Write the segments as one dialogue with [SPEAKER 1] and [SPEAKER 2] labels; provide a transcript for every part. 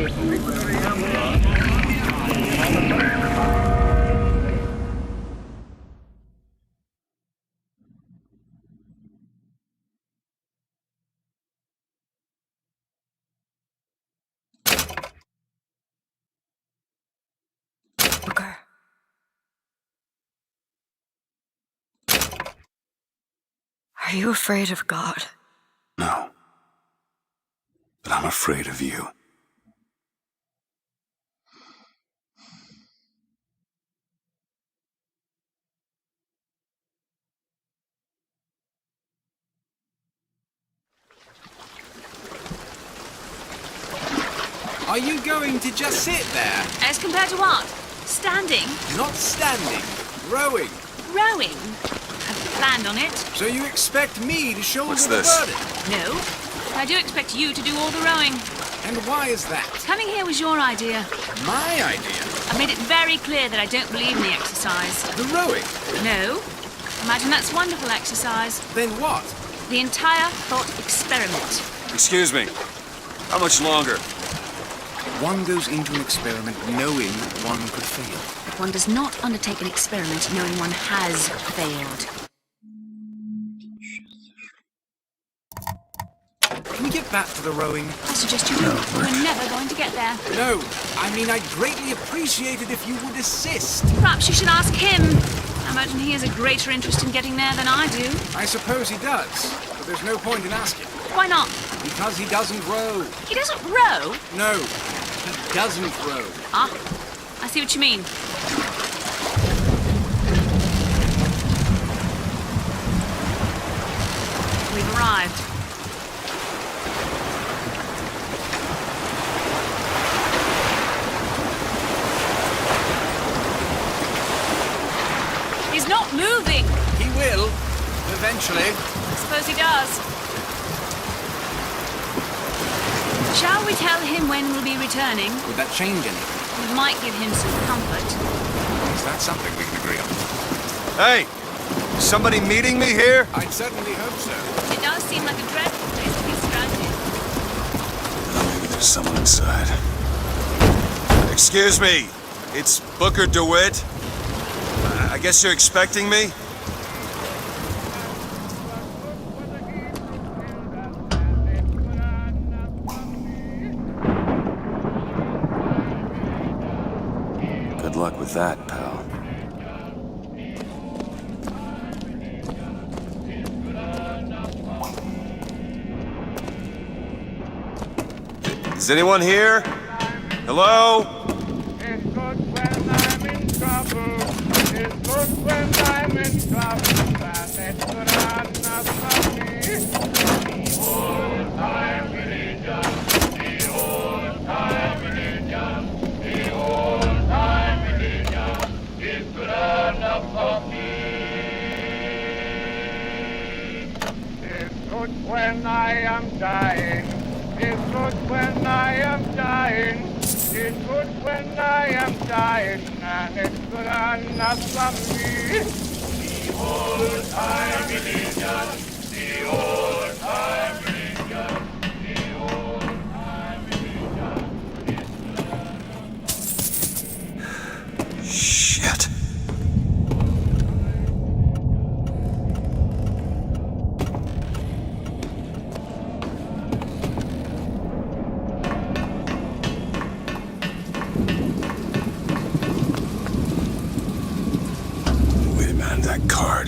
[SPEAKER 1] Are you afraid of God?
[SPEAKER 2] No. But I'm afraid of you.
[SPEAKER 3] Are you going to just sit there?
[SPEAKER 1] As compared to what? Standing?
[SPEAKER 3] Not standing. Rowing.
[SPEAKER 1] Rowing? I've planned on it.
[SPEAKER 3] So you expect me to shoulder
[SPEAKER 2] What's
[SPEAKER 3] the
[SPEAKER 2] this?
[SPEAKER 3] burden?
[SPEAKER 1] No. I do expect you to do all the rowing.
[SPEAKER 3] And why is that?
[SPEAKER 1] Coming here was your idea.
[SPEAKER 3] My idea?
[SPEAKER 1] I made it very clear that I don't believe in the exercise.
[SPEAKER 3] The rowing?
[SPEAKER 1] No. Imagine that's wonderful exercise.
[SPEAKER 3] Then what?
[SPEAKER 1] The entire thought experiment.
[SPEAKER 2] Excuse me. How much longer?
[SPEAKER 3] One goes into an experiment knowing one could fail.
[SPEAKER 1] But one does not undertake an experiment knowing one has failed.
[SPEAKER 3] Can we get back to the rowing?
[SPEAKER 1] I suggest you do. We're never going to get there.
[SPEAKER 3] No. I mean, I'd greatly appreciate it if you would assist.
[SPEAKER 1] Perhaps you should ask him. I imagine he has a greater interest in getting there than I do.
[SPEAKER 3] I suppose he does, but there's no point in asking.
[SPEAKER 1] Why not?
[SPEAKER 3] Because he doesn't row.
[SPEAKER 1] He doesn't row?
[SPEAKER 3] No, he doesn't row.
[SPEAKER 1] Ah, I see what you mean. We've arrived. He's not moving.
[SPEAKER 3] He will, eventually.
[SPEAKER 1] I suppose he does. Shall we tell him when we'll be returning?
[SPEAKER 3] Would that change anything?
[SPEAKER 1] It might give him some comfort.
[SPEAKER 3] Is that something we can agree on?
[SPEAKER 2] Hey! Is somebody meeting me here?
[SPEAKER 3] I'd certainly hope so.
[SPEAKER 1] It does seem like a dreadful place to be stranded.
[SPEAKER 2] Maybe there's someone inside. Excuse me. It's Booker DeWitt. I guess you're expecting me? Good luck with that, pal. Is anyone here? Hello?
[SPEAKER 4] It's good when I'm in trouble. It's good when I'm in trouble. And it's good enough for me. The old-time religion. The old-time religion. The old-time religion. It's good enough for me. It's good when I am dying. It's good when I am dying. It's good when I am dying, and it's good enough for me. The old-time religion, the old-time religion, the old-time religion.
[SPEAKER 2] Shit. Wait a minute, that card.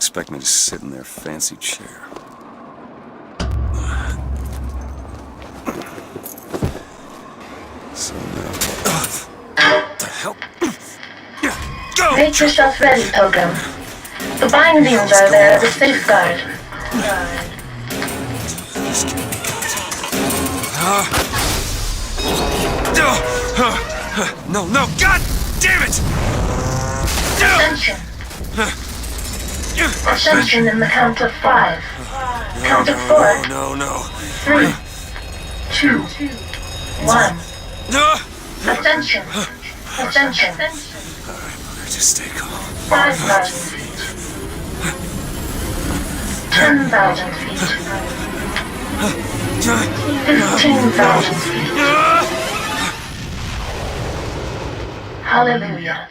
[SPEAKER 2] expect me to sit in their fancy chair. So now... What the hell? Go!
[SPEAKER 5] Make yourself ready, Pilgrim. The bindings are there as a safeguard.
[SPEAKER 2] No, no, God damn it!
[SPEAKER 5] Ascension. Ascension in the count of 5. Count of 4.
[SPEAKER 2] No.
[SPEAKER 5] 3, 2, 1. Ascension. Ascension.
[SPEAKER 2] Just stay calm.
[SPEAKER 5] 5,000 feet. 10,000 feet. 15,000 feet. Hallelujah.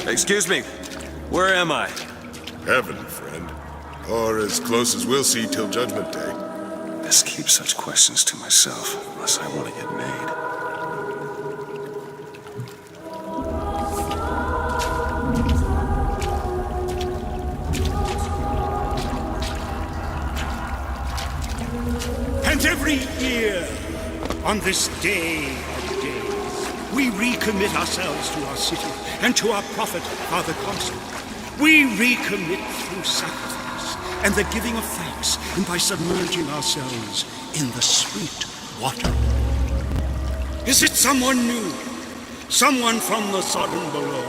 [SPEAKER 2] Excuse me, where am I?
[SPEAKER 6] Heaven, friend. Or as close as we'll see till Judgment Day.
[SPEAKER 2] Best keep such questions to myself, unless I want to get made.
[SPEAKER 7] And every year, on this day of days, we recommit ourselves to our city and to our prophet, Father Consul. We recommit through sacrifice and the giving of thanks, and by submerging ourselves in the sweet water. Is it someone new? Someone from the Sodom below,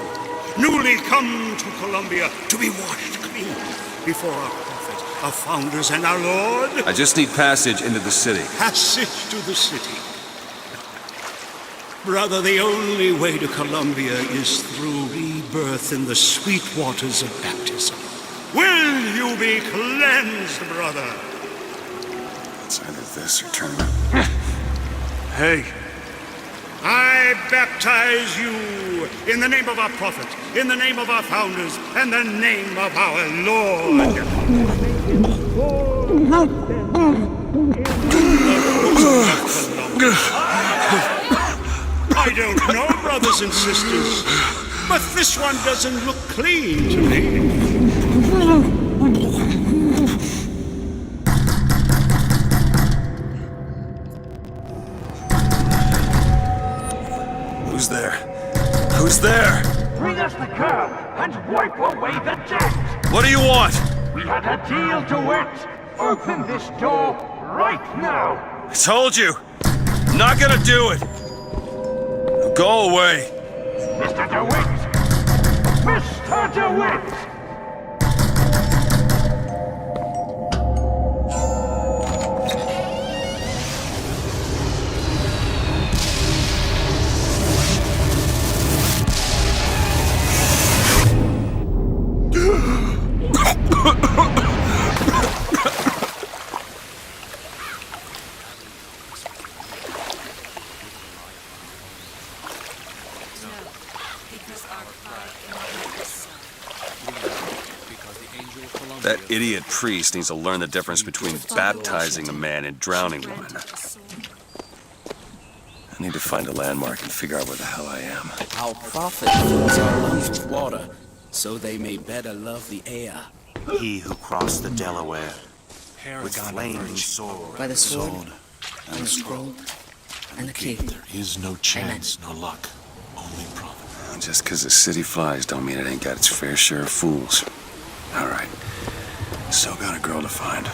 [SPEAKER 7] newly come to Columbia to be washed clean before our prophet, our founders, and our Lord?
[SPEAKER 2] I just need passage into the city.
[SPEAKER 7] Passage to the city. Brother, the only way to Columbia is through rebirth in the sweet waters of baptism. Will you be cleansed, brother?
[SPEAKER 2] It's either this or turn around. Hey.
[SPEAKER 7] I baptize you in the name of our prophet, in the name of our founders, and the name of our Lord. I don't know, brothers and sisters, but this one doesn't look clean to me.
[SPEAKER 2] Who's there? Who's there?
[SPEAKER 4] Bring us the curb and wipe away the debt.
[SPEAKER 2] What do you want?
[SPEAKER 4] We had a deal to it. Open this door right now.
[SPEAKER 2] I told you. I'm not gonna do it. Go away.
[SPEAKER 4] Mr. DeWitt! Mr. DeWitt!
[SPEAKER 2] That idiot priest needs to learn the difference between baptizing a man and drowning one. I need to find a landmark and figure out where the hell I am.
[SPEAKER 8] Our prophet fills our lungs with water, so they may better love the air.
[SPEAKER 9] He who crossed the Delaware with flaming sword.
[SPEAKER 8] By the sword, and the scroll, and the key.
[SPEAKER 9] There is no chance, no luck, only profit.
[SPEAKER 2] Just because the city flies don't mean it ain't got its fair share of fools. All right. Still got a girl to find.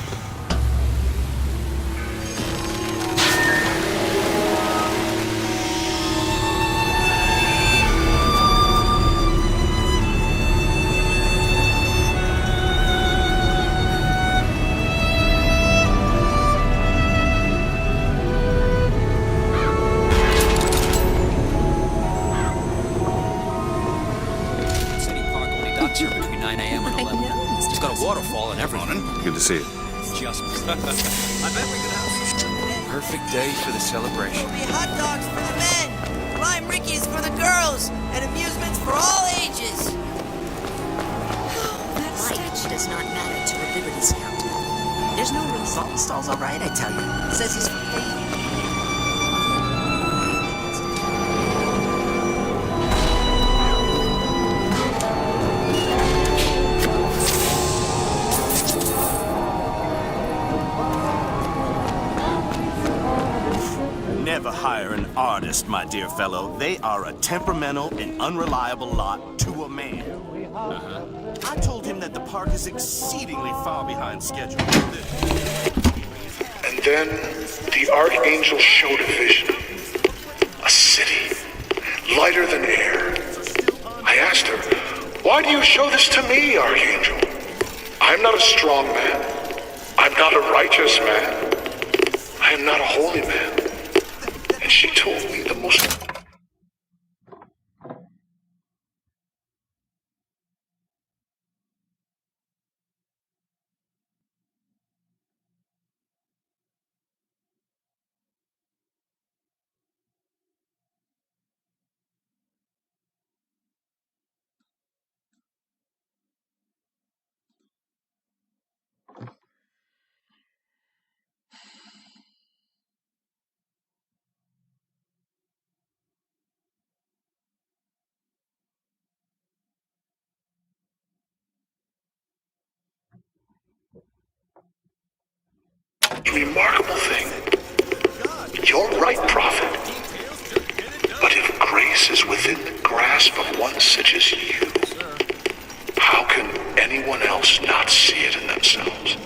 [SPEAKER 8] City Park only docks here between 9 a.m. and 11. It's got a waterfall and everything.
[SPEAKER 2] Good to see you.
[SPEAKER 8] Just I bet we could have
[SPEAKER 3] Perfect day for the celebration.
[SPEAKER 10] There'll be hot dogs for the men, lime rickies for the girls, and amusements for all ages.
[SPEAKER 11] That light does not matter to a Liberty Scout. There's no real salt stalls, all right, I tell you. Says he's from Haiti.
[SPEAKER 9] Never hire an artist, my dear fellow. They are a temperamental and unreliable lot to a man. I told him that the park is exceedingly far behind schedule.
[SPEAKER 6] And then the Archangel showed a vision. A city, lighter than air. I asked her, "Why do you show this to me, Archangel? I'm not a strong man. I'm not a righteous man. I am not a holy man." And she told me the most... remarkable thing. You're right, Prophet. But if grace is within the grasp of one such as you, how can anyone else not see it in themselves?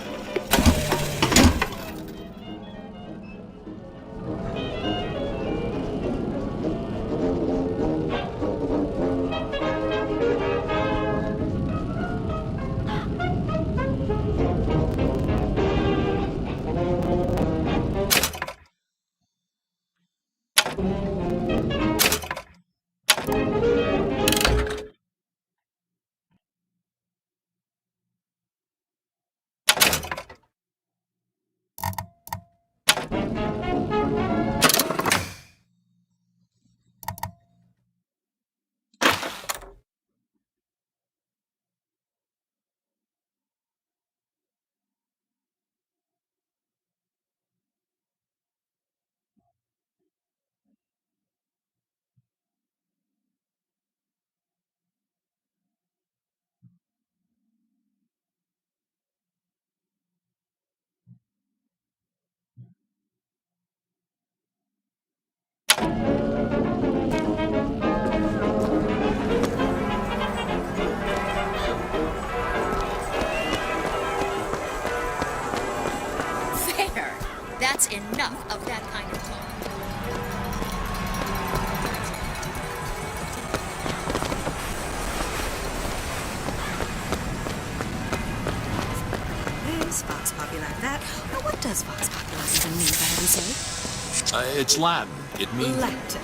[SPEAKER 11] that. But what does Vox Populosis mean, for heaven's sake?
[SPEAKER 12] It's Latin. It means...
[SPEAKER 11] Latin.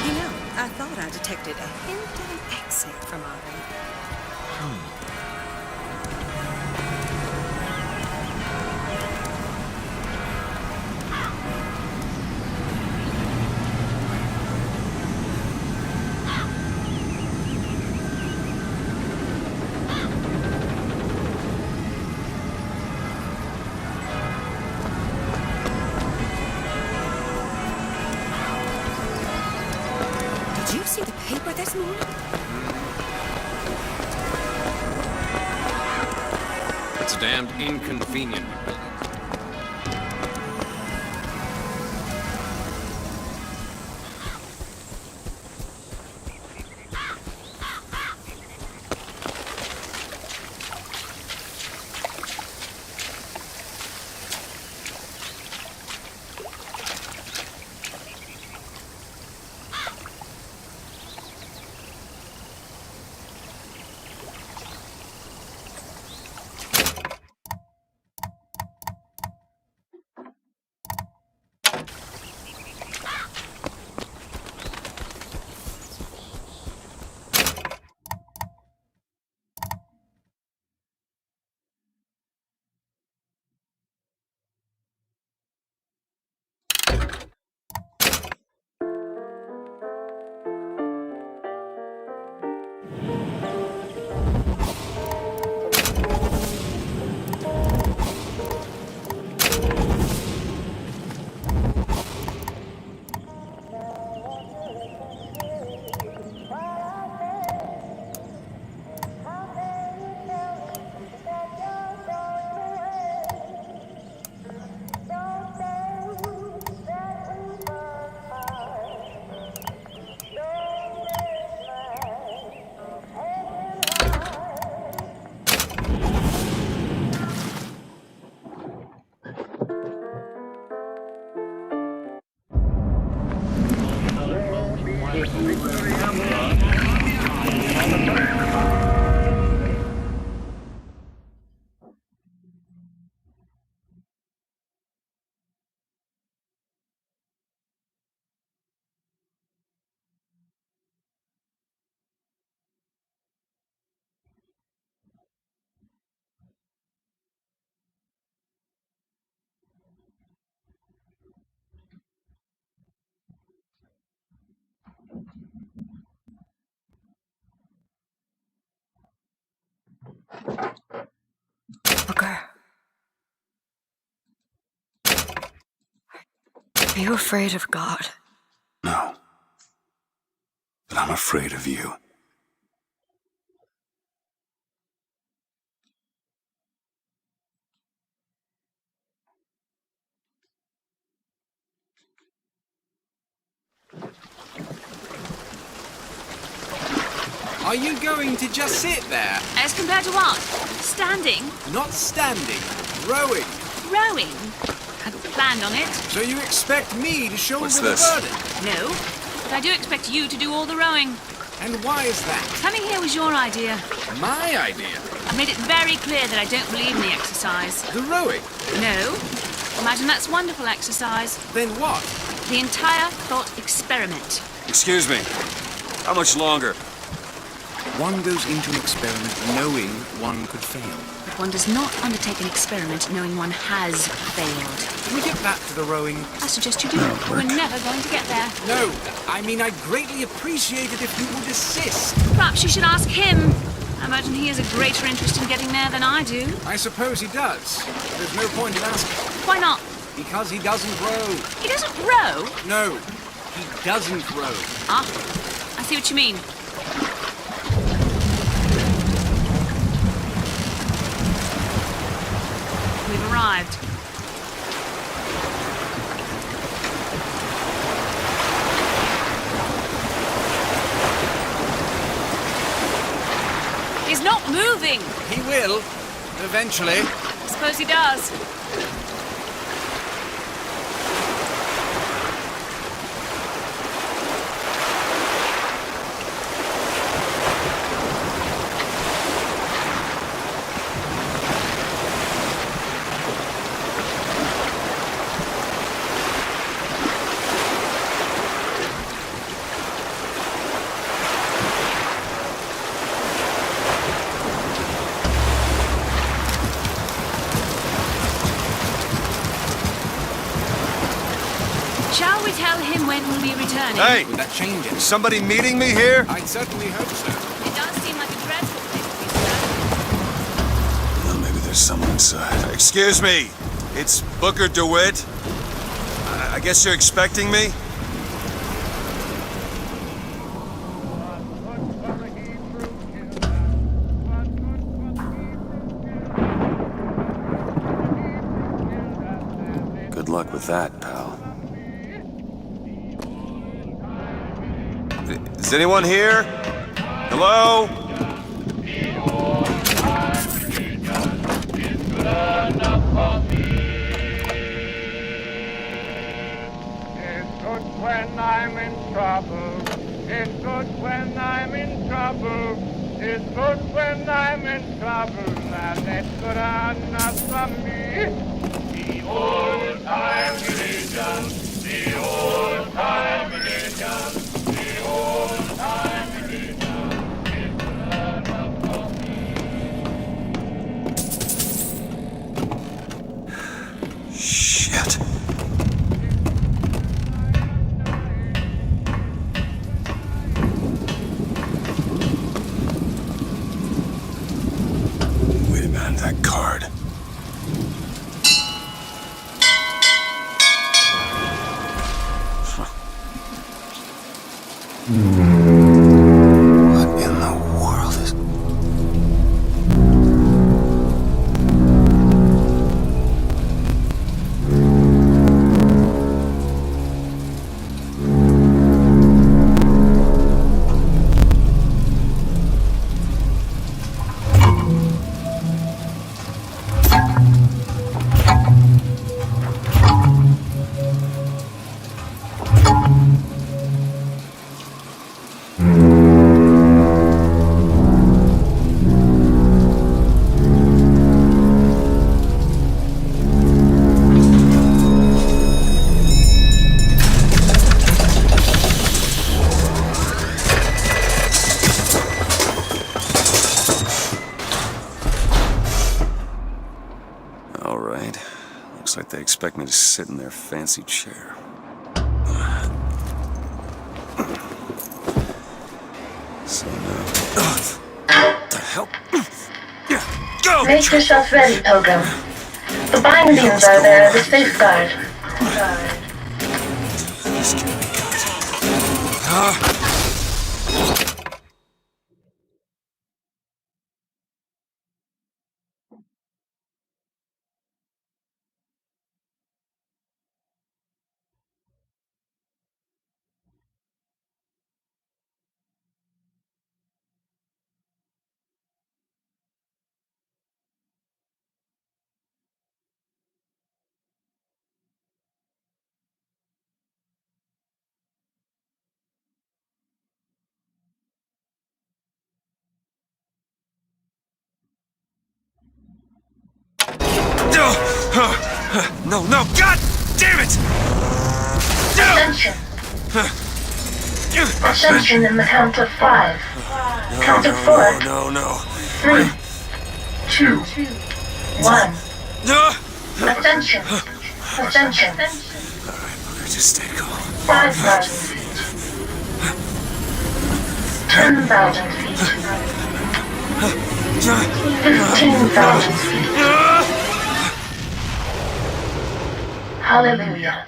[SPEAKER 11] You know, I thought I detected a hint of an exit from Arden. Did you see the paper this morning?
[SPEAKER 12] It's a damned inconvenient building.
[SPEAKER 11] Booker. Are you afraid of God?
[SPEAKER 2] No. But I'm afraid of you.
[SPEAKER 13] Are you going to just sit there?
[SPEAKER 1] As compared to what? Standing?
[SPEAKER 13] Not standing, rowing.
[SPEAKER 1] Rowing? Hadn't planned on it.
[SPEAKER 13] So you expect me to shoulder
[SPEAKER 2] What's
[SPEAKER 13] the
[SPEAKER 2] this?
[SPEAKER 13] burden?
[SPEAKER 1] No. But I do expect you to do all the rowing.
[SPEAKER 13] And why is that?
[SPEAKER 1] Coming here was your idea.
[SPEAKER 13] My idea?
[SPEAKER 1] I made it very clear that I don't believe in the exercise.
[SPEAKER 13] The rowing?
[SPEAKER 1] No. Imagine that's wonderful exercise.
[SPEAKER 13] Then what?
[SPEAKER 1] The entire thought experiment.
[SPEAKER 12] Excuse me. How much longer?
[SPEAKER 3] One goes into an experiment knowing one could fail.
[SPEAKER 1] But one does not undertake an experiment knowing one has failed.
[SPEAKER 3] Can we get back to the rowing?
[SPEAKER 1] I suggest you do. We're never going to get there.
[SPEAKER 13] No, I mean I'd greatly appreciate it if you would assist.
[SPEAKER 1] Perhaps you should ask him. I imagine he has a greater interest in getting there than I do.
[SPEAKER 13] I suppose he does. There's no point in asking.
[SPEAKER 1] Why not?
[SPEAKER 13] Because he doesn't row.
[SPEAKER 1] He doesn't row?
[SPEAKER 13] No, he doesn't row.
[SPEAKER 1] Ah, I see what you mean. We've arrived. He's not moving.
[SPEAKER 13] He will, eventually.
[SPEAKER 1] I suppose he does. we tell him when we'll be returning?
[SPEAKER 12] Hey!
[SPEAKER 13] Would that change it?
[SPEAKER 12] Is somebody meeting me here?
[SPEAKER 13] I'd certainly hope so.
[SPEAKER 1] It does seem like a dreadful place to be stuck.
[SPEAKER 2] Well, maybe there's someone inside.
[SPEAKER 12] Excuse me. It's Booker DeWitt. I guess you're expecting me?
[SPEAKER 2] Good luck with that, pal.
[SPEAKER 12] Is anyone here? Hello?
[SPEAKER 4] When I'm in trouble, it's good when I'm in trouble. It's good when I'm in trouble, and it's good enough for me. The old time religion, the old time religion, the old time religion, it's good enough for me.
[SPEAKER 2] Shit. That card. What in the world is... All right. Looks like they expect me to sit in their fancy chair. So now... What the hell? Go!
[SPEAKER 5] Make yourself ready, Pilgrim. The bindings are there as a safeguard.
[SPEAKER 2] This can't be good.
[SPEAKER 12] No, no, God damn it!
[SPEAKER 5] Ascension. Ascension in the count of 5. Counting 4.
[SPEAKER 12] No.
[SPEAKER 5] 3, 2, 1. Ascension. Ascension.
[SPEAKER 2] Alright, Booker, just stay calm.
[SPEAKER 5] 5,000 feet. 10,000 feet. 15,000 feet. Hallelujah.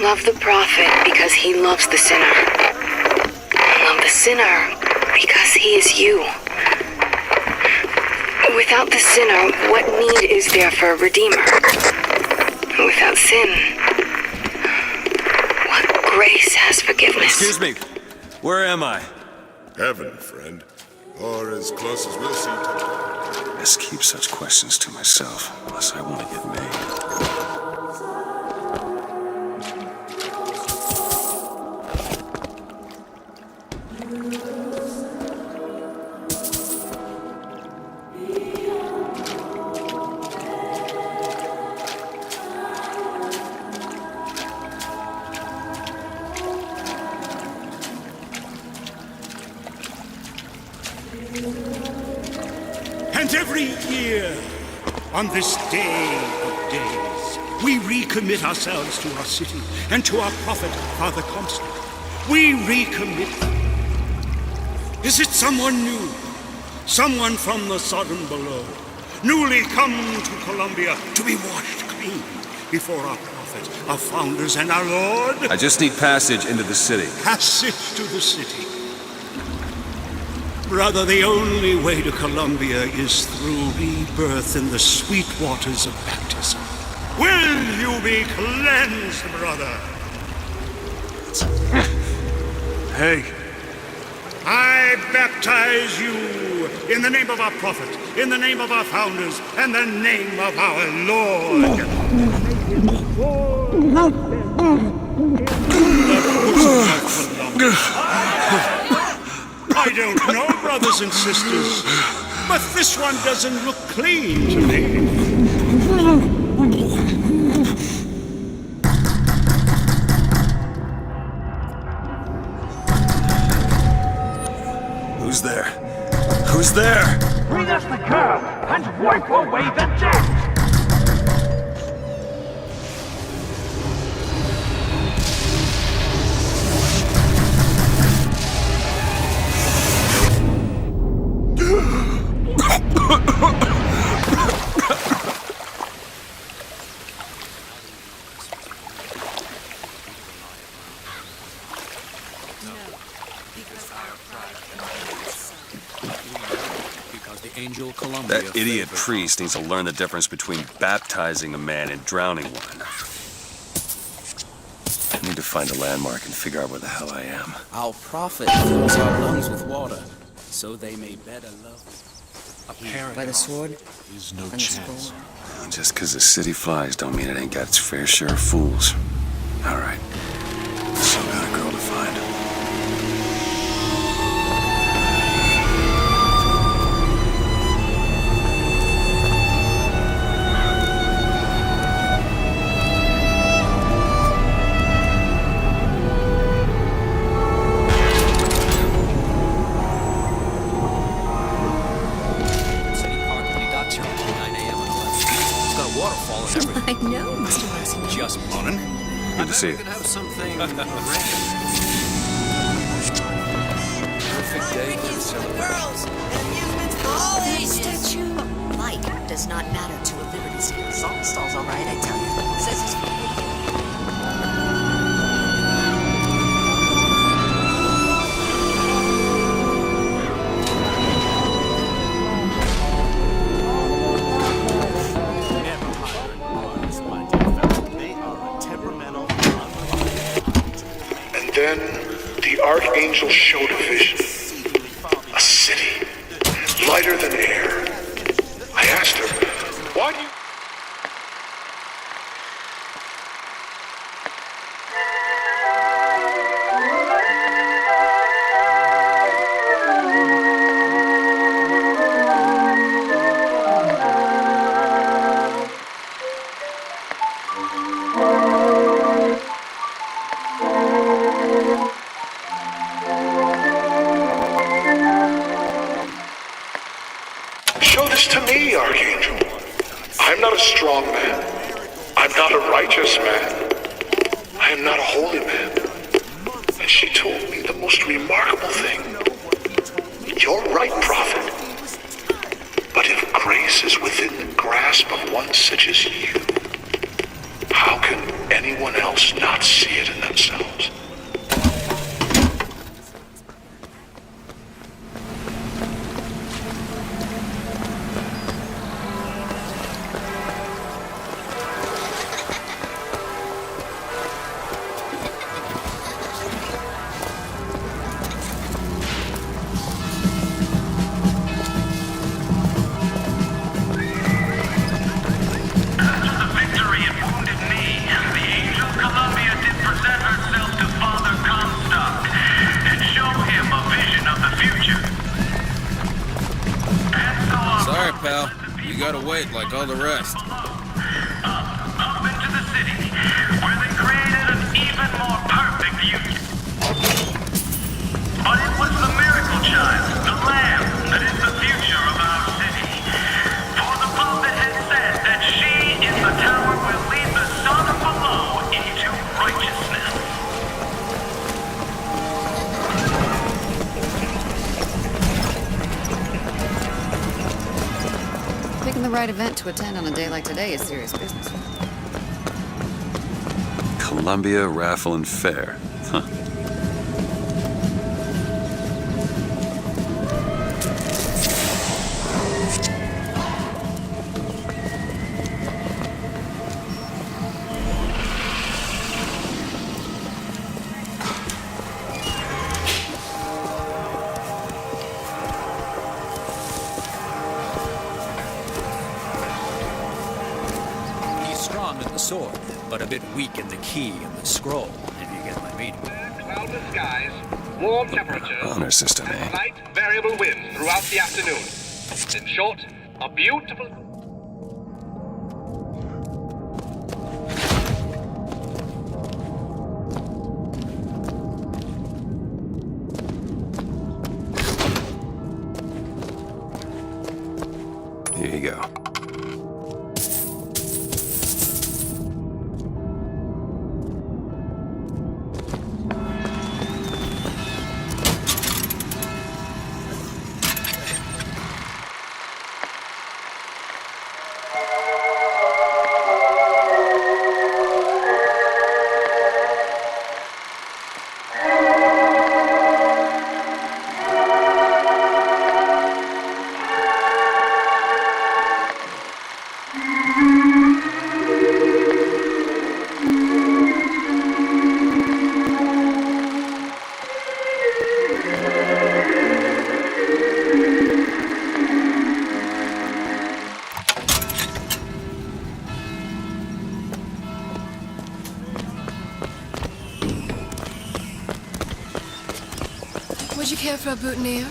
[SPEAKER 14] Love the prophet because he loves the sinner. Love the sinner because he is you. Without the sinner, what need is there for a redeemer? Without sin, what grace has forgiveness?
[SPEAKER 12] Excuse me, where am I?
[SPEAKER 15] Heaven, friend. Or as close as we'll see to...
[SPEAKER 2] I just keep such questions to myself, unless I want to get made.
[SPEAKER 7] And every year, on this day of days, we recommit ourselves to our city and to our prophet, Father Constant. We recommit. Is it someone new? Someone from the Sodom below, newly come to Columbia to be washed clean before our prophet, our founders, and our Lord?
[SPEAKER 12] I just need passage into the city.
[SPEAKER 7] Passage to the city. Brother, the only way to Columbia is through rebirth in the sweet waters of baptism. Will you be cleansed, brother?
[SPEAKER 12] Hey.
[SPEAKER 7] I baptize you in the name of our prophet, in the name of our founders, and the name of our Lord. I don't know, brothers and sisters, but this one doesn't look clean to me.
[SPEAKER 12] Who's there? Who's there?
[SPEAKER 4] Bring us the curve and wipe away the debt!
[SPEAKER 12] That idiot priest needs to learn the difference between baptizing a man and drowning one. I need to find a landmark and figure out where the hell I am.
[SPEAKER 8] Our prophet fills our lungs with water, so they may better love us.
[SPEAKER 11] By the sword
[SPEAKER 15] is no
[SPEAKER 11] and
[SPEAKER 15] chance.
[SPEAKER 2] Just because the city flies don't mean it ain't got its fair share of fools. All right. Still got a girl to find.
[SPEAKER 11] I know, Mr. Wilson.
[SPEAKER 8] Just morning.
[SPEAKER 2] Good to see you.
[SPEAKER 8] Have something perfect day for the
[SPEAKER 10] girls and amusements for all
[SPEAKER 11] That
[SPEAKER 10] ages.
[SPEAKER 11] statue, light does not matter to a Liberty Scout. Salt stall's all right, I tell you. Says he's from
[SPEAKER 6] Then the Archangel showed a vision. A city, lighter than air. I asked her, why do you... Show this to me, Archangel. I'm not a strong man. I'm not a righteous man. I am not a holy man. And she told me the most remarkable thing. You're right, prophet. But if grace is within the grasp of one such as you, how can anyone else not see it in themselves?
[SPEAKER 8] Sorry, pal. You gotta wait like all the rest.
[SPEAKER 4] Up into the city, where they created an even more perfect union. But it was the miracle child, the lamb, that is the future of our city. For the prophet had said that she in the tower will lead the son of below into righteousness.
[SPEAKER 16] Picking the right event to attend on a day like today is serious business.
[SPEAKER 2] Columbia Raffle and Fair. Huh.
[SPEAKER 8] Strong in the sword, but a bit weak in the key and the scroll, if you get my meaning.
[SPEAKER 4] Cloudless skies, warm temperatures,
[SPEAKER 2] Honor system, eh?
[SPEAKER 4] light variable winds throughout the afternoon. In short, a beautiful...
[SPEAKER 2] Here you go.
[SPEAKER 17] Would you care for a boutonniere?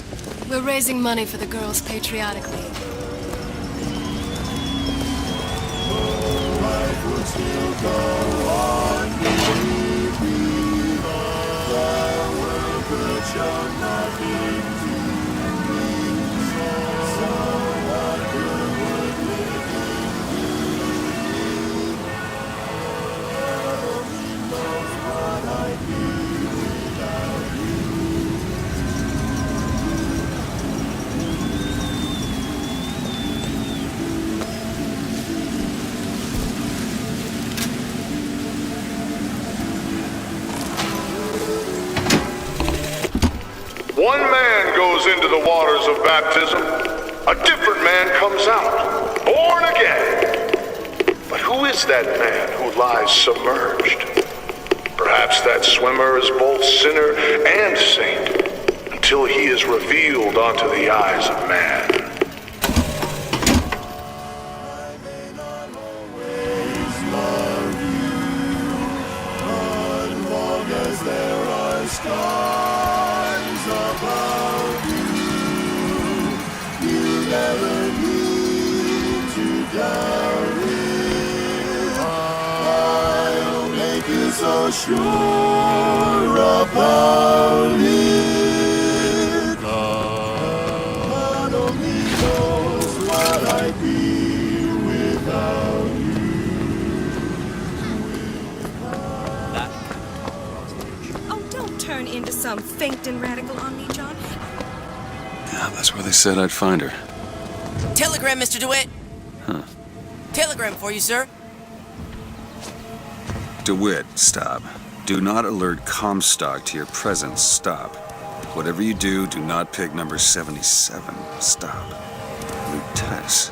[SPEAKER 17] We're raising money for the girls patriotically.
[SPEAKER 15] Life would still go on, believe me. The world could show nothing to me. So what good would living do? Only knows what I'd be without you.
[SPEAKER 6] One man goes into the waters of baptism, a different man comes out, born again. But who is that man who lies submerged? Perhaps that swimmer is both sinner and saint, until he is revealed unto the eyes of man.
[SPEAKER 15] So sure about it, God only knows what I'd be without you.
[SPEAKER 18] Oh, don't turn into some fainting radical on me, John.
[SPEAKER 2] Yeah, that's where they said I'd find her.
[SPEAKER 10] Telegram, Mr. DeWitt.
[SPEAKER 2] Huh.
[SPEAKER 10] Telegram for you, sir.
[SPEAKER 2] DeWitt, stop. Do not alert Comstock to your presence, stop. Whatever you do, do not pick number 77, stop. Lutess.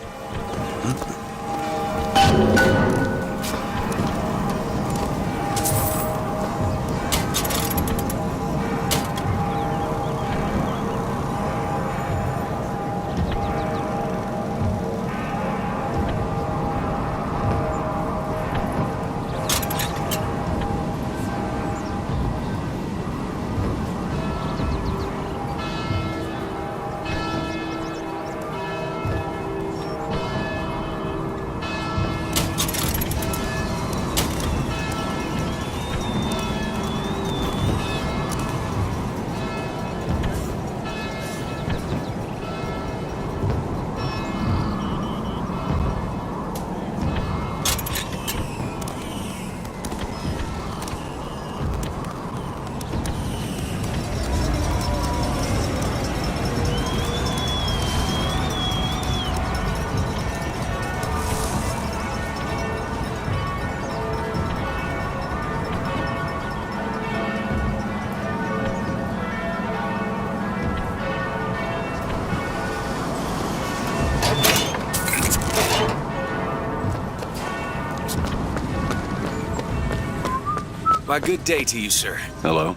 [SPEAKER 13] Why, good day to you, sir.
[SPEAKER 2] Hello.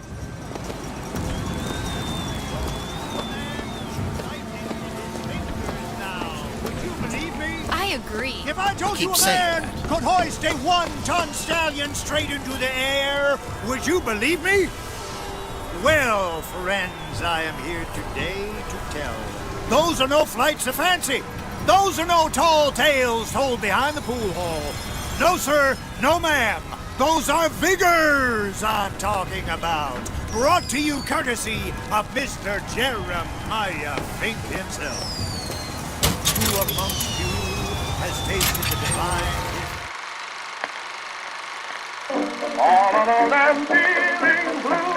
[SPEAKER 17] I agree.
[SPEAKER 19] If I told you a man could hoist a 1-ton stallion straight into the air, would you believe me? Well, friends, I am here today to tell. Those are no flights of fancy. Those are no tall tales told behind the pool hall. No, sir, no, ma'am. Those are vigors I'm talking about. Brought to you courtesy of Mr. Jeremiah Fink himself. Who amongst you has tasted the divine?
[SPEAKER 4] All of them feeling blue.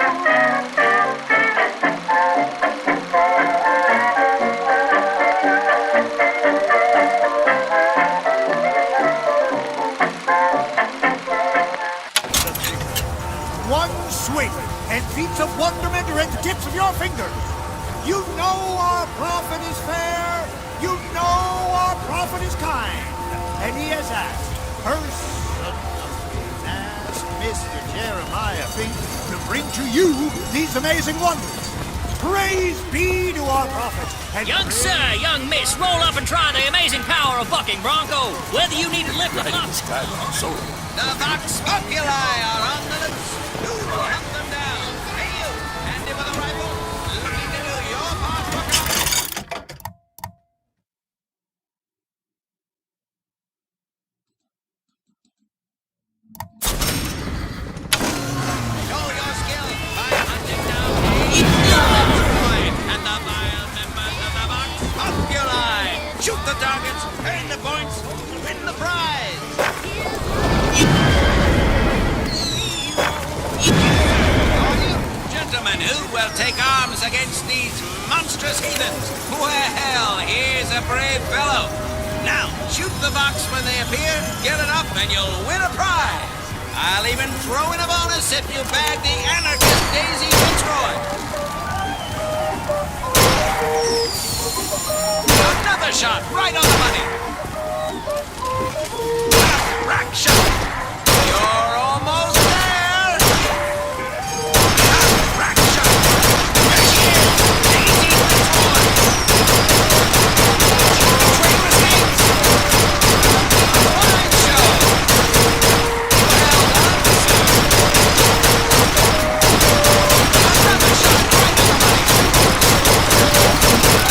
[SPEAKER 19] One swing and feats of wonderment are at the tips of your fingers. You know our prophet is fair. You know our prophet is kind. And he has asked, personally asked Mr. Jeremiah Fink to bring to you these amazing wonders. Praise be to our prophet. And
[SPEAKER 20] young sir, young miss, roll up and try the amazing power of bucking bronco. Whether you need to lift or not.
[SPEAKER 10] The Vox Populi are on the loose. Who will hunt them down? Hey, you, handy with a rifle, looking to do your part for show your skill by hunting down and the vile members of the Vox Populi. Shoot the targets, earn the points, win the prize. Gentlemen, who will take arms against these monstrous heathens? Well, here's a brave fellow. Now, shoot the Vox when they appear, get it up, and you'll win a prize. I'll even throw in a bonus if you bag the anarchist Daisy Fitzroy. Another shot, right on the money. Rack shot. You're almost there. Rack shot. There she is. Daisy Fitzroy. Train escapes. Fine show. Well done, sir. Another shot, right on the money.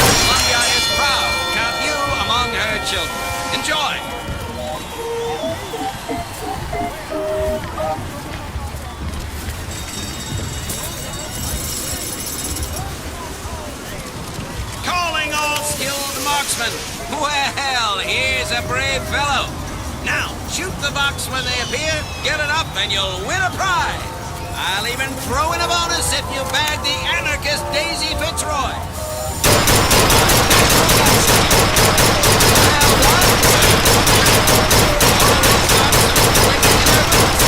[SPEAKER 10] Columbia is proud to count you among her children. Enjoy. Calling all skilled marksmen. Well, here's a brave fellow. Now, shoot the Vox when they appear, get it up, and you'll win a prize. I'll even throw in a bonus if you bag the anarchist Daisy Fitzroy. Well done, sir. All these Vox are clicking in their boots.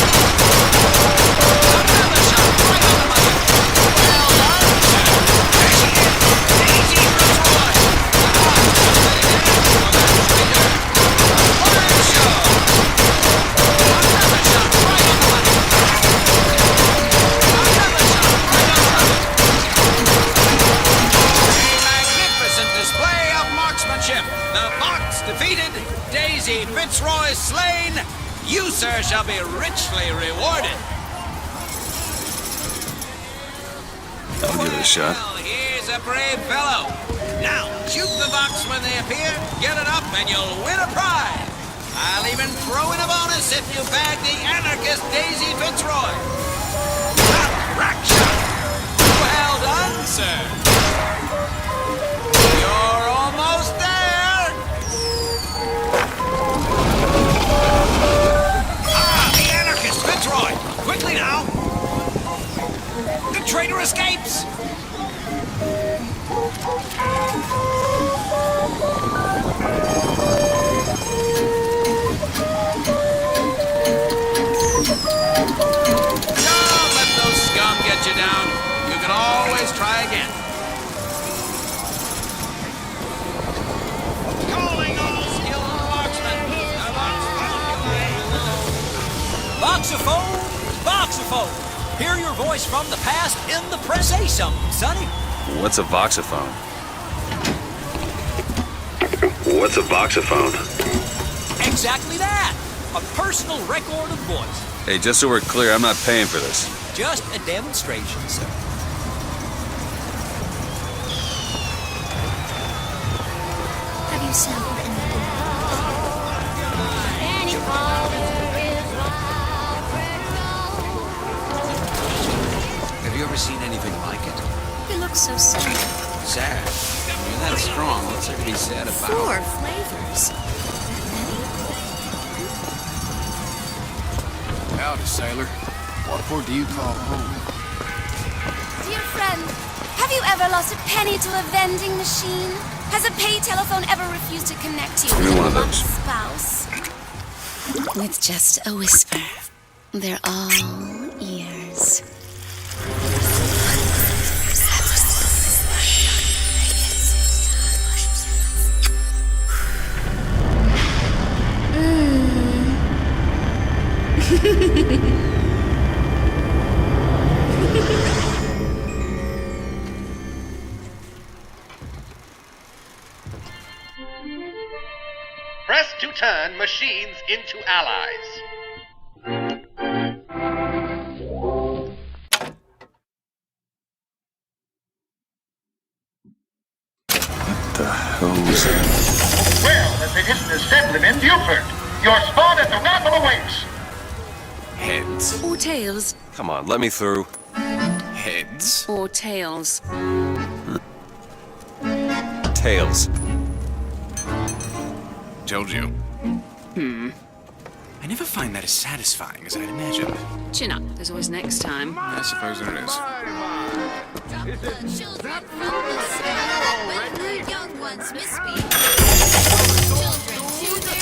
[SPEAKER 10] mine, you, sir, shall be richly rewarded.
[SPEAKER 2] I'll give it a shot.
[SPEAKER 10] Well, here's a brave fellow. Now, shoot the box when they appear, get it up, and you'll win a prize. I'll even throw in a bonus if you bag the anarchist Daisy Fitzroy. Rack shot. Well done, sir. You're almost there. The anarchist Fitzroy. Quickly now. The traitor escapes. Don't let those scum get you down. You can always try again. Calling all skilled marksmen.
[SPEAKER 20] Voxophone! Voxophone! Hear your voice from the past in the present. Say something, Sonny.
[SPEAKER 2] What's a voxophone?
[SPEAKER 12] What's a voxophone?
[SPEAKER 20] Exactly that. A personal record of voice.
[SPEAKER 2] Hey, just so we're clear, I'm not paying for this.
[SPEAKER 20] Just a demonstration, sir.
[SPEAKER 11] Have you sampled any?
[SPEAKER 10] Have you ever seen anything like it?
[SPEAKER 11] He looks so sad.
[SPEAKER 10] Sad. You're that strong. What's there to be sad about?
[SPEAKER 11] 4 flavors.
[SPEAKER 3] Howdy, sailor. What port do you call home?
[SPEAKER 21] Dear friend, have you ever lost a penny to a vending machine? Has a pay telephone ever refused to connect you with a lucky spouse?
[SPEAKER 14] With just a whisper, they're all ears.
[SPEAKER 22] Press to turn machines into allies.
[SPEAKER 2] What the hell was that?
[SPEAKER 23] Well, as it isn't assemblyman, Buford, your spot at the raffle awaits.
[SPEAKER 2] Heads.
[SPEAKER 1] Or tails.
[SPEAKER 2] Come on, let me through.
[SPEAKER 12] Heads.
[SPEAKER 1] Or tails.
[SPEAKER 2] Tails.
[SPEAKER 3] Told you. I never find that as satisfying as I'd imagined.
[SPEAKER 1] Chin up. There's always next time.
[SPEAKER 3] I suppose there is.
[SPEAKER 21] Children from the sky, when the young ones misbeat. Children to their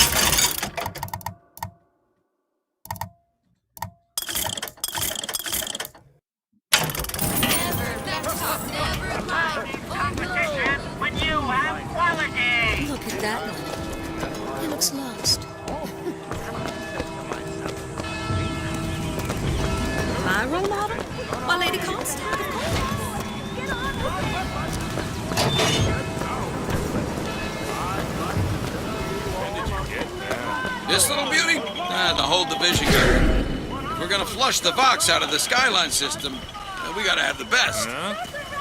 [SPEAKER 21] never laptop, never mind.
[SPEAKER 4] Competition when you have quality.
[SPEAKER 11] Look at that one. He looks lost. My role model? My Lady Comstock, of course.
[SPEAKER 10] This little beauty? The whole division. If we're gonna flush the Vox out of the Skyline system, we gotta have the best.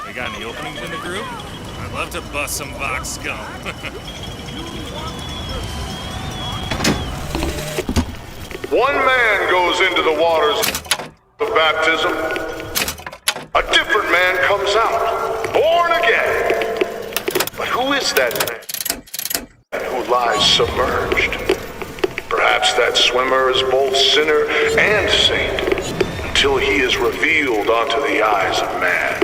[SPEAKER 24] We got any openings in the group? I'd love to bust some Vox scum.
[SPEAKER 6] One man goes into the waters of baptism. A different man comes out, born again. But who is that man who lies submerged? Perhaps that swimmer is both sinner and saint, until he is revealed onto the eyes of man.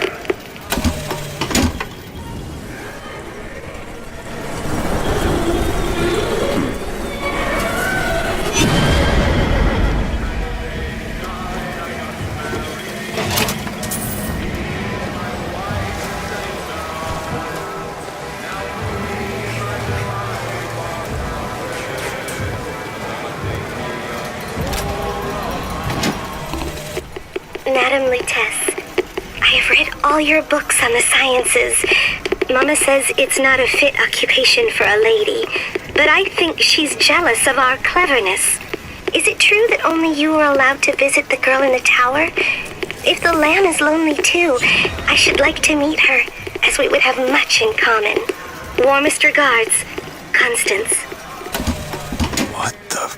[SPEAKER 25] Madam Lutece, I have read all your books on the sciences. Mama says it's not a fit occupation for a lady, but I think she's jealous of our cleverness. is it true that only you are allowed to visit the girl in the tower? If the lamb is lonely too, I should like to meet her, as we would have much in common. Warmest regards, Constance.
[SPEAKER 2] What the...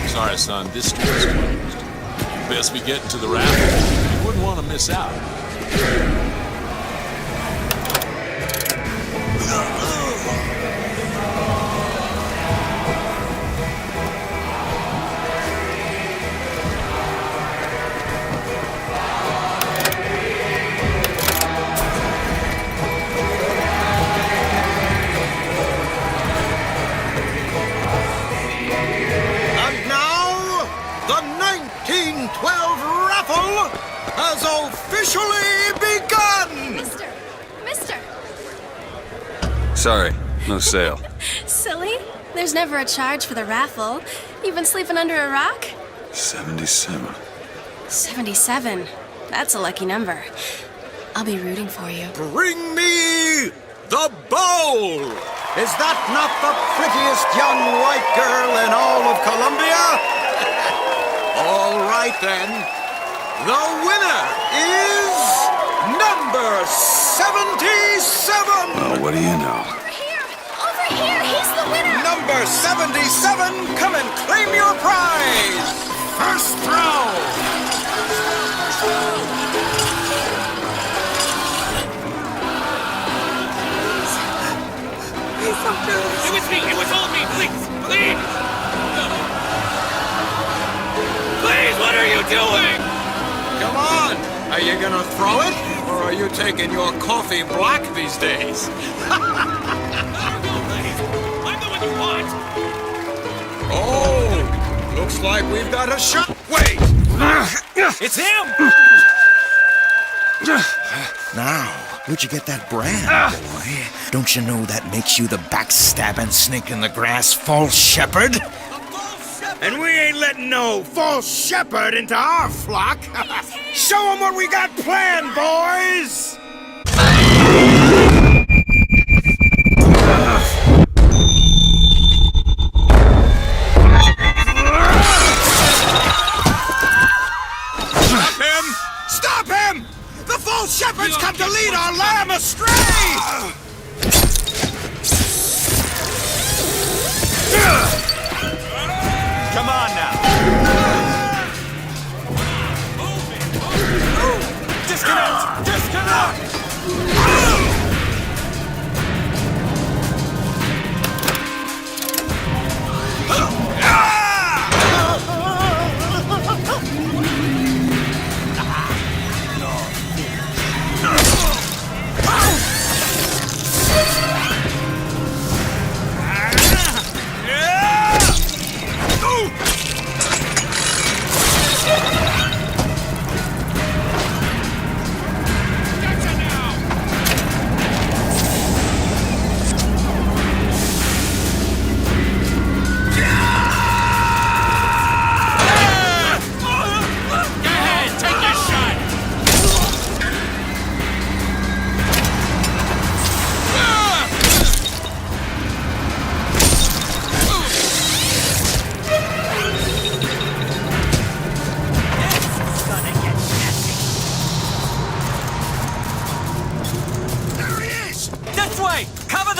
[SPEAKER 5] Sorry, son, this street is closed. Best we get into the raffle. You wouldn't want to miss out.
[SPEAKER 19] Has officially begun!
[SPEAKER 17] Mister!
[SPEAKER 2] Sorry, no sale.
[SPEAKER 17] Silly. There's never a charge for the raffle. You've been sleeping under a rock?
[SPEAKER 2] 77.
[SPEAKER 17] 77. That's a lucky number. I'll be rooting for you.
[SPEAKER 19] Bring me the bowl! Is that not the prettiest young white girl in all of Columbia? All right then. The winner is number 77!
[SPEAKER 2] Well, what do you know?
[SPEAKER 21] Over here! He's the winner!
[SPEAKER 19] Number 77, come and claim your prize! First throw!
[SPEAKER 10] It was me! It was all me! Please! Please! Please, what are you doing?
[SPEAKER 19] Come on! Are you gonna throw it? Or are you taking your coffee black these days?
[SPEAKER 10] I'm the one you want!
[SPEAKER 19] Oh! Looks like we've got a shot. Wait!
[SPEAKER 20] It's him!
[SPEAKER 7] Now, where'd you get that brand, boy? Don't you know that makes you the backstabbing snake in the grass false shepherd?
[SPEAKER 19] And we ain't letting no false shepherd into our flock. Show them what we got planned, boys!
[SPEAKER 10] Stop him!
[SPEAKER 19] Stop him! The false shepherd's come to lead our lamb astray!
[SPEAKER 20] Come on now. Disconnect! Disconnect!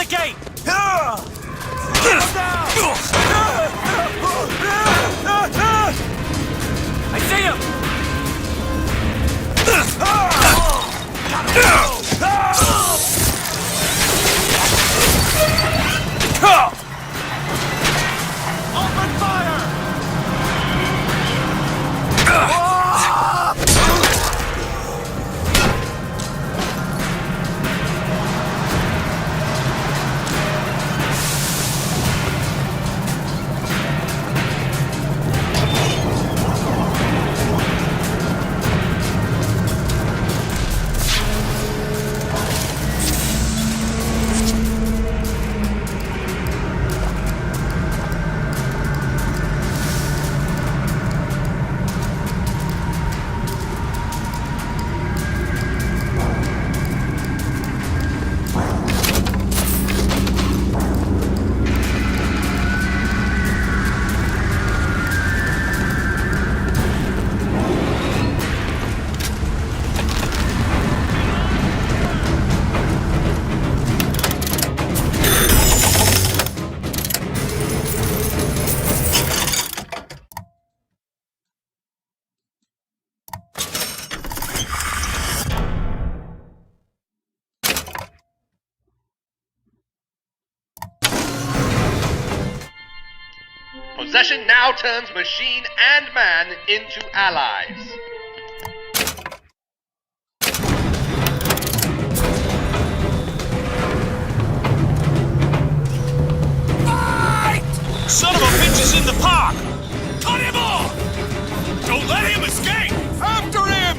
[SPEAKER 20] the gate! I see him! Open fire!
[SPEAKER 22] Possession now turns machine and man into allies.
[SPEAKER 20] Son of a bitch is in the park! Cut him off! Don't let him escape! After him!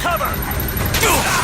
[SPEAKER 20] Cover!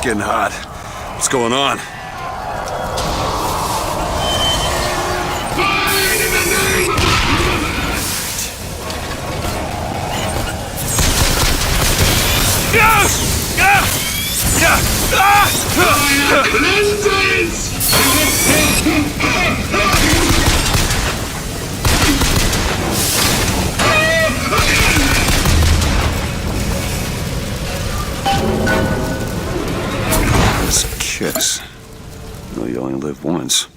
[SPEAKER 2] It's getting hot. What's going on? This kiss. No, you only live once.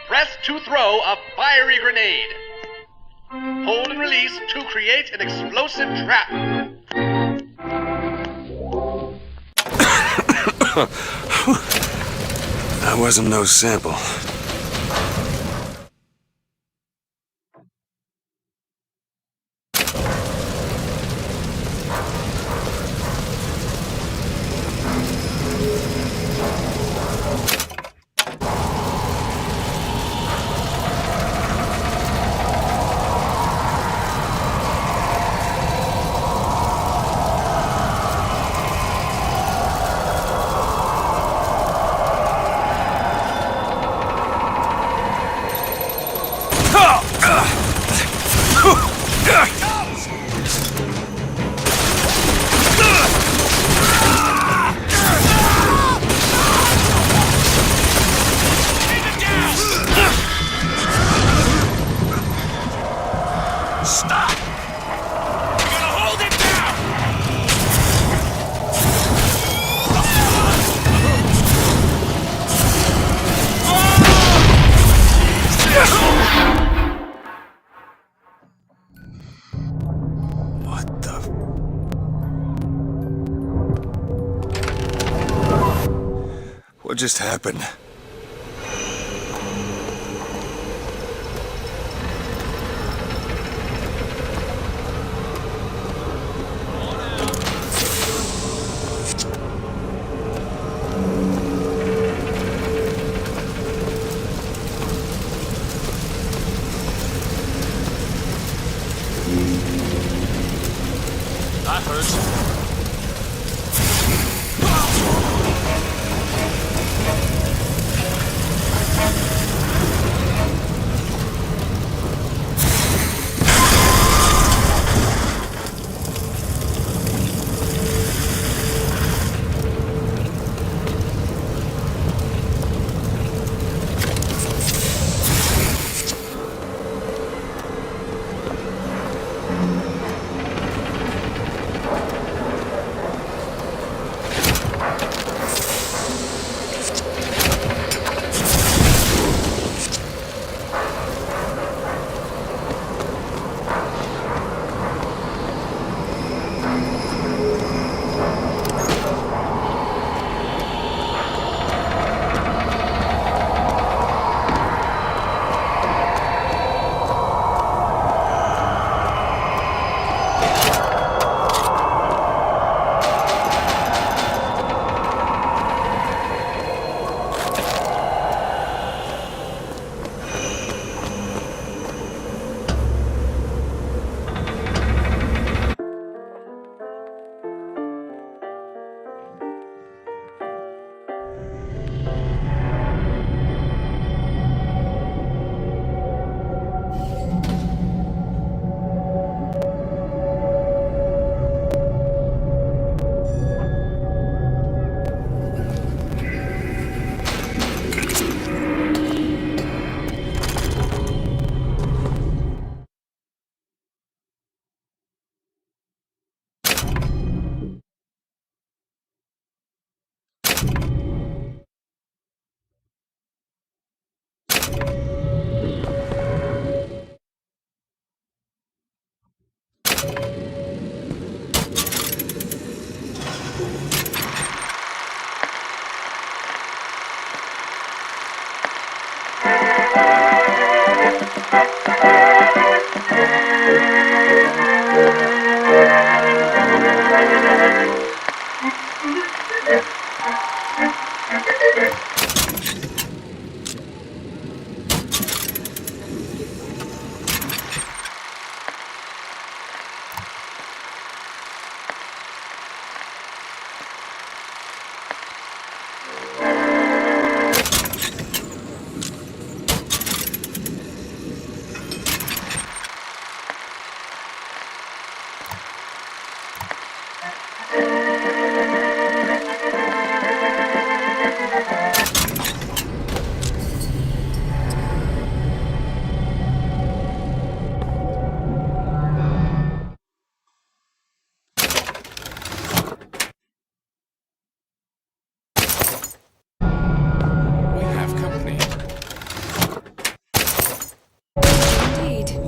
[SPEAKER 22] Press to throw a fiery grenade. Hold and release to create an explosive trap.
[SPEAKER 2] That wasn't no sample. What just happened?
[SPEAKER 5] That hurts.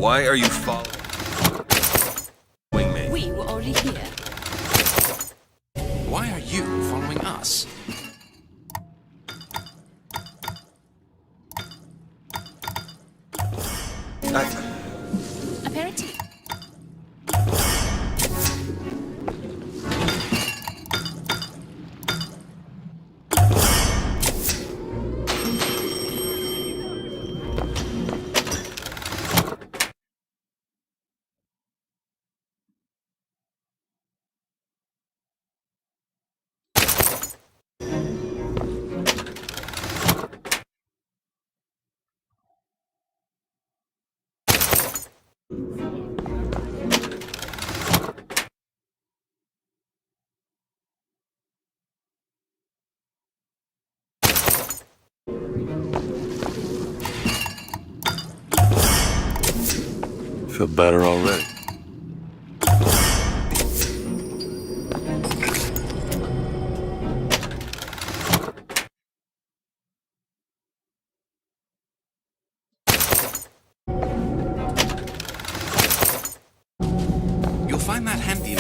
[SPEAKER 12] Why are you following me?
[SPEAKER 17] We were already here.
[SPEAKER 7] Why are you following us?
[SPEAKER 17] Aperitif.
[SPEAKER 12] Feel better already.
[SPEAKER 7] You'll find that handy.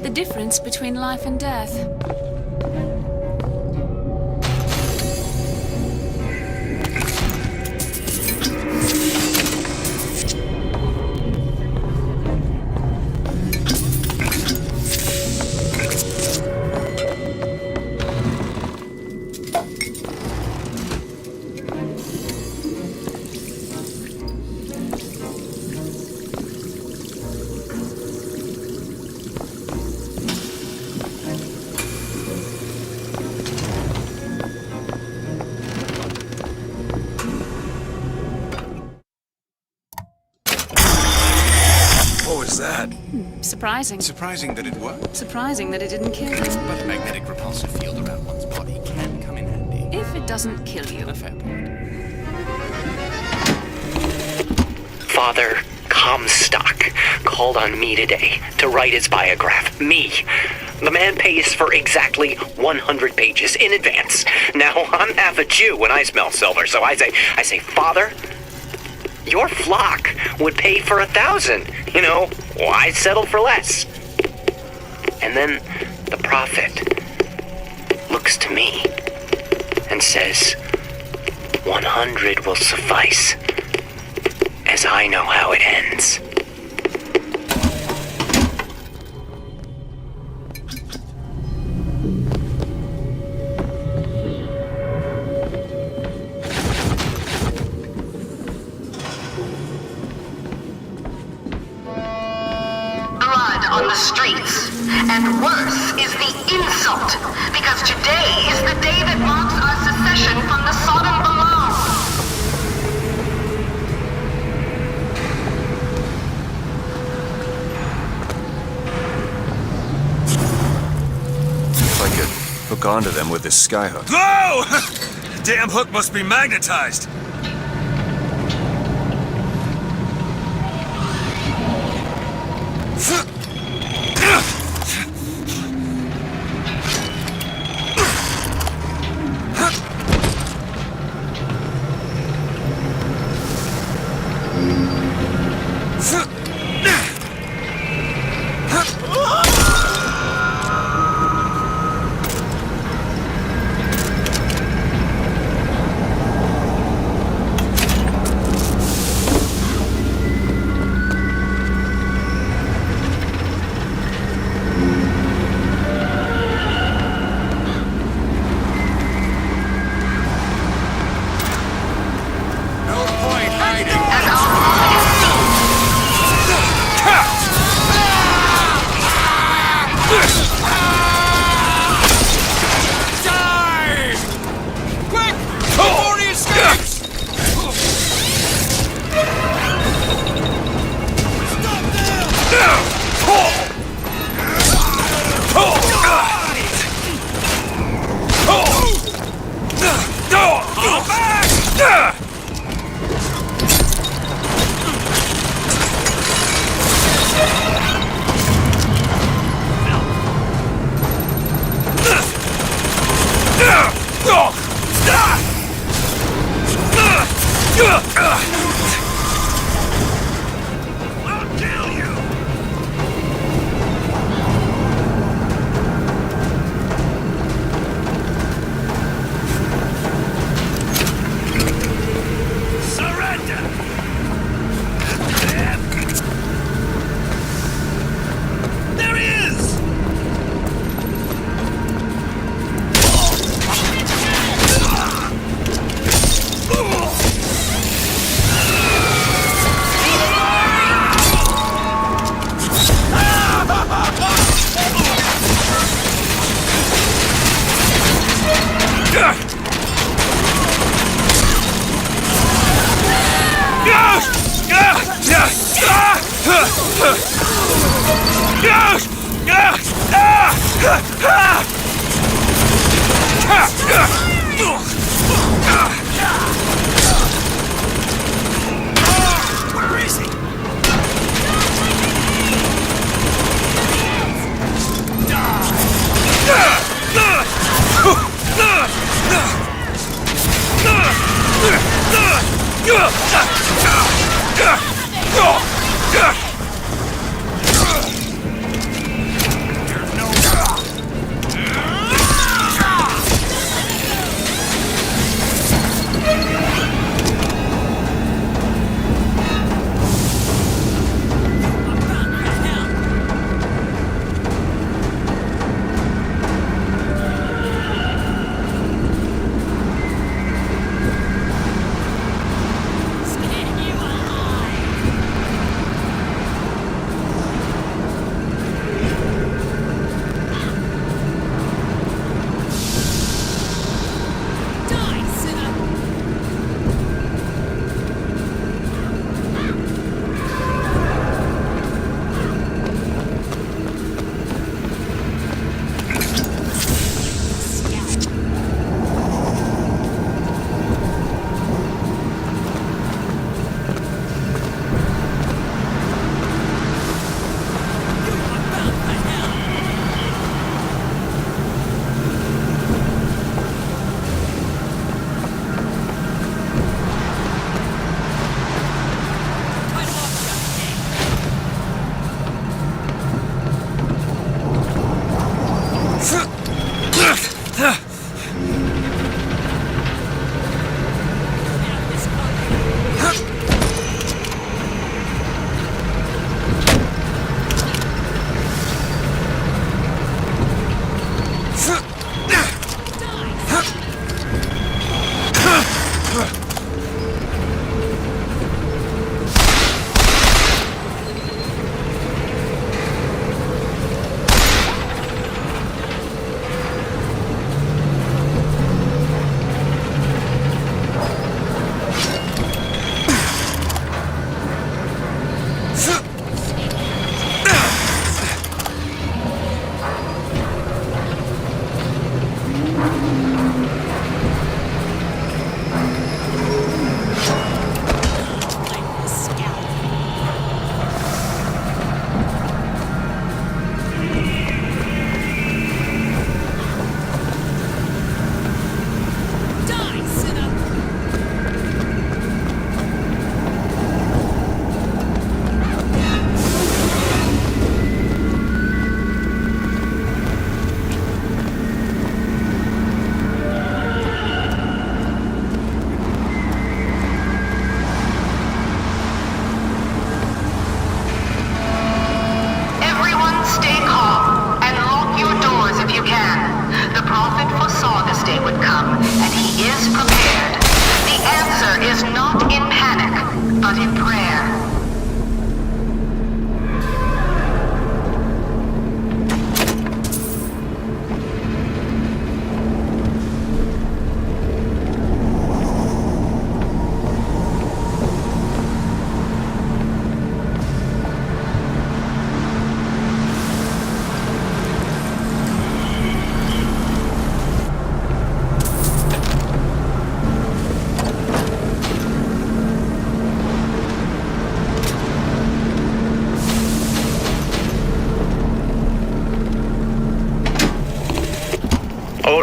[SPEAKER 1] The difference between life and death.
[SPEAKER 12] What was that?
[SPEAKER 1] Surprising.
[SPEAKER 7] Surprising that it worked.
[SPEAKER 1] Surprising that it didn't kill you.
[SPEAKER 7] But a magnetic repulsive field around one's body can come in handy.
[SPEAKER 1] If it doesn't kill you.
[SPEAKER 7] A fair point.
[SPEAKER 8] Father Comstock called on me today to write his biograph. Me. The man pays for exactly 100 pages in advance. Now, I'm half a Jew when I smell silver, so I say, Father, your flock would pay for 1,000. You know, why settle for less? And then the prophet looks to me and says, 100 will suffice, as I know how it ends.
[SPEAKER 23] On the streets. And worse is the insult, because today is the day that marks our secession from the Sodom below.
[SPEAKER 12] If I could hook onto them with this skyhook. Oh! Damn hook must be magnetized.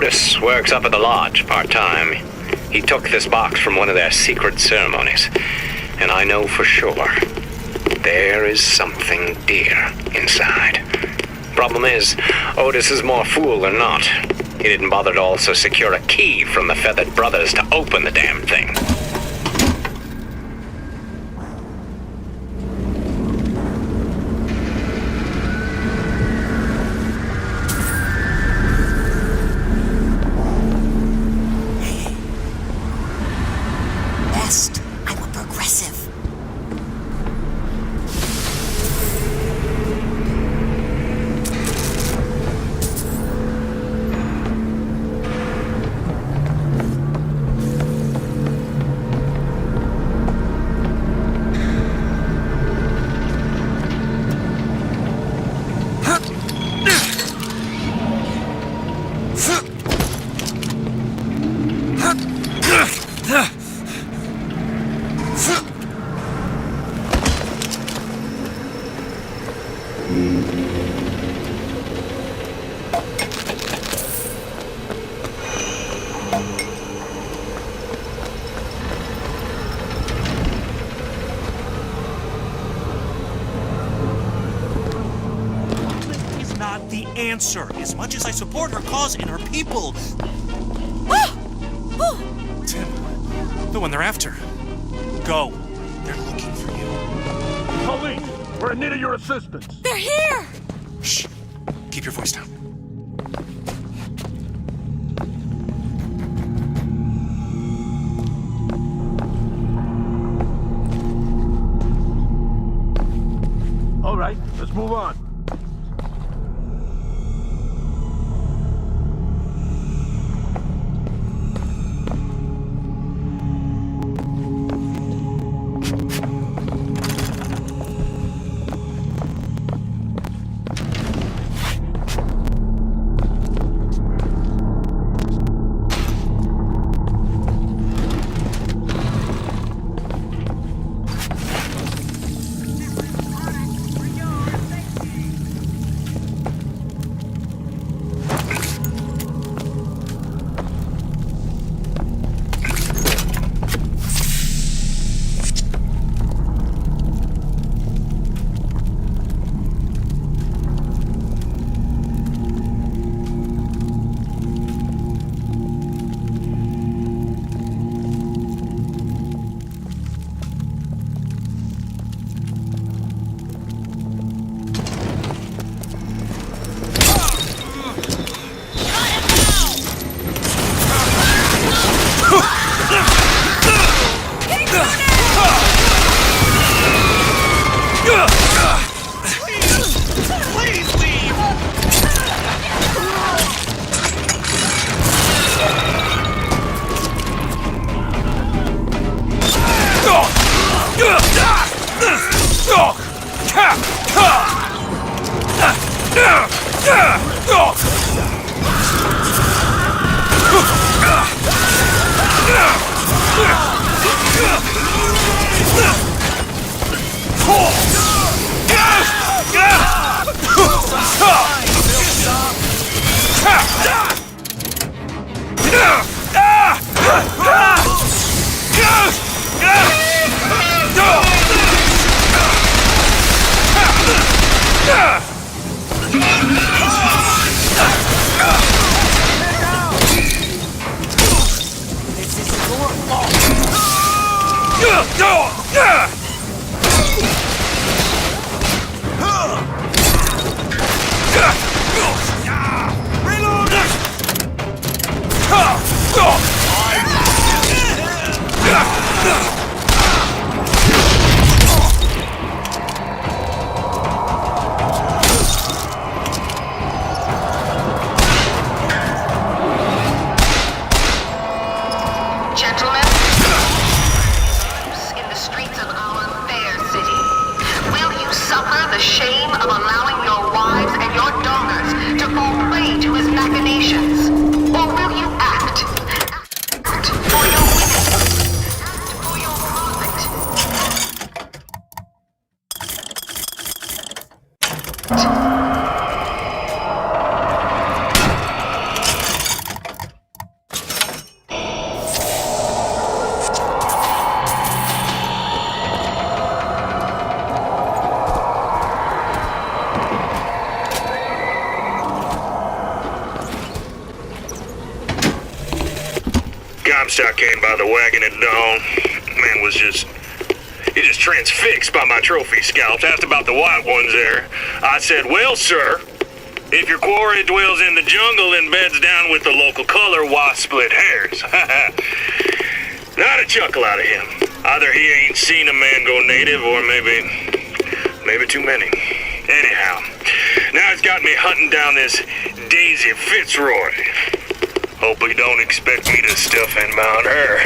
[SPEAKER 8] Otis works up at the lodge part-time. He took this box from one of their secret ceremonies. And I know for sure there is something dear inside. Problem is, Otis is more fool than not. He didn't bother to also secure a key from the Feathered Brothers to open the damn thing.
[SPEAKER 11] Best. I'm a progressive.
[SPEAKER 20] Answer. As much as I support her cause and her people. Tim, the one they're after. Go. They're looking for you.
[SPEAKER 9] Police, we're in need of your assistance.
[SPEAKER 21] They're here!
[SPEAKER 20] Shh. Keep your voice down.
[SPEAKER 9] All right, let's move on.
[SPEAKER 6] Comstock came by the wagon at dawn. Man was just transfixed by my trophy scalps. Asked about the white ones there. I said, well, sir, if your quarry dwells in the jungle and beds down with the local color, why split hairs? Not a chuckle out of him. Either he ain't seen a man go native or maybe too many. Anyhow, now it's got me hunting down this Daisy Fitzroy. Hope he don't expect me to stuff and mount her.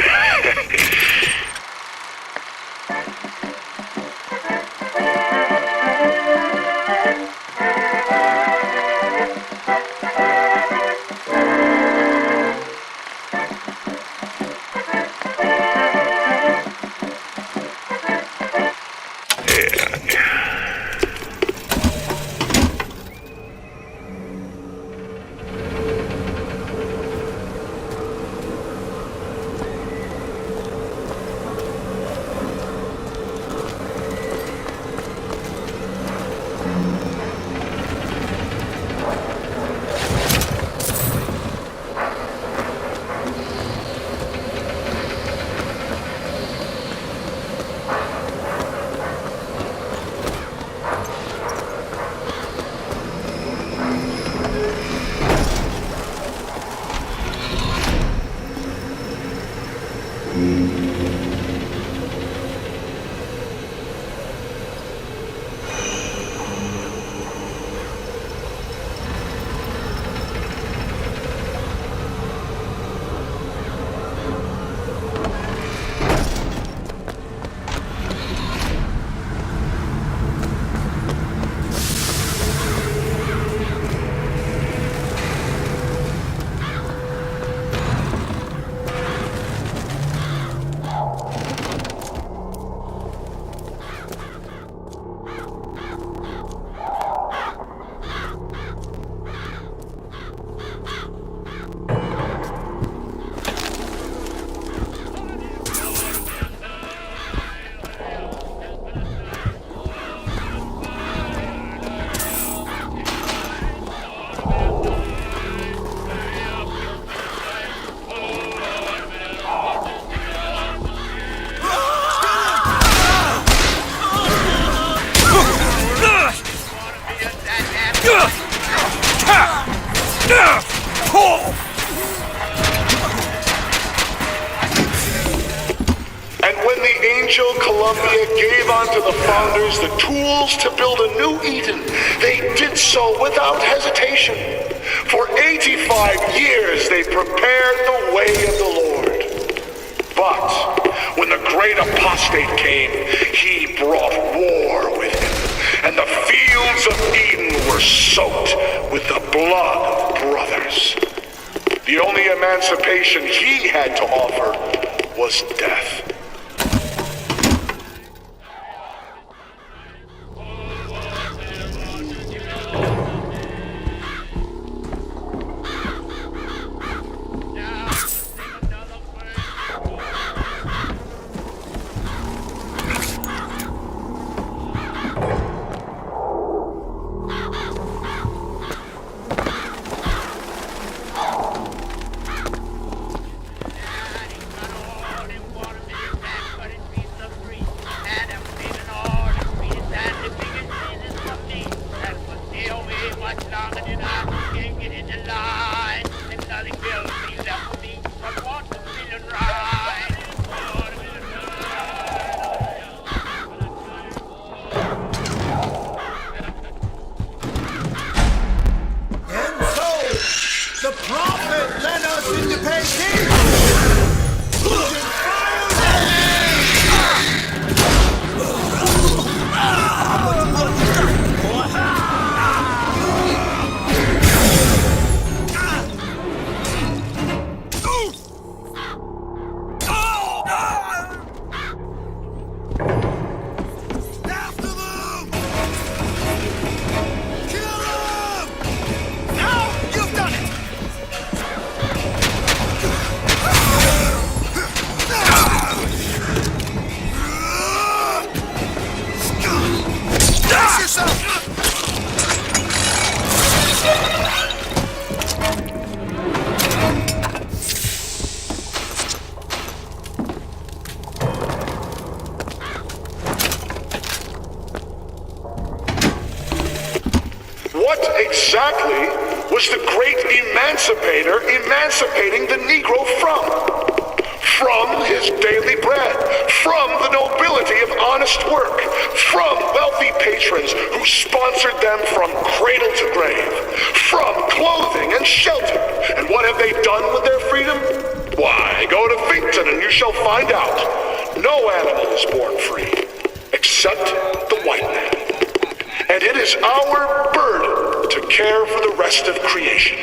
[SPEAKER 6] And when the Angel Columbia gave unto the founders the tools to build a new Eden, they did so without hesitation. For 85 years they prepared the way of the Lord. But when the great apostate came, he brought war with him, and the fields of Eden were soaked with the blood of brothers. The only emancipation he had to offer was death. exactly was the great emancipator emancipating the Negro from his daily bread, from the nobility of honest work, from wealthy patrons who sponsored them from cradle to grave, from clothing and shelter. And what have they done with their freedom? Why, go to Finkton and you shall find out. No animal is born free, except the white man. And it is our burden to care for the rest of creation.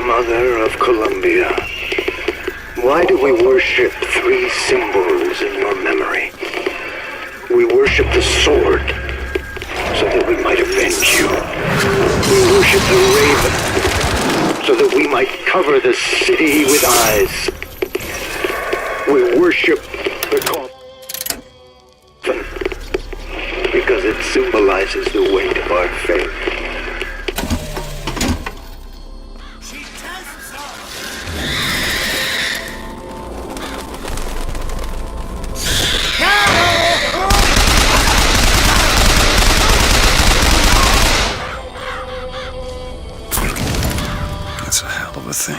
[SPEAKER 23] Mother of Columbia, why do we worship three symbols in your memory? We worship the sword, so that we might avenge you. We worship the raven, so that we might cover the city with eyes. We worship the coffin, because it symbolizes the weight of our faith.
[SPEAKER 2] That's a hell of a thing.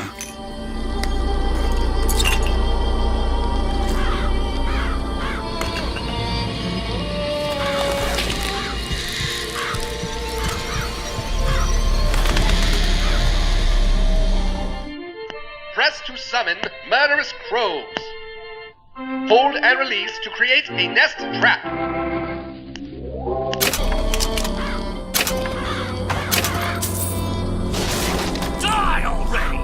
[SPEAKER 22] Press to summon murderous crows. Hold and release to create a nest trap.
[SPEAKER 20] Die already!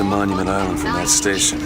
[SPEAKER 2] Monument Island from that station.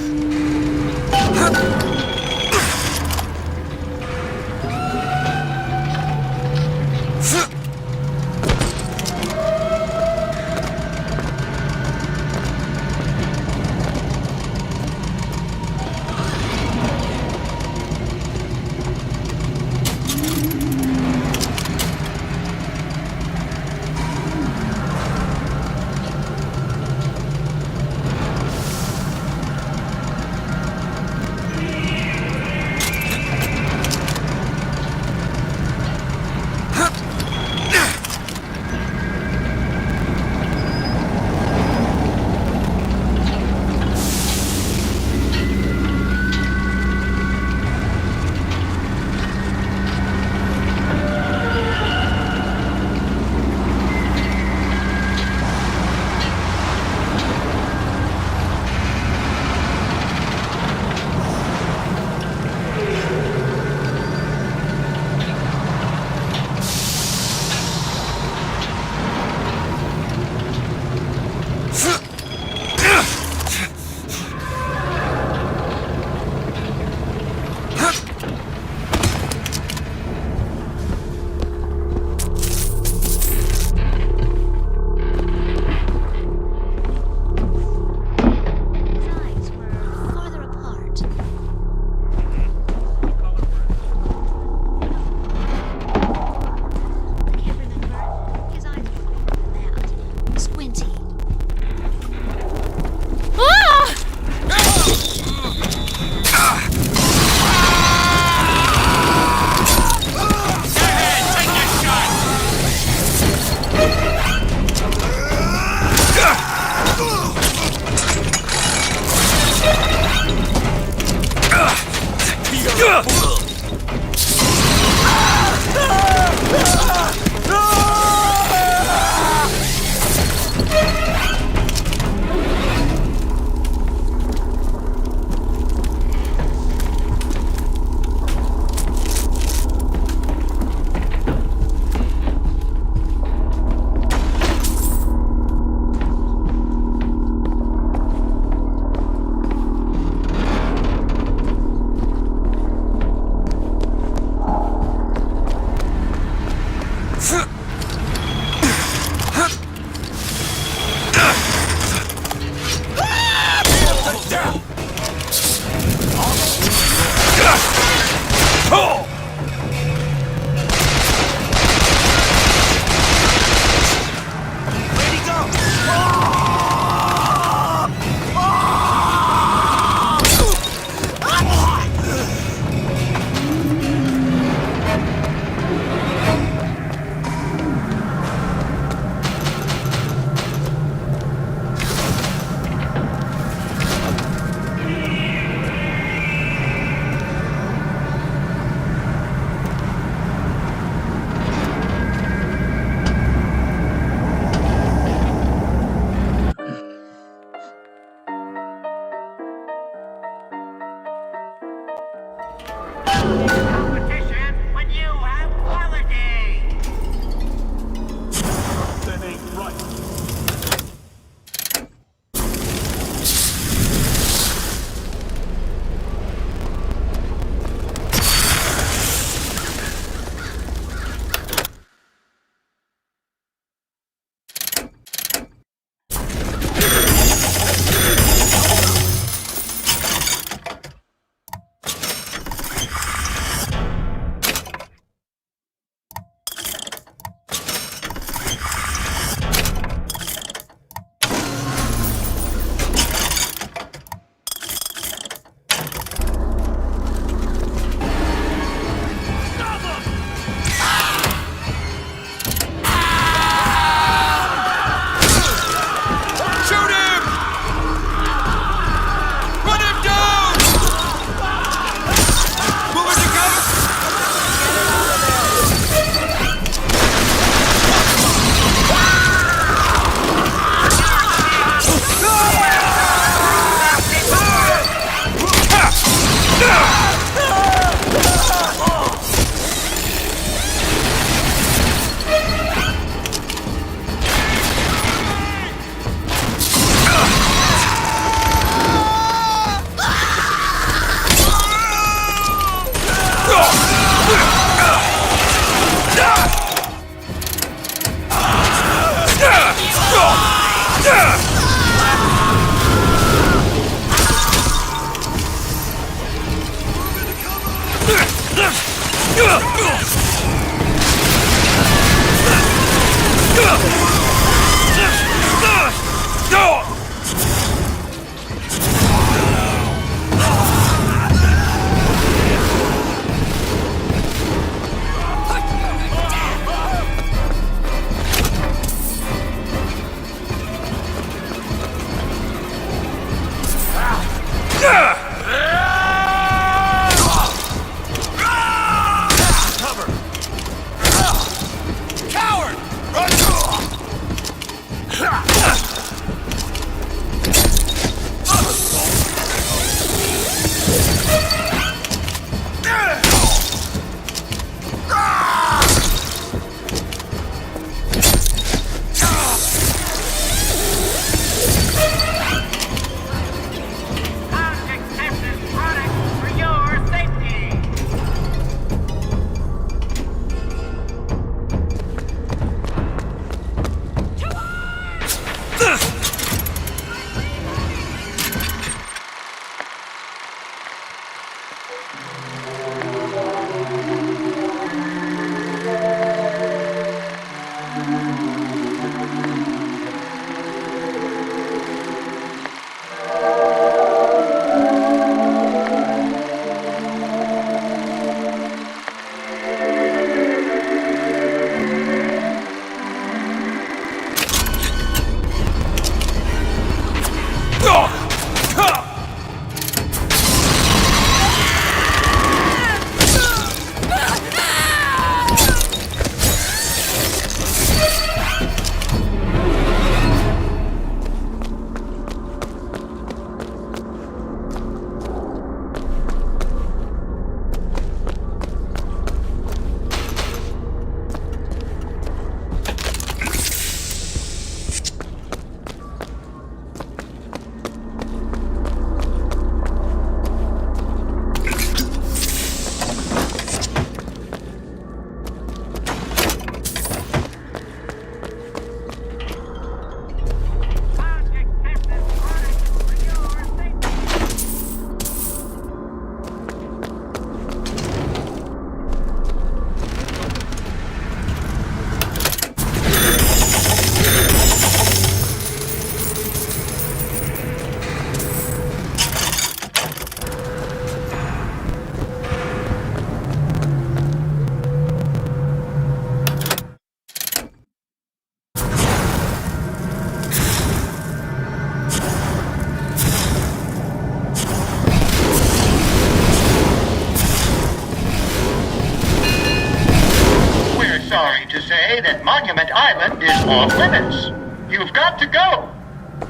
[SPEAKER 13] to say that Monument Island is off limits. You've got to go.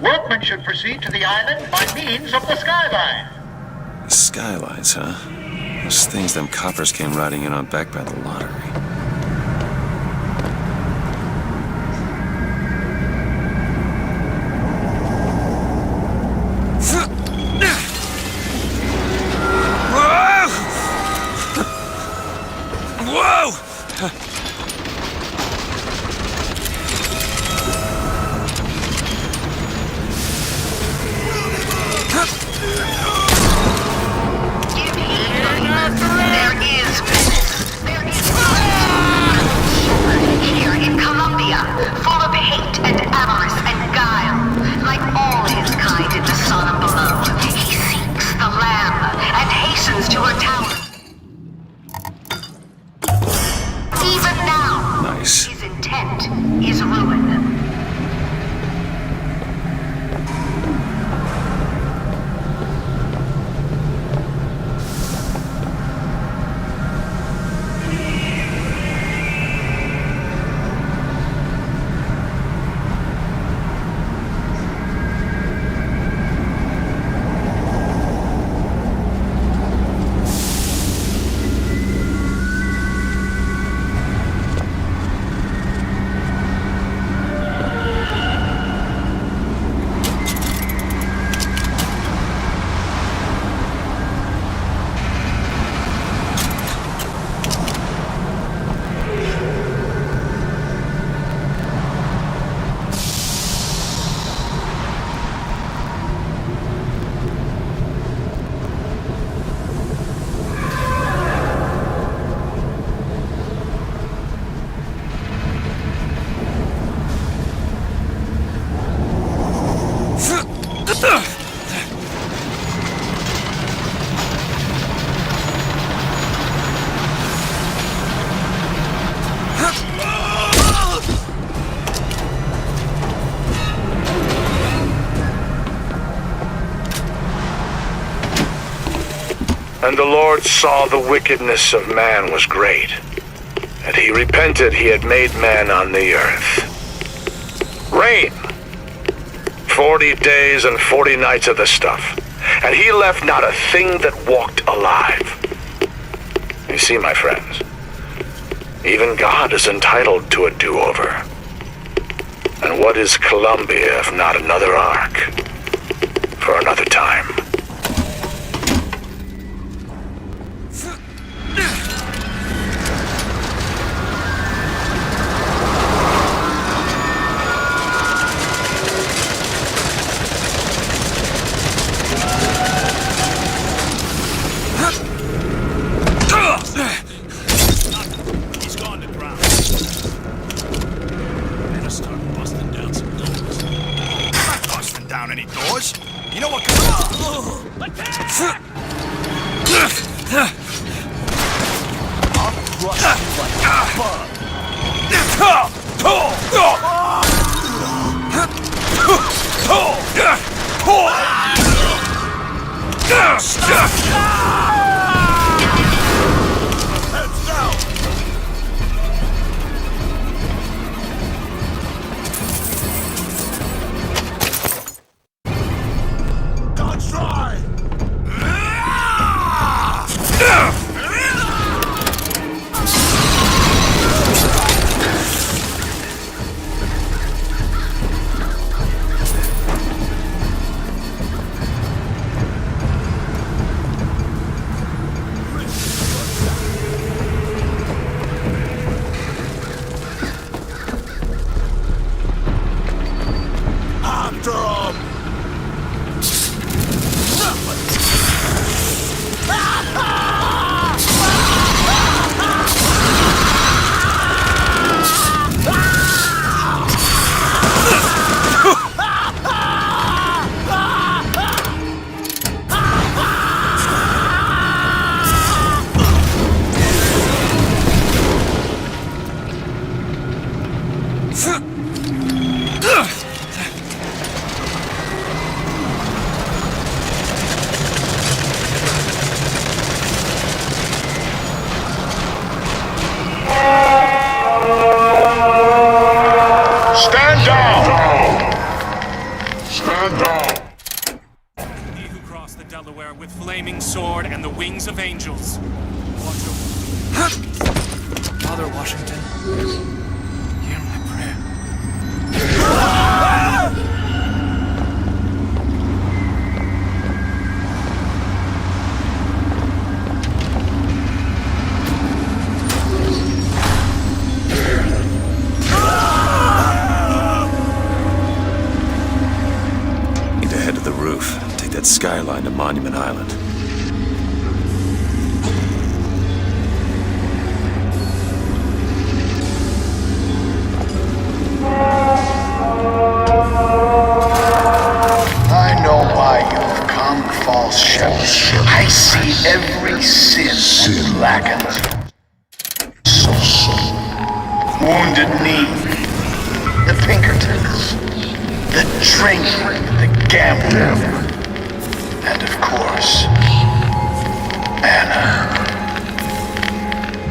[SPEAKER 13] Workmen should proceed to the island by means of the skyline.
[SPEAKER 2] Skylines, huh? Those things them coppers came riding in on back by the lottery.
[SPEAKER 6] And the Lord saw the wickedness of man was great, and he repented he had made man on the earth. Rain. 40 days and 40 nights of the stuff, and he left not a thing that walked alive. You see, my friends, even God is entitled to a do-over. And what is Columbia if not another ark? For another time.
[SPEAKER 20] He's gone to ground. Better start busting down some doors. I'm not busting down any doors. You know what? I'll crush you Heads down! Don't try!
[SPEAKER 6] Stand down! Stand down!
[SPEAKER 24] He who crossed the Delaware with flaming sword and the wings of angels. Watch over.
[SPEAKER 7] Father Washington, hear my prayer.
[SPEAKER 2] Need to head to the roof. Take that skyline to Monument Island.
[SPEAKER 13] I know why you've come, false shepherd. I see every sin blackened. Wounded knee, the Pinkertons, the drink, the gambling, and of course, Anna.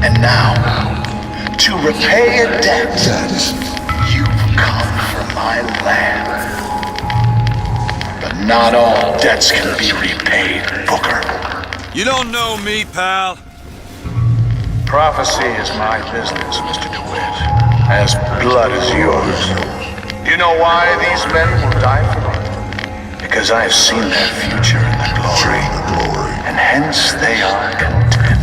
[SPEAKER 13] And now, to repay a debt, you've come for my land. But not all debts can be repaid, Booker.
[SPEAKER 12] You don't know me, pal.
[SPEAKER 6] Prophecy is my business, Mr. DeWitt. As blood as yours. You know why these men will die for me? Because I have seen their future in the glory. And hence they are content.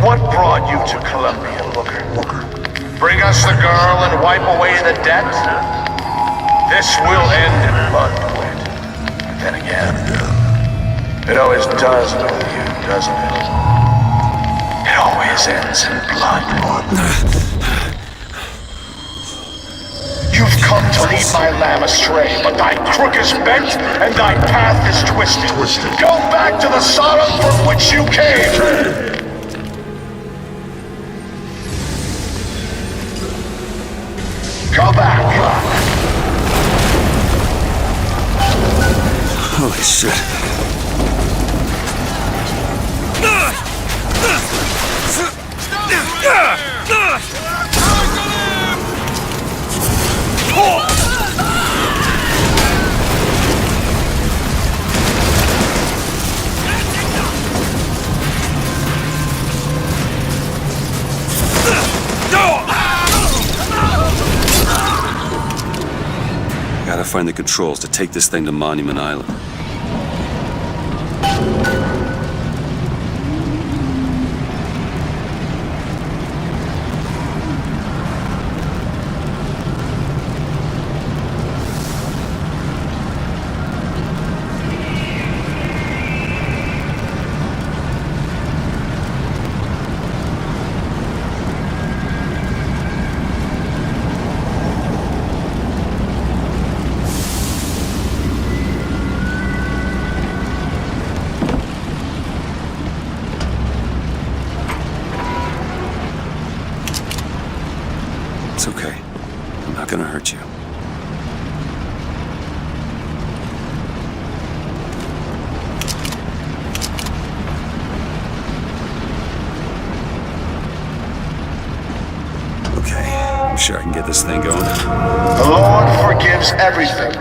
[SPEAKER 6] What brought you to Columbia, Booker? Bring us the girl and wipe away the debt? This will end in blood, DeWitt. But then again, it always does with you, doesn't it? It always ends in blood. You've come to lead my lamb astray, but thy crook is bent and thy path is twisted. Go back to the Sodom from which you came! Go back!
[SPEAKER 2] Holy shit. find the controls to take this thing to Monument Island. It's okay. I'm not gonna hurt you. Okay, I'm sure I can get this thing going.
[SPEAKER 13] The Lord forgives everything,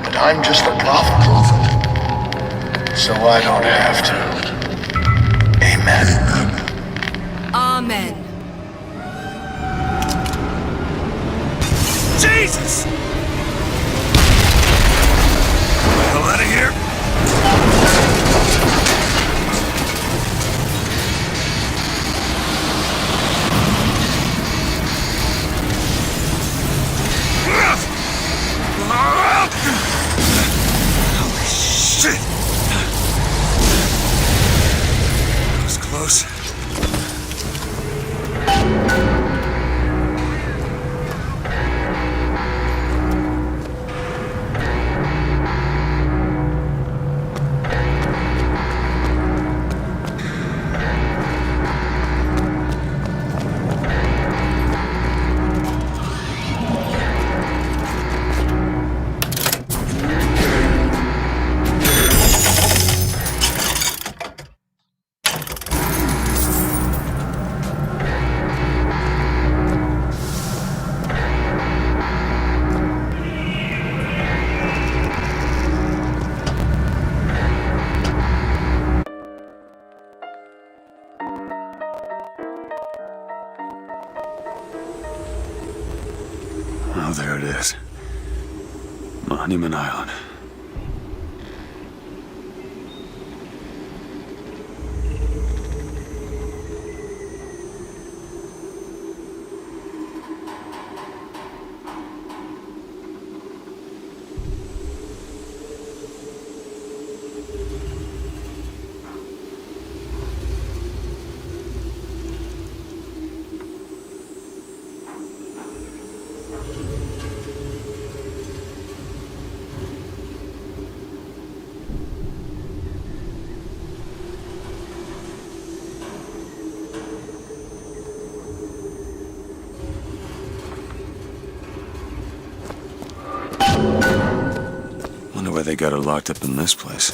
[SPEAKER 13] but I'm just a prophet, so I don't have to. Amen.
[SPEAKER 11] Amen.
[SPEAKER 20] Jesus! Get the hell out of here!
[SPEAKER 2] Holy shit! That was close. Oh, there it is. Monument Island. Wonder why they got her locked up in this place.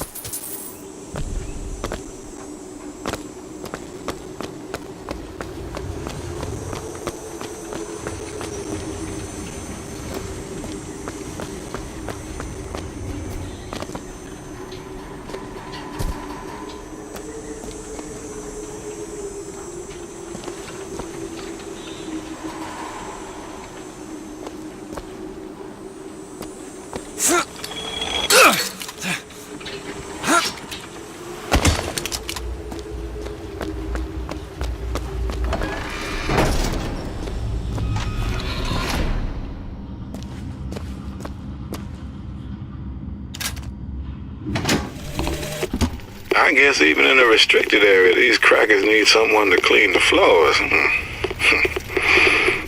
[SPEAKER 3] I guess even in a restricted area, these crackers need someone to clean the floors.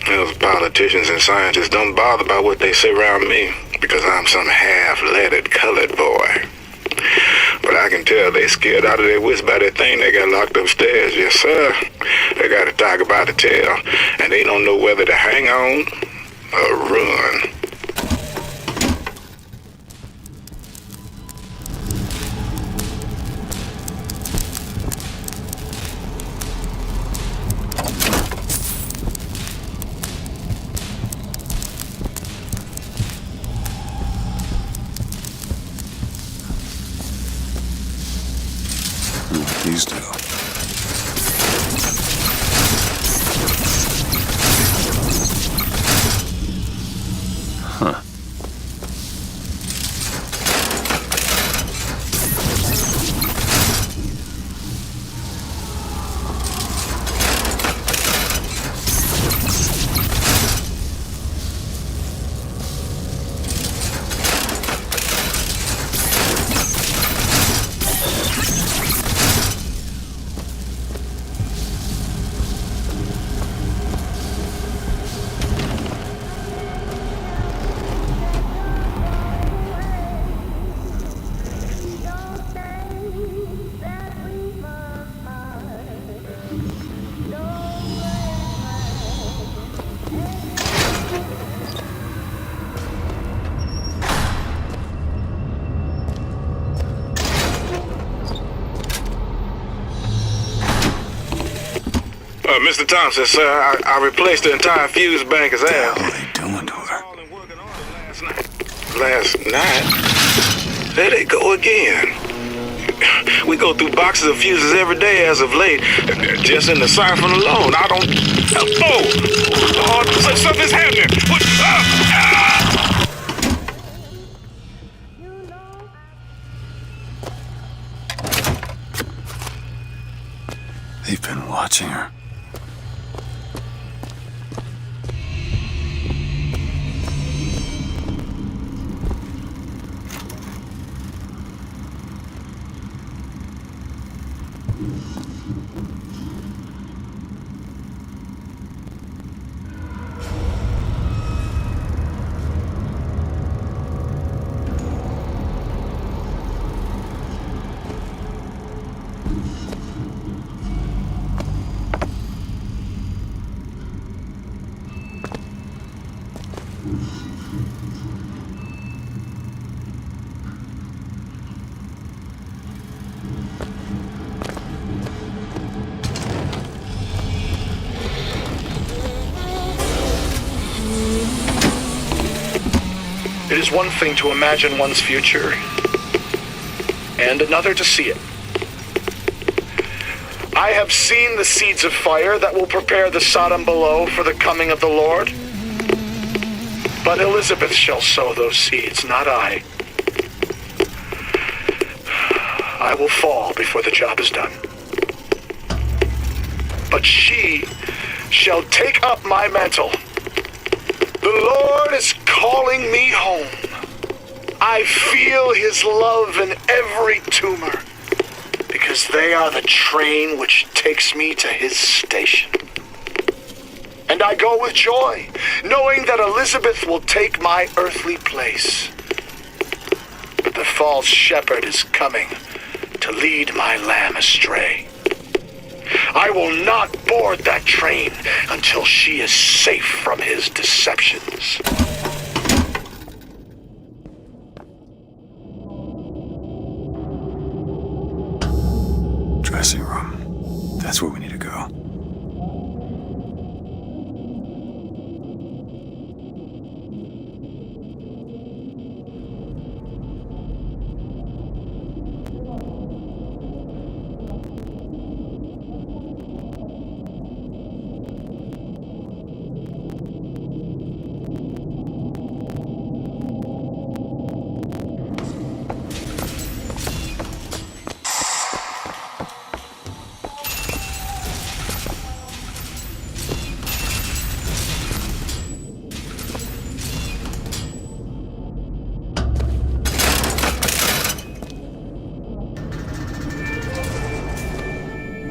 [SPEAKER 3] Those politicians and scientists don't bother about what they say around me because I'm some half-leaded colored boy. But I can tell they scared out of their wits by that thing they got locked upstairs. Yes, sir. They got a tiger by the tail, and they don't know whether to hang on or run.
[SPEAKER 2] These do. Huh.
[SPEAKER 3] Mr. Thompson, sir, I replaced the entire fuse bank as asked.
[SPEAKER 2] What are they doing to her?
[SPEAKER 3] Last night? There they go again. We go through boxes of fuses every day as of late. Just in the siphon alone, I don't... Oh, something's happening. What?
[SPEAKER 2] They've been watching her.
[SPEAKER 6] It is one thing to imagine one's future, and another to see it. I have seen the seeds of fire that will prepare the Sodom below for the coming of the Lord. But Elizabeth shall sow those seeds, not I. I will fall before the job is done. But she shall take up my mantle. The Lord is calling me home. I feel his love in every tumor, because they are the train which takes me to his station. And I go with joy, knowing that Elizabeth will take my earthly place. But the false shepherd is coming to lead my lamb astray. I will not board that train until she is safe from his deceptions.
[SPEAKER 2] Dressing room. That's where we need to go.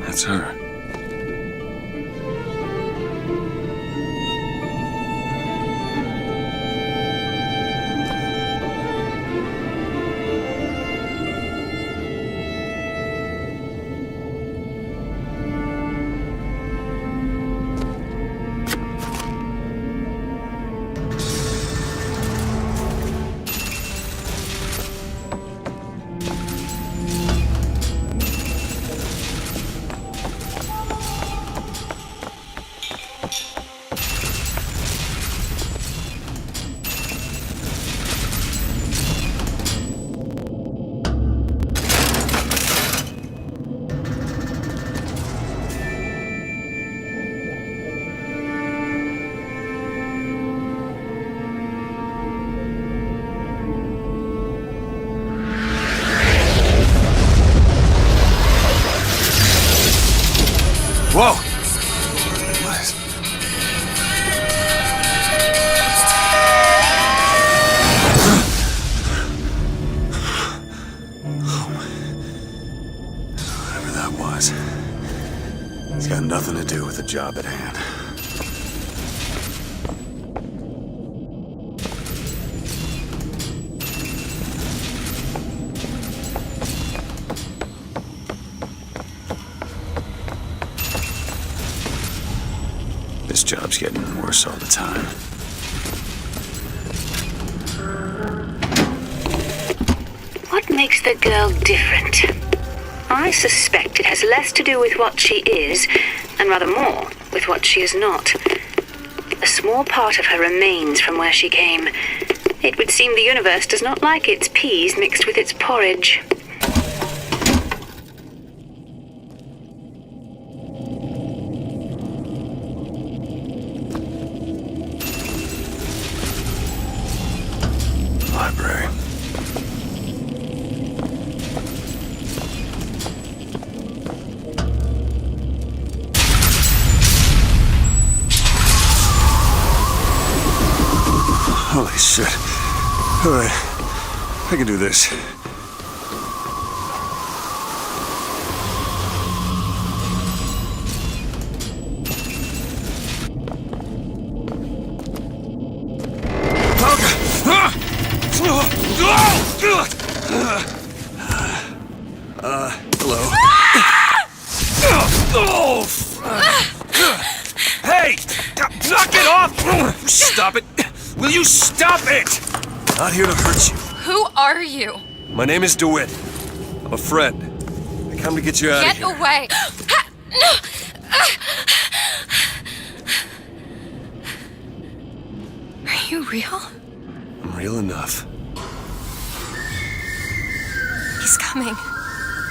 [SPEAKER 2] That's her. Whoa! What is... Whatever that was, it's got nothing to do with the job at hand. This job's getting worse all the time.
[SPEAKER 21] What makes the girl different?
[SPEAKER 4] I suspect it has less to do with what she is, and rather more with what she is not. A small part of her remains from where she came. It would seem the universe does not like its peas mixed with its porridge.
[SPEAKER 2] Library. Holy shit. Alright, I can do this. Hello.
[SPEAKER 12] Hey! Knock it off! Stop it! Will you stop it? Not here to hurt you.
[SPEAKER 17] Who are you?
[SPEAKER 12] My name is DeWitt. I'm a friend. I come to get you out of here.
[SPEAKER 17] Get away! Are you real?
[SPEAKER 12] I'm real enough.
[SPEAKER 17] He's coming.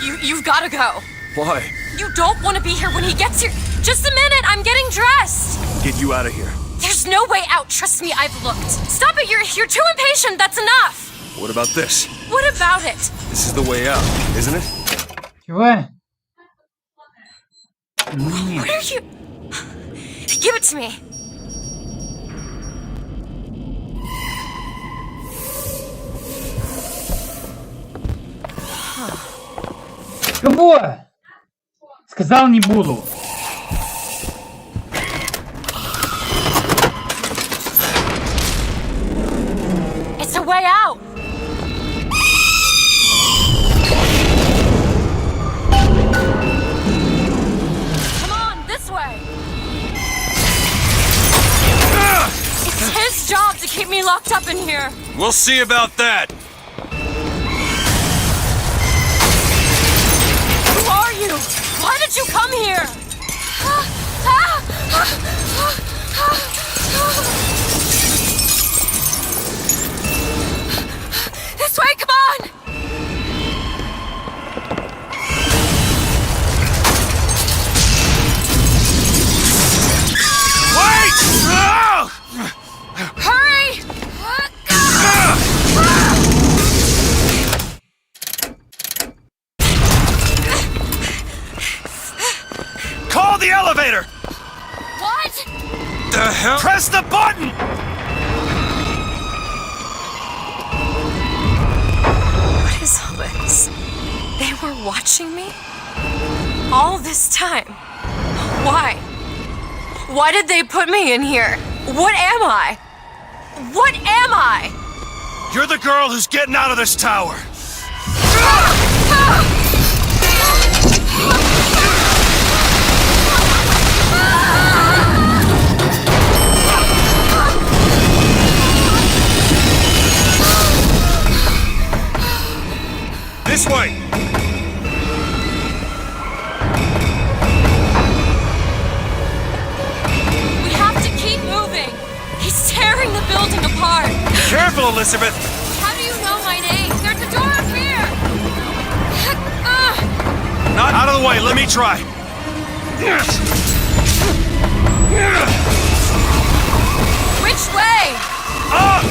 [SPEAKER 17] You've gotta go.
[SPEAKER 12] Why?
[SPEAKER 17] You don't want to be here when he gets here. Just a minute, I'm getting dressed.
[SPEAKER 12] Get you out of here.
[SPEAKER 17] There's no way out, trust me, I've looked. Stop it, you're too impatient, that's enough.
[SPEAKER 12] What about this?
[SPEAKER 17] What about it?
[SPEAKER 12] This is the way out, isn't it?
[SPEAKER 14] Чего?
[SPEAKER 17] What are you... Give it to me.
[SPEAKER 14] Кого? Сказал, не буду.
[SPEAKER 17] It's a way out. Come on, this way. It's his job to keep me locked up in here.
[SPEAKER 12] We'll see about that.
[SPEAKER 17] Who are you? Why did you come here? This way, come on!
[SPEAKER 12] Wait!
[SPEAKER 17] Hurry!
[SPEAKER 12] Call the elevator!
[SPEAKER 17] What?
[SPEAKER 12] The hell? Press the button!
[SPEAKER 17] What is all this? They were watching me? All this time? Why? Why did they put me in here? What am I? What am I?
[SPEAKER 12] You're the girl who's getting out of this tower. This way!
[SPEAKER 17] We have to keep moving. He's tearing the building apart.
[SPEAKER 12] Careful, Elizabeth!
[SPEAKER 17] How do you know my name? There's a door up here!
[SPEAKER 12] Not out of the way, let me try.
[SPEAKER 17] Which way?
[SPEAKER 12] Up!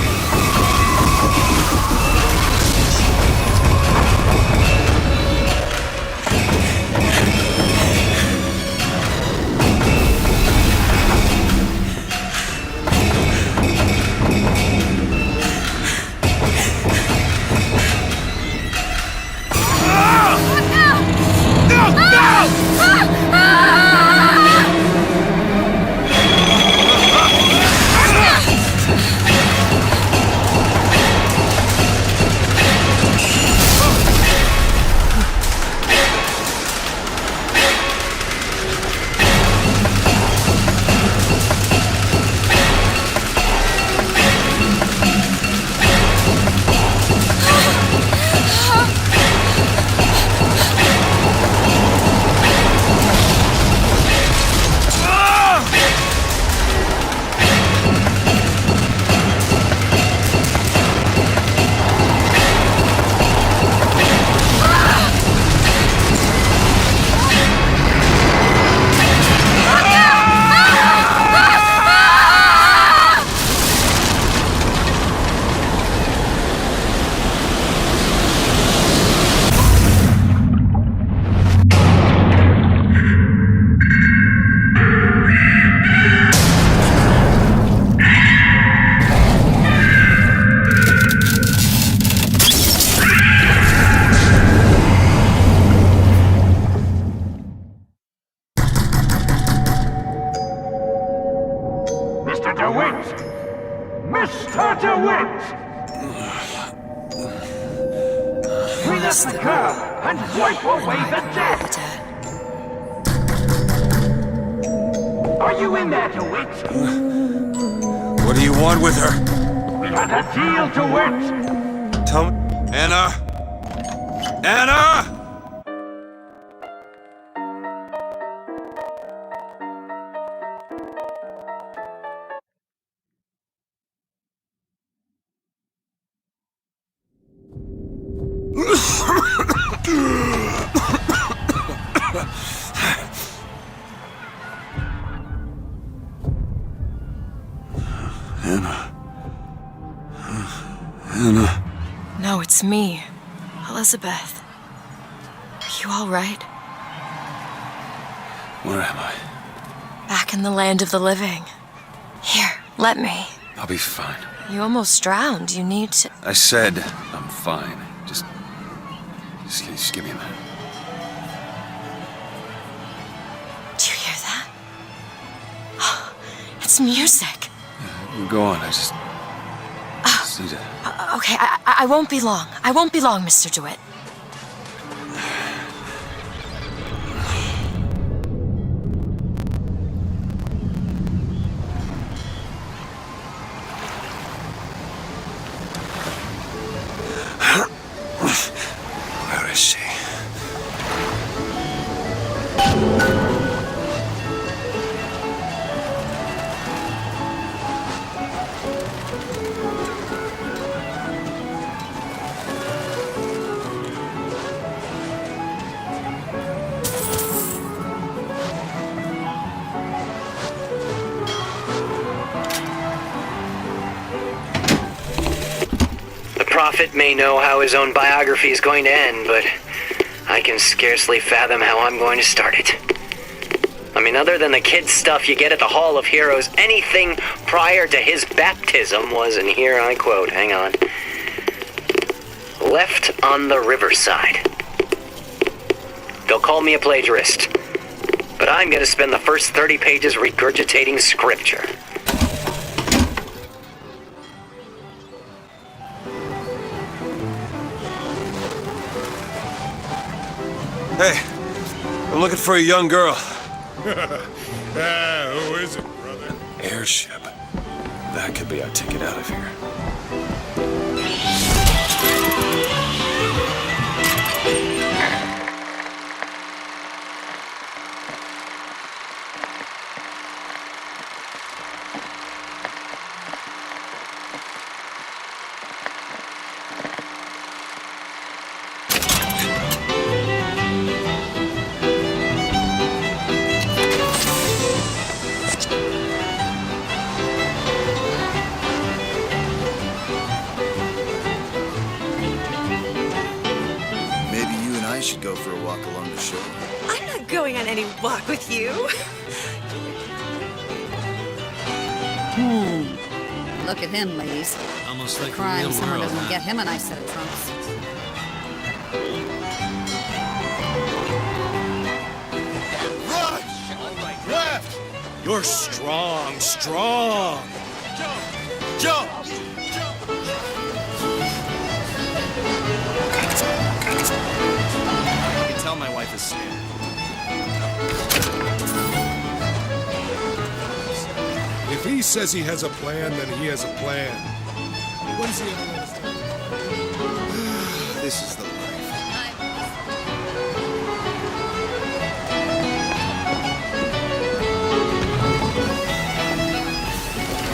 [SPEAKER 9] Mr. DeWitt! Clean up the curb and wipe away the dust! Are you in there, DeWitt?
[SPEAKER 12] What do you want with her?
[SPEAKER 9] We had a deal, DeWitt!
[SPEAKER 12] Tell me... Anna! Anna!
[SPEAKER 2] Anna.
[SPEAKER 17] No, it's me, Elizabeth. Are you all right?
[SPEAKER 2] Where am I?
[SPEAKER 17] Back in the land of the living. Here, let me.
[SPEAKER 2] I'll be fine.
[SPEAKER 17] You almost drowned. You need to...
[SPEAKER 2] I said I'm fine. Just give me a minute.
[SPEAKER 17] Do you hear that? It's music.
[SPEAKER 2] Go on, I just need to...
[SPEAKER 17] Okay, I won't be long. I won't be long, Mr. DeWitt.
[SPEAKER 2] Where is she?
[SPEAKER 8] The prophet may know how his own biography is going to end, but I can scarcely fathom how I'm going to start it. I mean, other than the kids' stuff you get at the Hall of Heroes, anything prior to his baptism was, and here I quote, hang on, left on the riverside. They'll call me a plagiarist, but I'm going to spend the first 30 pages regurgitating scripture.
[SPEAKER 12] Hey, I'm looking for a young girl.
[SPEAKER 20] Who is it, brother?
[SPEAKER 2] Airship. That could be our ticket out of here.
[SPEAKER 7] Should go for a walk along the shore.
[SPEAKER 11] I'm not going on any walk with you.
[SPEAKER 10] Look at him, ladies.
[SPEAKER 5] Almost like
[SPEAKER 10] Crime
[SPEAKER 5] the real
[SPEAKER 10] someone
[SPEAKER 5] world,
[SPEAKER 10] doesn't
[SPEAKER 5] huh?
[SPEAKER 10] get him a nice set of trunks.
[SPEAKER 20] Right! Left! You're strong, strong! Jump!
[SPEAKER 12] I can tell my wife is scared.
[SPEAKER 20] If he says he has a plan, then he has a plan. What does he ever understand?
[SPEAKER 7] This is the life.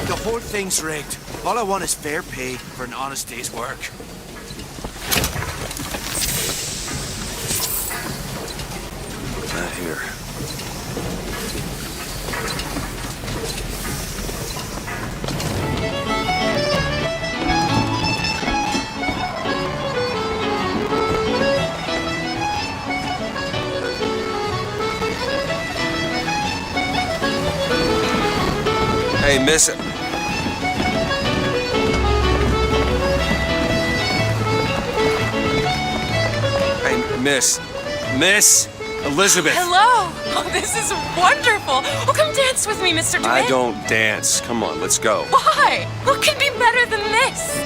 [SPEAKER 12] The whole thing's rigged. All I want is fair pay for an honest day's work.
[SPEAKER 2] Not here.
[SPEAKER 12] Hey, miss. Hey, miss. Miss? Elizabeth!
[SPEAKER 17] Hello! Oh, this is wonderful! Oh, come dance with me, Mr. DeWitt.
[SPEAKER 12] I don't dance. Come on, let's go.
[SPEAKER 17] Why? What could be better than this?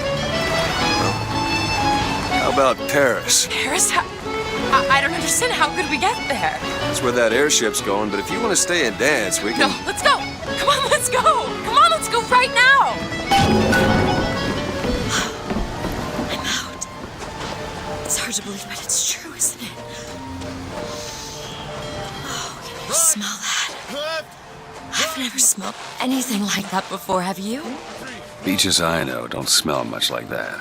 [SPEAKER 2] How about Paris?
[SPEAKER 17] Paris? I don't understand. How could we get there?
[SPEAKER 2] That's where that airship's going, but if you want to stay and dance, we can...
[SPEAKER 17] No, let's go! Come on, let's go! Come on, let's go right now! I'm out. It's hard to believe, but it's true, isn't it? Oh, can you smell that? I've never smelled anything like that before, have you?
[SPEAKER 2] Beaches I know don't smell much like that.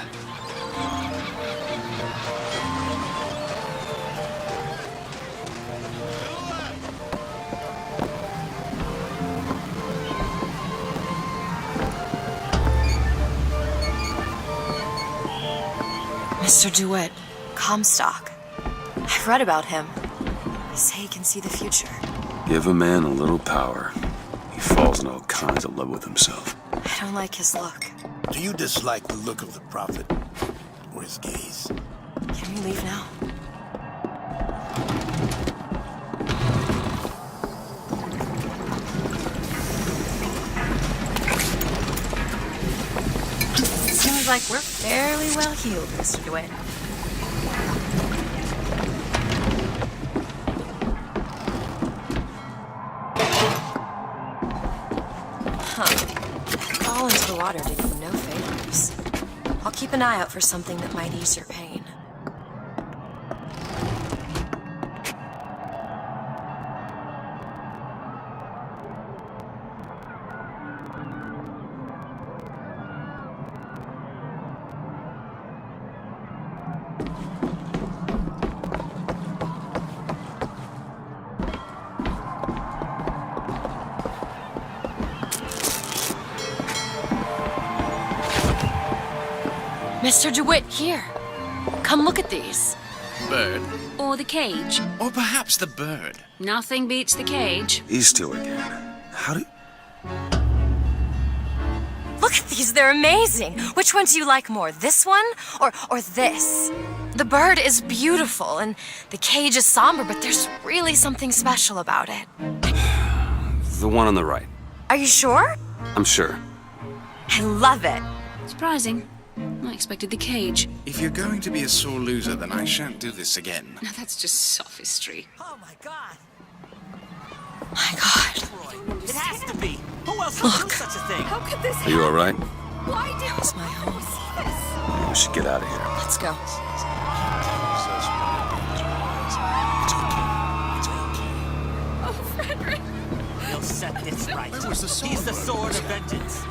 [SPEAKER 17] Mr. DeWitt, Comstock. I've read about him. They say he can see the future.
[SPEAKER 2] Give a man a little power. He falls in all kinds of love with himself.
[SPEAKER 17] I don't like his look.
[SPEAKER 20] Do you dislike the look of the prophet? Or his gaze?
[SPEAKER 17] Can we leave now? Seems like we're fairly well healed, Mr. DeWitt. Fall into the water did you no favors. I'll keep an eye out for something that might ease your pain. Mr. DeWitt, here. Come look at these.
[SPEAKER 20] Bird.
[SPEAKER 1] Or the cage.
[SPEAKER 20] Or perhaps the bird.
[SPEAKER 1] Nothing beats the cage.
[SPEAKER 2] These two again. How do...
[SPEAKER 17] Look at these, they're amazing. Which one do you like more, this one or this? The bird is beautiful and the cage is somber, but there's really something special about it.
[SPEAKER 2] The one on the right.
[SPEAKER 17] Are you sure?
[SPEAKER 2] I'm sure.
[SPEAKER 17] I love it.
[SPEAKER 1] Surprising. I expected the cage.
[SPEAKER 20] If you're going to be a sore loser, then I shan't do this again.
[SPEAKER 1] Now that's just sophistry.
[SPEAKER 11] Oh my god.
[SPEAKER 17] My god.
[SPEAKER 11] It has to be. Who else would do such a thing?
[SPEAKER 21] How could this
[SPEAKER 2] Are you all right?
[SPEAKER 21] Why do
[SPEAKER 17] It's my home.
[SPEAKER 2] We should get out of here.
[SPEAKER 17] Let's go.
[SPEAKER 21] Oh, Frederick.
[SPEAKER 11] We'll set this right. He's the sword of vengeance.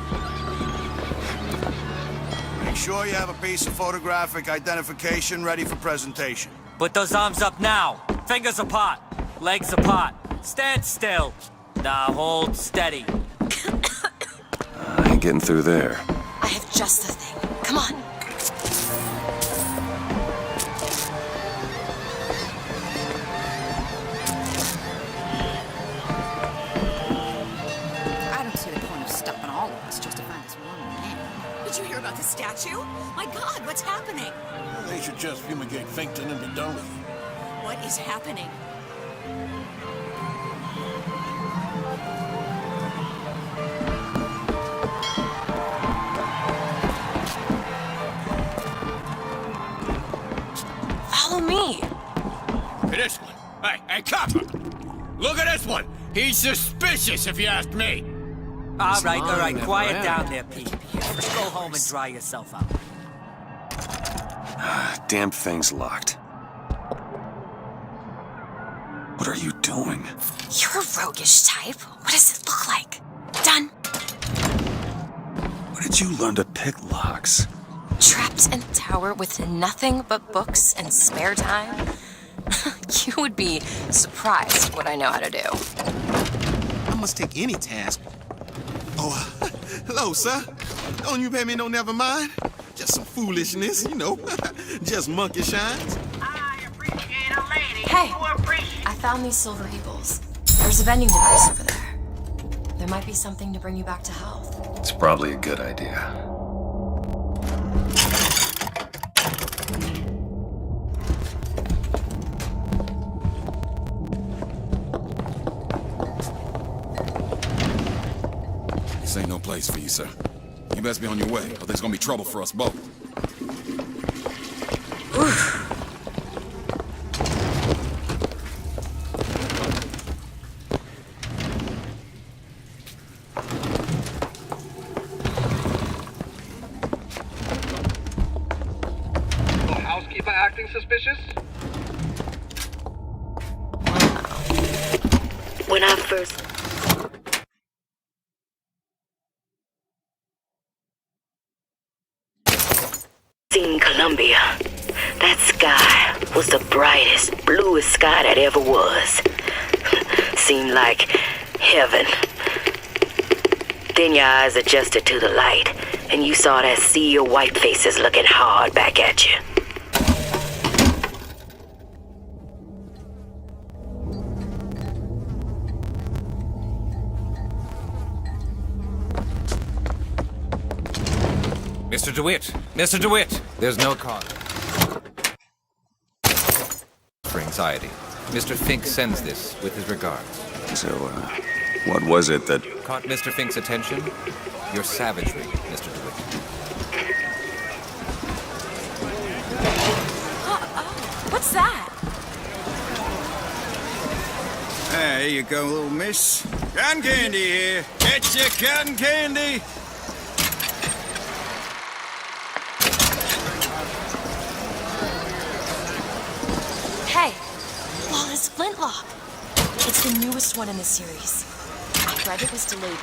[SPEAKER 20] Make sure you have a piece of photographic identification ready for presentation.
[SPEAKER 15] Put those arms up now. Fingers apart. Legs apart. Stand still. Now hold steady.
[SPEAKER 2] I ain't getting through there.
[SPEAKER 17] I have just the thing. Come on.
[SPEAKER 10] I don't see the point of stopping all of us just to find this one man.
[SPEAKER 11] Did you hear about the statue? My god, what's happening?
[SPEAKER 20] They should just fumigate Finkton and be done with it.
[SPEAKER 11] What is happening?
[SPEAKER 17] Follow me.
[SPEAKER 20] This one. Hey, copper! Look at this one! He's suspicious, if you ask me!
[SPEAKER 15] All right, quiet down there, Pete. Just go home and dry yourself out.
[SPEAKER 2] Damn thing's locked. What are you doing?
[SPEAKER 17] You're a roguish type. What does it look like? Done.
[SPEAKER 2] Where did you learn to pick locks?
[SPEAKER 17] Trapped in a tower with nothing but books and spare time? You would be surprised what I know how to do.
[SPEAKER 20] I must take any task. Oh, hello, sir. Don't you pay me no never mind? Just some foolishness, you know. Just monkey shines.
[SPEAKER 17] Hey, I found these silver eagles. There's a vending device over there. There might be something to bring you back to health.
[SPEAKER 2] It's probably a good idea.
[SPEAKER 12] place for you, sir. You best be on your way, or there's gonna be trouble for us both.
[SPEAKER 22] Housekeeper acting suspicious?
[SPEAKER 11] When I first... seen Columbia, that sky was the brightest, bluest sky that ever was. Seemed like heaven. Then your eyes adjusted to the light, and you saw that sea of white faces looking hard back at you.
[SPEAKER 16] Mr. DeWitt! Mr. DeWitt! There's no cause for anxiety. Mr. Fink sends this with his regards.
[SPEAKER 2] So, what was it that...
[SPEAKER 16] Caught Mr. Fink's attention? Your savagery, Mr. DeWitt.
[SPEAKER 17] What's that?
[SPEAKER 7] There you go, little miss. Cotton candy here. Get your cotton candy.
[SPEAKER 17] Hey, Lawless Flintlock. It's the newest one in the series. I read it was delayed.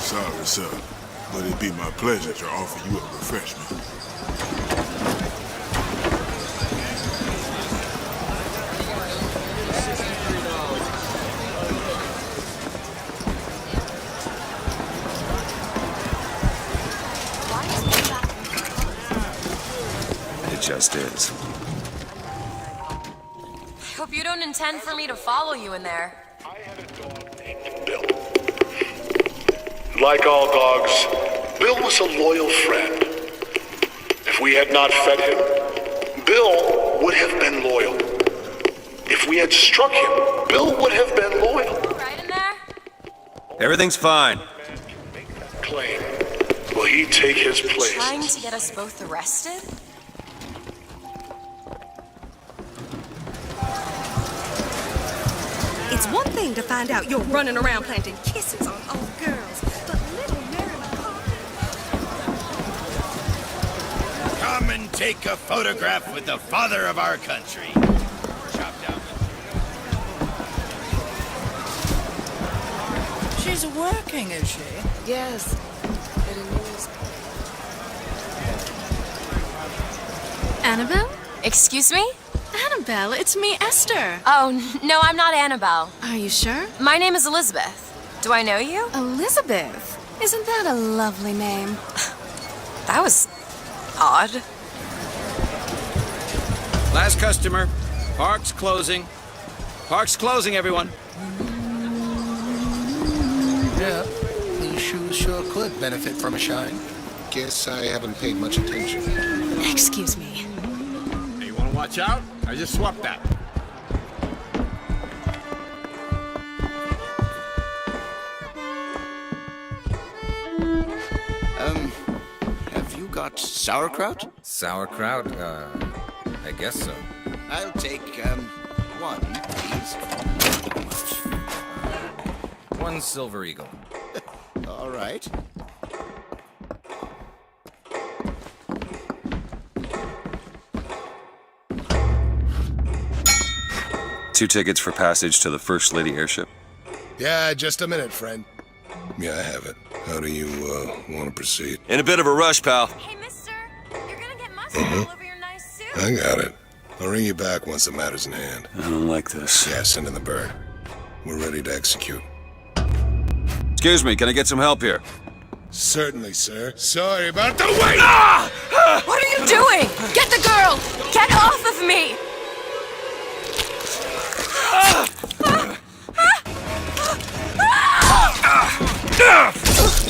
[SPEAKER 6] Sorry, sir, but it'd be my pleasure to offer you a refreshment.
[SPEAKER 2] It just is.
[SPEAKER 17] I hope you don't intend for me to follow you in there.
[SPEAKER 6] Like all dogs, Bill was a loyal friend. If we had not fed him, Bill would have been loyal. If we had struck him, Bill would have been loyal.
[SPEAKER 17] Right in there?
[SPEAKER 2] Everything's fine.
[SPEAKER 6] Claim. Will he take his place?
[SPEAKER 17] Trying to get us both arrested?
[SPEAKER 18] It's one thing to find out you're running around planting kisses on old girls, but little Mary McCarthy...
[SPEAKER 7] Come and take a photograph with the father of our country. Chop down.
[SPEAKER 11] She's working, is she? Yes.
[SPEAKER 17] Annabelle? Excuse me? Annabelle, it's me, Esther. Oh, no, I'm not Annabelle. Are you sure? My name is Elizabeth. Do I know you? Elizabeth? Isn't that a lovely name? That was odd.
[SPEAKER 7] Last customer. Park's closing. Park's closing, everyone.
[SPEAKER 19] Yeah, these shoes sure could benefit from a shine. Guess I haven't paid much attention.
[SPEAKER 17] Excuse me.
[SPEAKER 20] Hey, you wanna watch out? I just swapped that.
[SPEAKER 7] Have you got sauerkraut?
[SPEAKER 16] Sauerkraut? I guess so.
[SPEAKER 7] I'll take, one, please. How much?
[SPEAKER 16] One silver eagle.
[SPEAKER 7] All right.
[SPEAKER 2] 2 tickets for passage to the First Lady airship.
[SPEAKER 19] Yeah, just a minute, friend. Yeah, I have it. How do you, want to proceed?
[SPEAKER 2] In a bit of a rush, pal.
[SPEAKER 17] Hey, mister, you're gonna get mustard all over your nice suit.
[SPEAKER 19] I got it. I'll ring you back once the matter's in hand.
[SPEAKER 2] I don't like this.
[SPEAKER 19] Yeah, send in the bird. We're ready to execute.
[SPEAKER 2] Excuse me, can I get some help here?
[SPEAKER 6] Certainly, sir. Sorry about the wait!
[SPEAKER 17] What are you doing? Get the girl! Get off of me!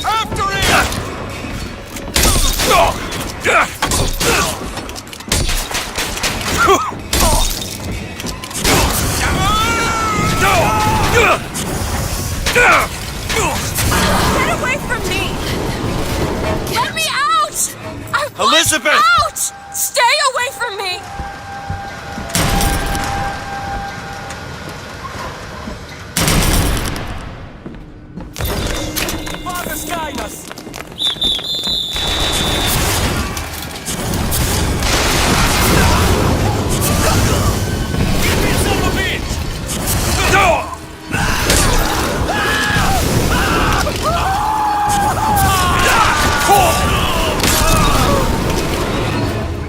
[SPEAKER 12] After
[SPEAKER 17] Get away from me! Let me out! I want
[SPEAKER 12] Elizabeth!
[SPEAKER 17] out! Stay away from me!
[SPEAKER 15] Father's guide us!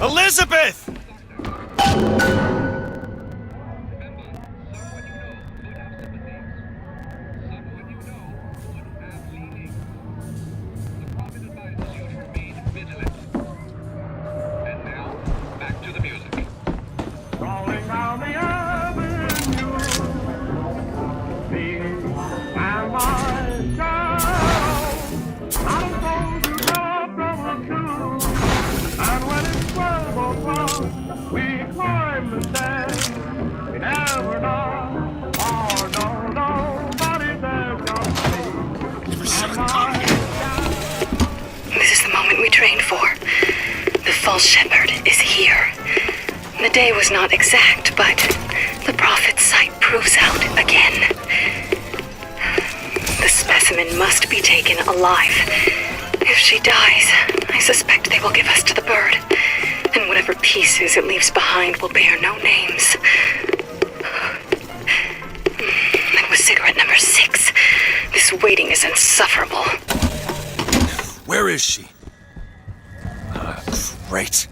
[SPEAKER 12] Elizabeth!
[SPEAKER 4] This is the moment we trained for. The false shepherd is here. The day was not exact, but the prophet's sight proves out again. The specimen must be taken alive. If she dies, I suspect they will give us to the bird, and whatever pieces it leaves behind will bear no names. That was cigarette number 6. This waiting is insufferable.
[SPEAKER 12] Where is she? Great.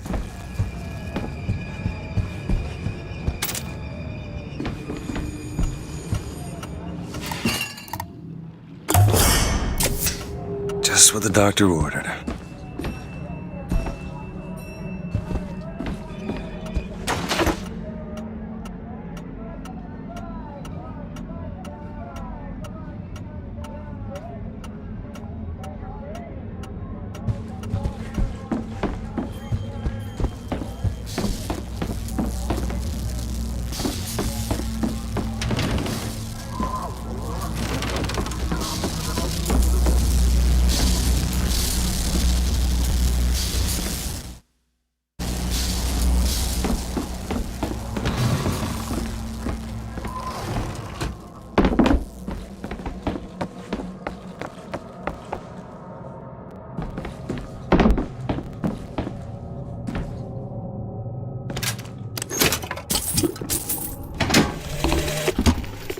[SPEAKER 2] Just what the doctor ordered.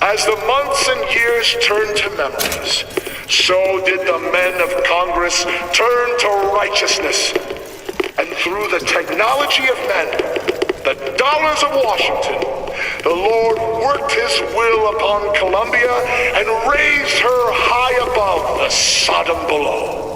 [SPEAKER 6] As the months and years turned to memories, so did the men of Congress turn to righteousness. And through the technology of men, the dollars of Washington, the Lord worked his will upon Columbia and raised her high above the Sodom below.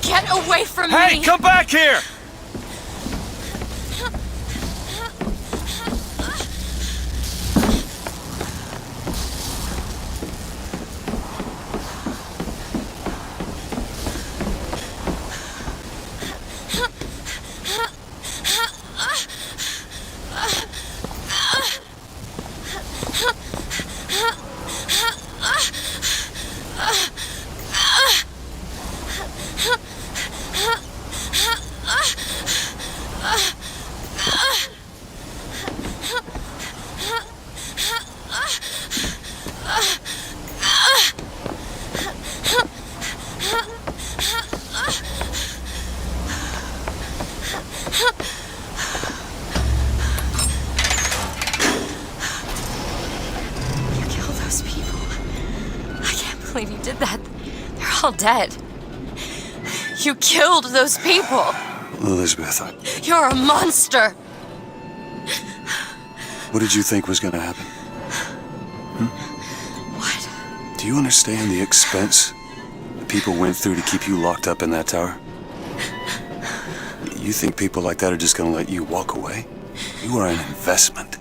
[SPEAKER 17] Get away from me!
[SPEAKER 12] Hey, come back here!
[SPEAKER 17] all dead. You killed those people.
[SPEAKER 2] Elizabeth,
[SPEAKER 17] You're a monster.
[SPEAKER 2] what did you think was gonna happen?
[SPEAKER 17] What?
[SPEAKER 2] Do you understand the expense the people went through to keep you locked up in that tower? You think people like that are just gonna let you walk away? You are an investment,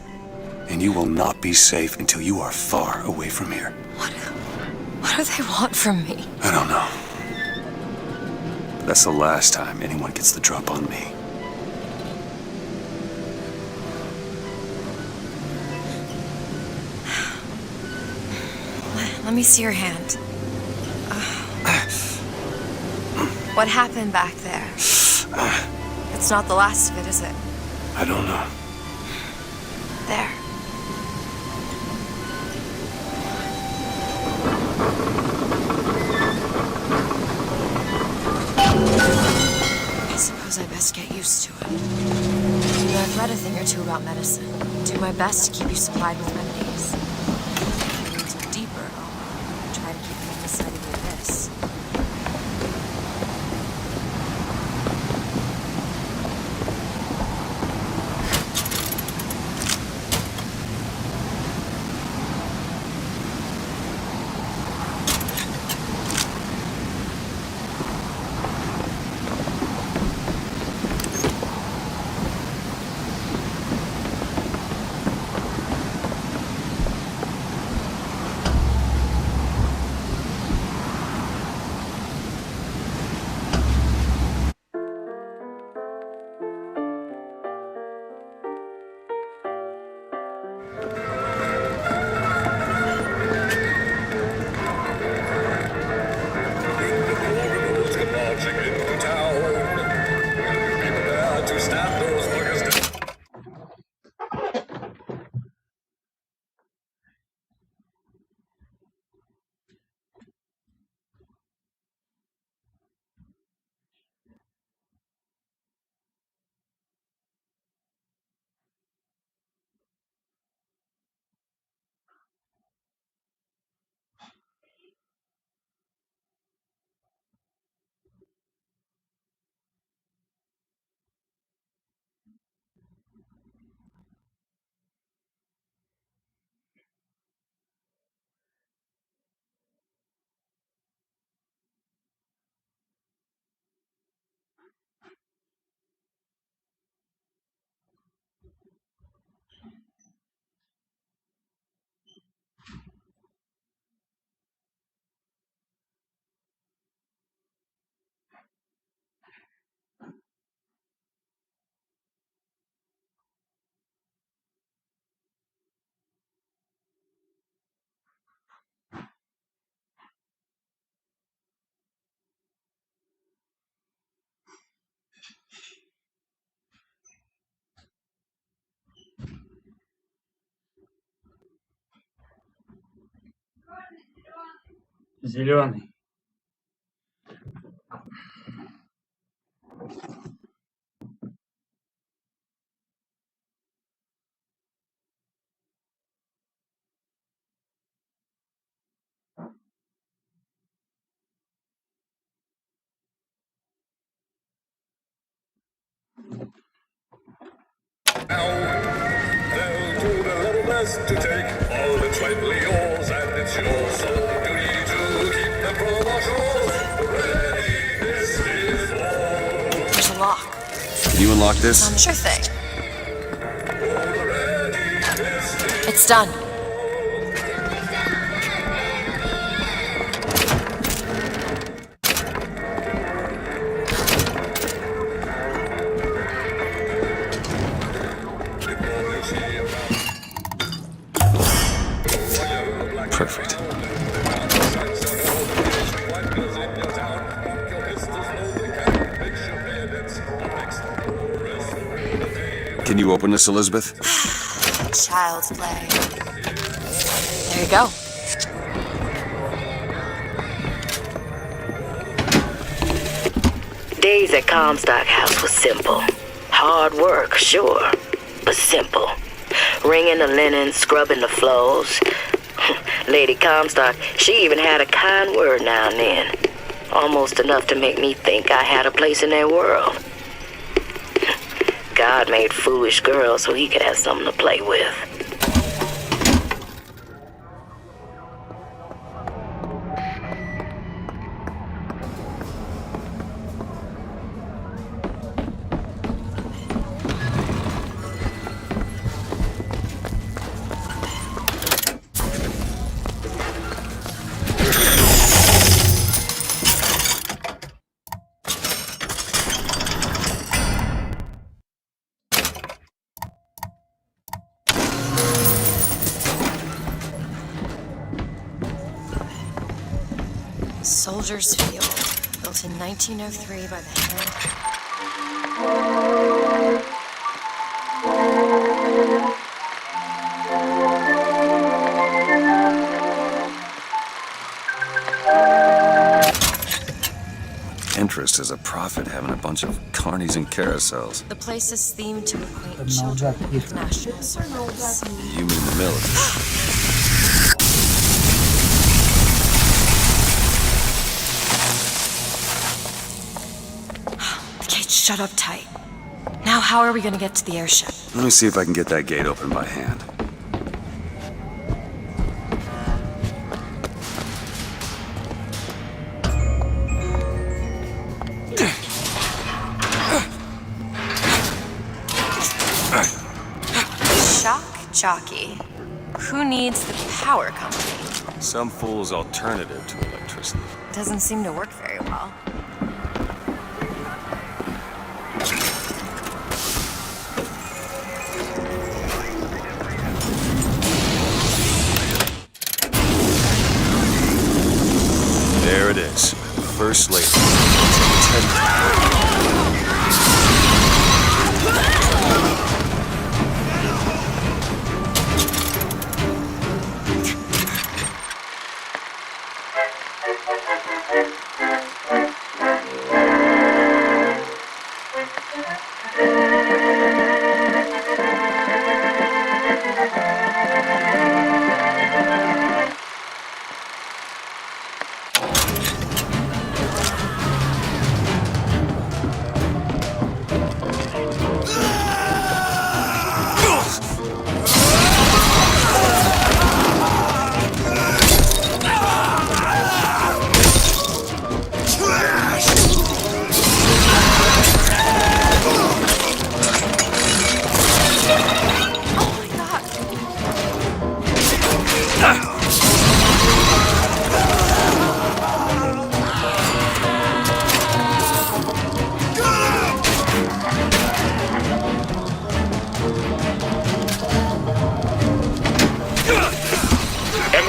[SPEAKER 2] and you will not be safe until you are far away from here.
[SPEAKER 17] What do they want from me?
[SPEAKER 2] I don't know. But that's the last time anyone gets the drop on me.
[SPEAKER 17] Let me see your hand. What happened back there? It's not the last of it, is it?
[SPEAKER 2] I don't know.
[SPEAKER 17] There. I suppose I best get used to it. I've read a thing or two about medicine. Do my best to keep you supplied with remedies. If you go deeper, I'll try to keep them on the side of your abyss.
[SPEAKER 14] Зеленый.
[SPEAKER 3] They'll do their level best to take all that's rightfully yours, and it's your sole duty to keep them from our shores. Readiness is all.
[SPEAKER 17] There's a lock.
[SPEAKER 2] Can you unlock this?
[SPEAKER 17] Sure thing. It's done.
[SPEAKER 2] Perfect. Can you open this, Elizabeth?
[SPEAKER 17] Child's play. There you go.
[SPEAKER 11] Days at Comstock House was simple. Hard work, sure, but simple. Wringing the linen, scrubbing the floors. Lady Comstock, she even had a kind word now and then. Almost enough to make me think I had a place in their world. God made foolish girls so he could have something to play with.
[SPEAKER 17] Soldiers Field, built in 1903 by the hand.
[SPEAKER 2] Interest as a prophet having a bunch of carnies and carousels.
[SPEAKER 17] The place is themed to acquaint children with national service.
[SPEAKER 2] You mean the military?
[SPEAKER 17] Shut up tight. Now how are we gonna get to the airship?
[SPEAKER 2] Let me see if I can get that gate open by hand.
[SPEAKER 17] Shock jockey. Who needs the power company?
[SPEAKER 5] Some fool's alternative to electricity.
[SPEAKER 17] Doesn't seem to work very well.
[SPEAKER 5] There it is. First lady.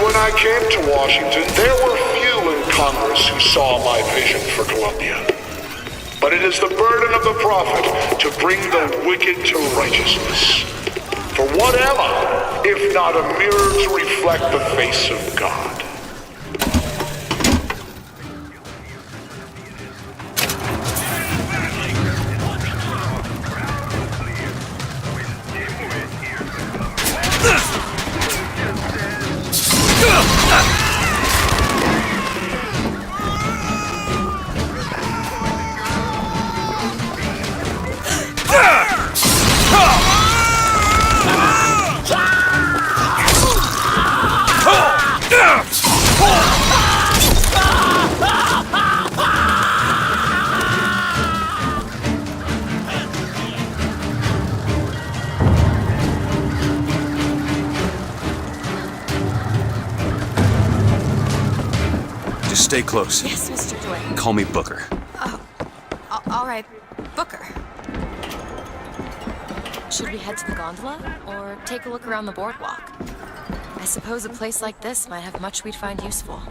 [SPEAKER 6] When I came to Washington, there were few in Congress who saw my vision for Columbia. But it is the burden of the prophet to bring the wicked to righteousness. For whatever, if not a mirror to reflect the face of God?
[SPEAKER 2] Stay close.
[SPEAKER 17] Yes, Mr. Dwayne.
[SPEAKER 2] Call me Booker.
[SPEAKER 17] Oh, all right, Booker. Should we head to the gondola or take a look around the boardwalk? I suppose a place like this might have much we'd find useful.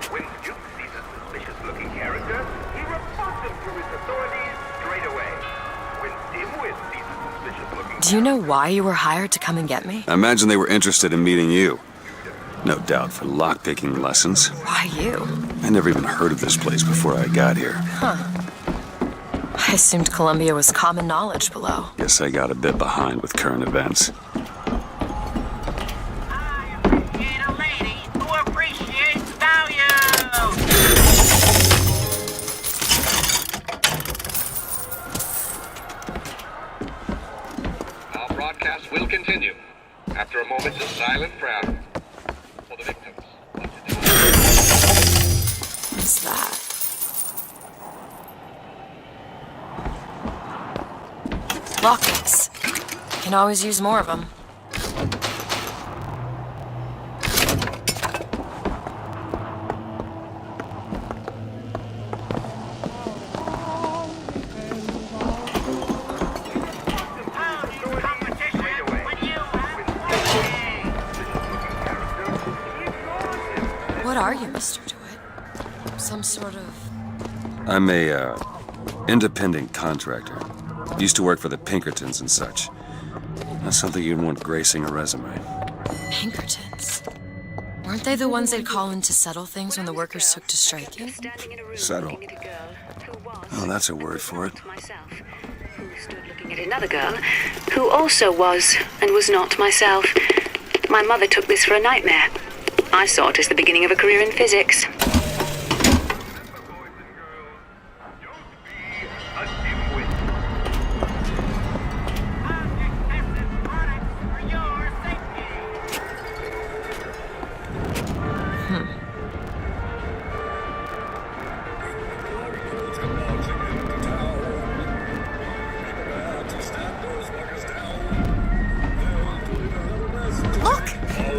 [SPEAKER 3] When Duke sees a suspicious-looking character,
[SPEAKER 17] Do you know why you were hired to come and get me?
[SPEAKER 2] I imagine they were interested in meeting you. No doubt for lockpicking lessons.
[SPEAKER 17] Why you?
[SPEAKER 2] I never even heard of this place before I got here.
[SPEAKER 17] Huh. I assumed Columbia was common knowledge below.
[SPEAKER 2] Guess I got a bit behind with current events.
[SPEAKER 22] Our broadcast will continue after a moment of silent prayer for the victims.
[SPEAKER 17] What's that? Lockpicks. Can always use more of them. What are you, Mr. DeWitt? Some sort of...
[SPEAKER 2] I'm a, independent contractor. Used to work for the Pinkertons and such. Not something you'd want gracing a resume.
[SPEAKER 17] Pinkertons? Weren't they the ones they'd call in to settle things when the workers took to striking?
[SPEAKER 2] Settle? Oh, that's a word for it.
[SPEAKER 4] Who stood looking at another girl, who also was and was not myself. My mother took this for a nightmare. I saw it as the beginning of a career in physics.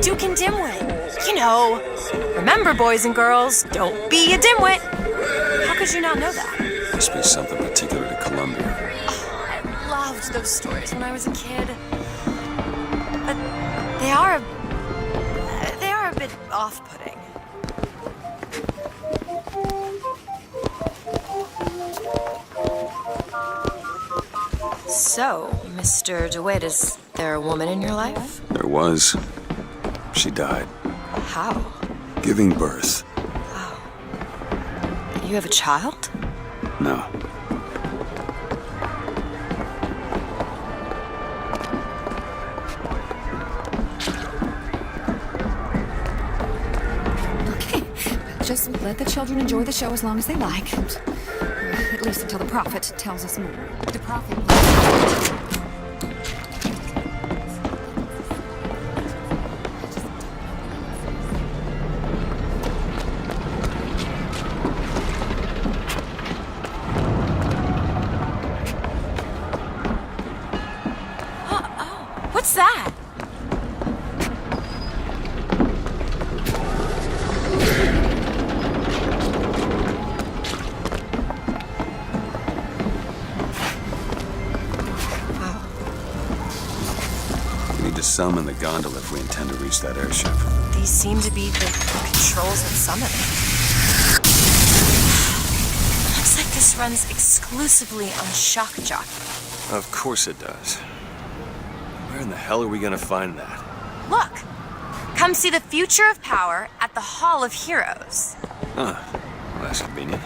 [SPEAKER 17] Duke and Dimwit. You know. Remember, boys and girls, don't be a dimwit. How could you not know that?
[SPEAKER 2] Must be something particular to Columbia.
[SPEAKER 17] Oh, I loved those stories when I was a kid. But they are a bit off-putting. So, Mr. DeWitt, is there a woman in your life?
[SPEAKER 2] There was. She died.
[SPEAKER 17] How?
[SPEAKER 2] Giving birth.
[SPEAKER 17] Oh. You have a child?
[SPEAKER 2] No.
[SPEAKER 10] Okay, just let the children enjoy the show as long as they like. At least until the prophet tells us more. The prophet...
[SPEAKER 17] What's that?
[SPEAKER 2] We need to summon the gondola if we intend to reach that airship.
[SPEAKER 17] These seem to be the controls that summon it. Looks like this runs exclusively on shock jockey.
[SPEAKER 12] Of course it does. Where in the hell are we gonna find that?
[SPEAKER 17] Look! Come see the future of power at the Hall of Heroes.
[SPEAKER 12] Huh. Well, that's convenient.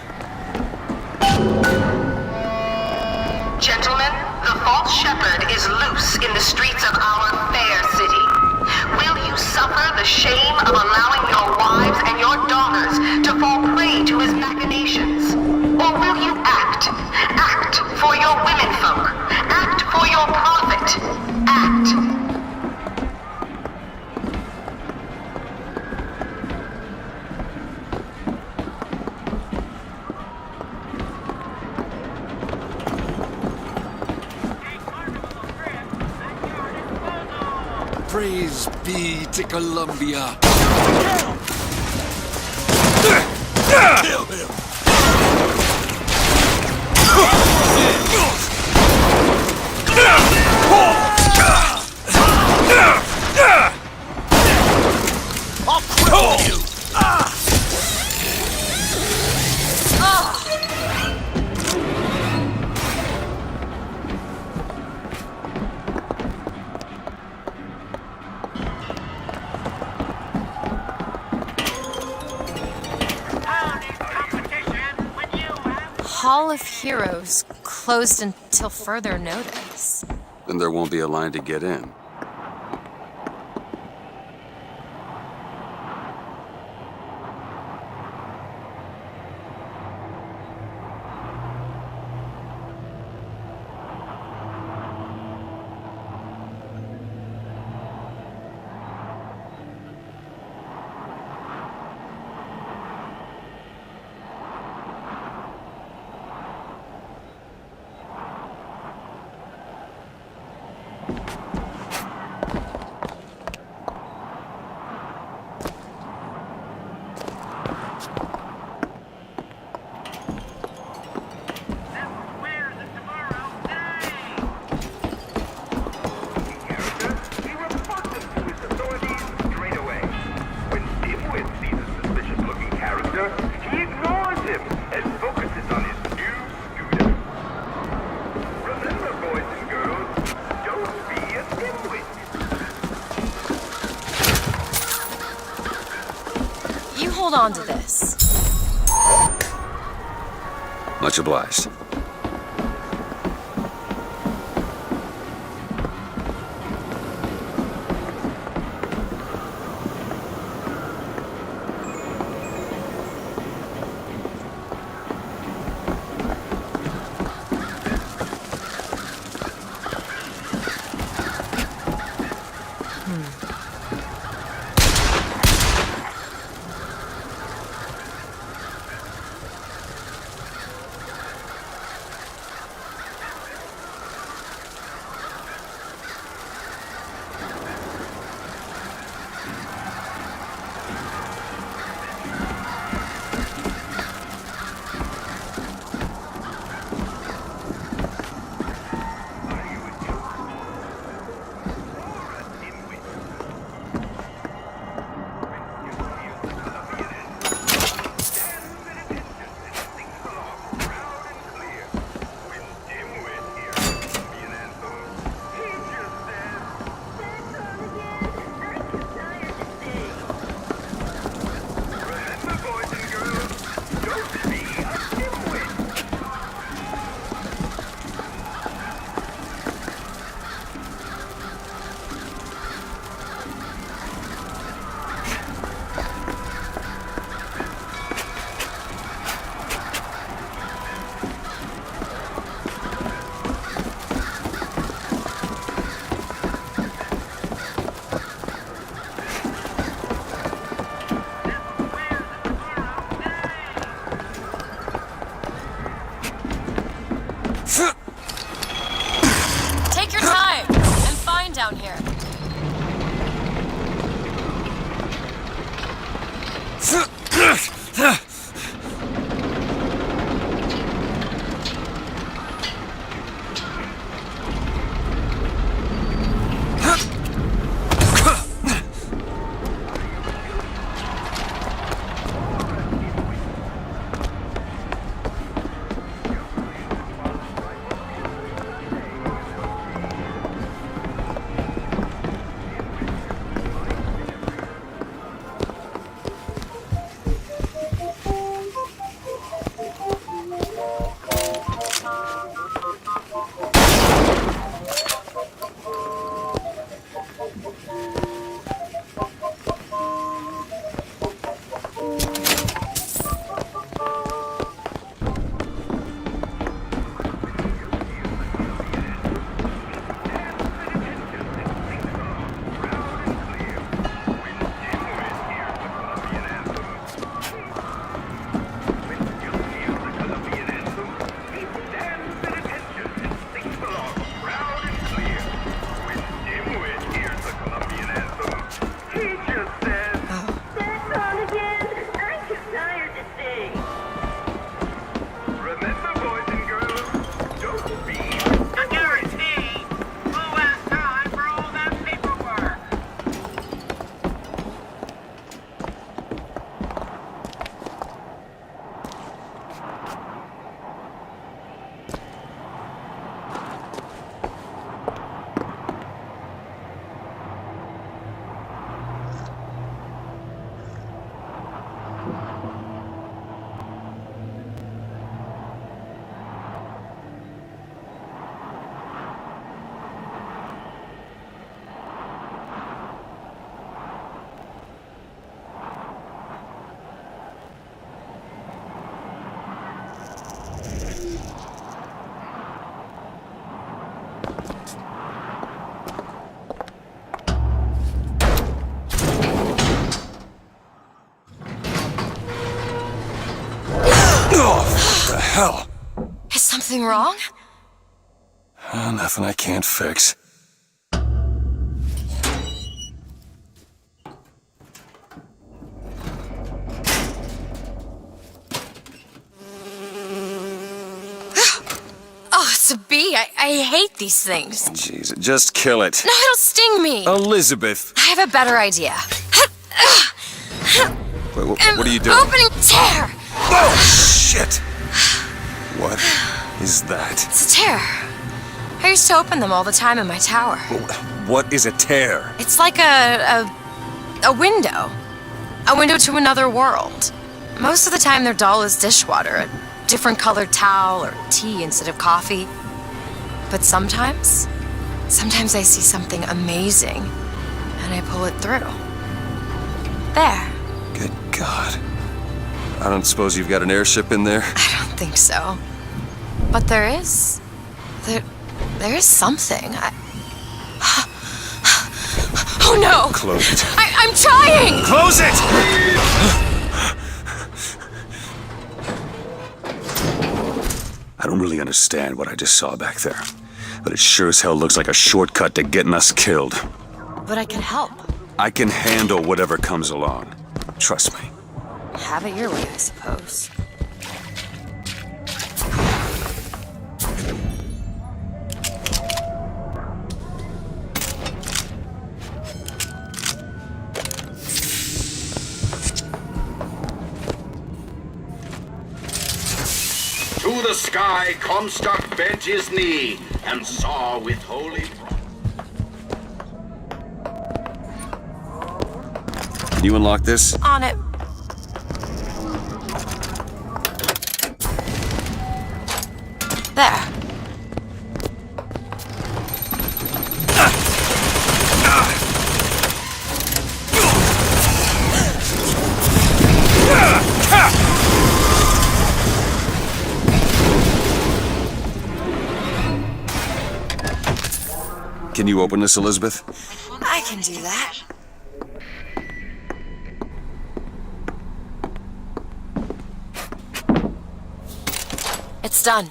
[SPEAKER 11] Gentlemen, the false shepherd is loose in the streets of our fair city. Will you suffer the shame of allowing your wives and your daughters to fall prey to his machinations? Or will you act? Act for your womenfolk. Act for your profit. Act.
[SPEAKER 7] Praise be to Columbia.
[SPEAKER 12] Kill him!
[SPEAKER 7] I'll cripple you!
[SPEAKER 17] Hall of Heroes closed until further notice.
[SPEAKER 2] Then there won't be a line to get in.
[SPEAKER 17] Hold on to this.
[SPEAKER 2] Much obliged.
[SPEAKER 17] wrong?
[SPEAKER 2] Nothing I can't fix.
[SPEAKER 17] Oh, it's a bee. I hate these things.
[SPEAKER 2] Jeez, just kill it.
[SPEAKER 17] No, it'll sting me.
[SPEAKER 2] Elizabeth!
[SPEAKER 17] I have a better idea.
[SPEAKER 2] Wait, what are you doing?
[SPEAKER 17] Opening tear!
[SPEAKER 2] Oh, shit! What is that?
[SPEAKER 17] It's a tear. I used to open them all the time in my tower.
[SPEAKER 2] What is a tear?
[SPEAKER 17] It's like a window. A window to another world. Most of the time they're dull as dishwater, a different colored towel or tea instead of coffee. But sometimes I see something amazing and I pull it through. There.
[SPEAKER 2] Good God. I don't suppose you've got an airship in there?
[SPEAKER 17] I don't think so. But there is. There is something. Oh no!
[SPEAKER 2] Close it.
[SPEAKER 17] I'm trying!
[SPEAKER 2] Close it! I don't really understand what I just saw back there, but it sure as hell looks like a shortcut to getting us killed.
[SPEAKER 17] But I can help.
[SPEAKER 2] I can handle whatever comes along. Trust me.
[SPEAKER 17] Have it your way, I suppose.
[SPEAKER 9] To the sky, Comstock bent his knee and saw with holy.
[SPEAKER 2] Can you unlock this?
[SPEAKER 17] On it. There.
[SPEAKER 2] Can you open this, Elizabeth?
[SPEAKER 17] I can do that. It's done.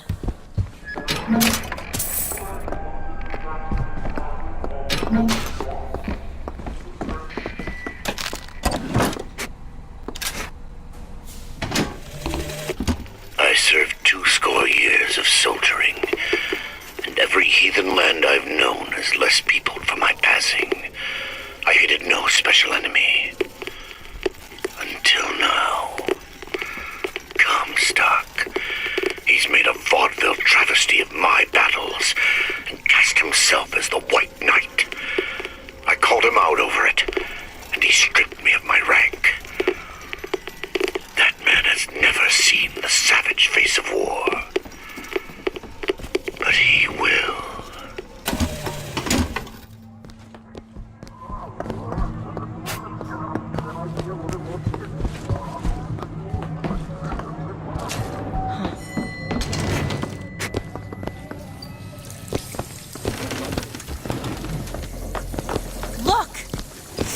[SPEAKER 6] I served 20 years of soldiering, and every heathen land I've known has less peopled for my passing. I hated no special enemy. Until now. Comstock. He's made a vaudeville travesty of my battles and cast himself as the White Knight. I called him out over it, and he stripped me of my rank. That man has never seen the savage face of war. But he will.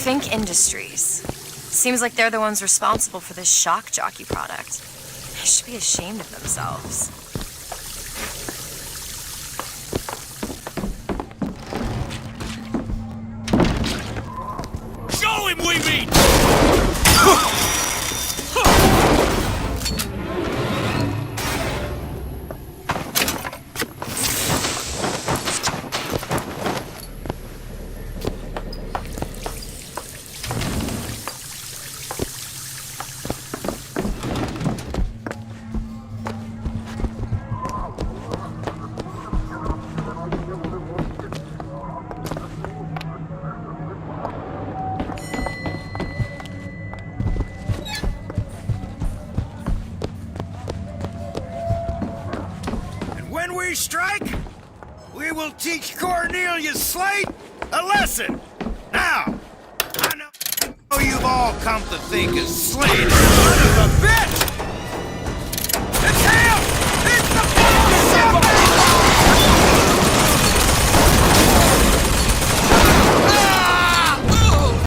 [SPEAKER 17] Fink Industries. Seems like they're the ones responsible for this shock jockey product. They should be ashamed of themselves.
[SPEAKER 12] Show him we mean!
[SPEAKER 7] We strike, we will teach Cornelius Slate a lesson. Now, I know you've all come to think of Slate as son of a bitch. It's him! It's the
[SPEAKER 12] Let him move!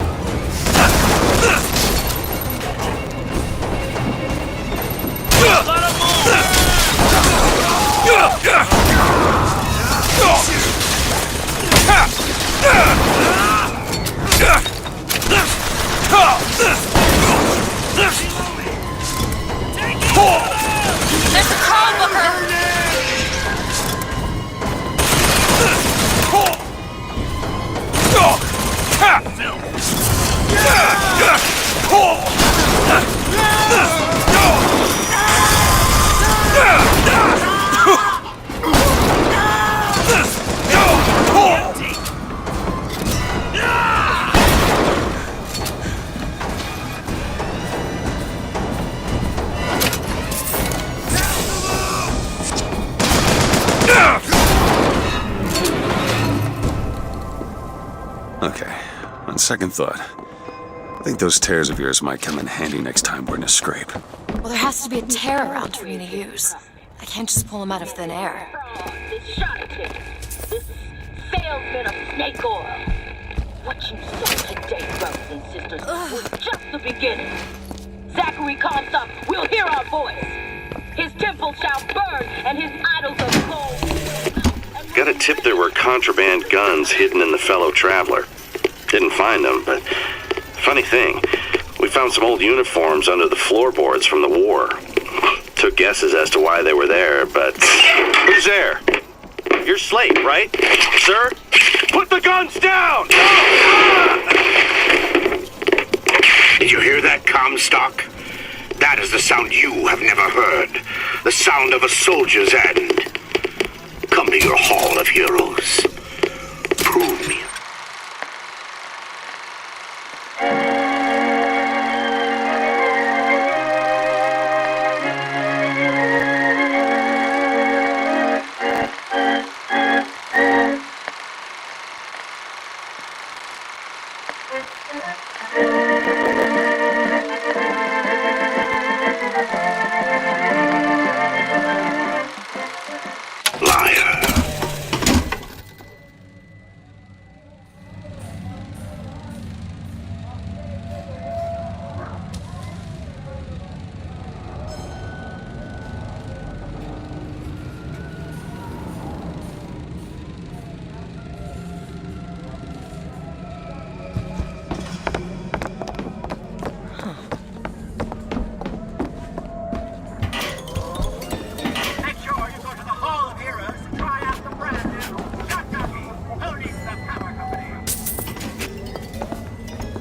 [SPEAKER 2] Okay, on second thought, I think those tears of yours might come in handy next time we're in a scrape.
[SPEAKER 17] Well, there has to be a tear around for me to use. I can't just pull them out of thin air.
[SPEAKER 8] This charlatan, this salesman of snake oil. What you saw today, brothers and sisters, was just the beginning. Zachary Comstock will hear our voice. His temple shall burn, and his idols of gold.
[SPEAKER 13] Got a tip there were contraband guns hidden in the fellow traveler. Didn't find them, but funny thing, we found some old uniforms under the floorboards from the war. Took guesses as to why they were there, but... Who's there? You're Slate, right? Sir? Put the guns down!
[SPEAKER 6] Did you hear that, Comstock? That is the sound you have never heard. The sound of a soldier's end. Come to your Hall of Heroes. Prove me.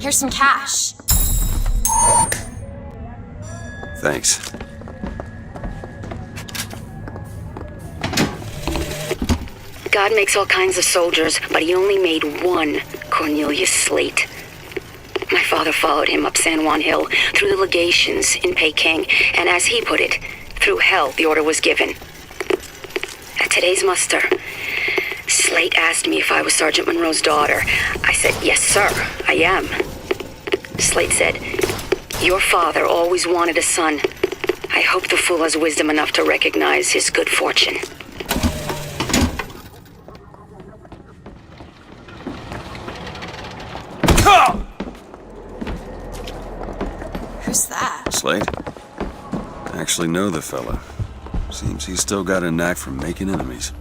[SPEAKER 17] Here's some cash.
[SPEAKER 2] Thanks.
[SPEAKER 4] God makes all kinds of soldiers, but he only made one Cornelius Slate. My father followed him up San Juan Hill, through the legations in Peking, and as he put it, through hell the order was given. At today's muster, Slate asked me if I was Sergeant Monroe's daughter. I said, yes, sir, I am. Slate said, your father always wanted a son. I hope the fool has wisdom enough to recognize his good fortune.
[SPEAKER 17] Who's that?
[SPEAKER 2] Slate? I actually know the fella. Seems he's still got a knack for making enemies.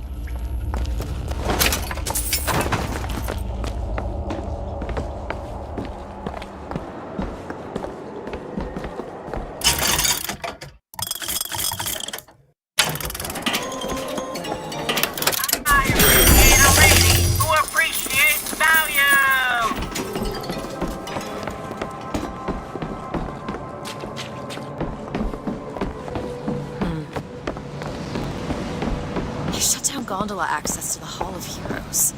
[SPEAKER 17] Gondola access to the Hall of Heroes.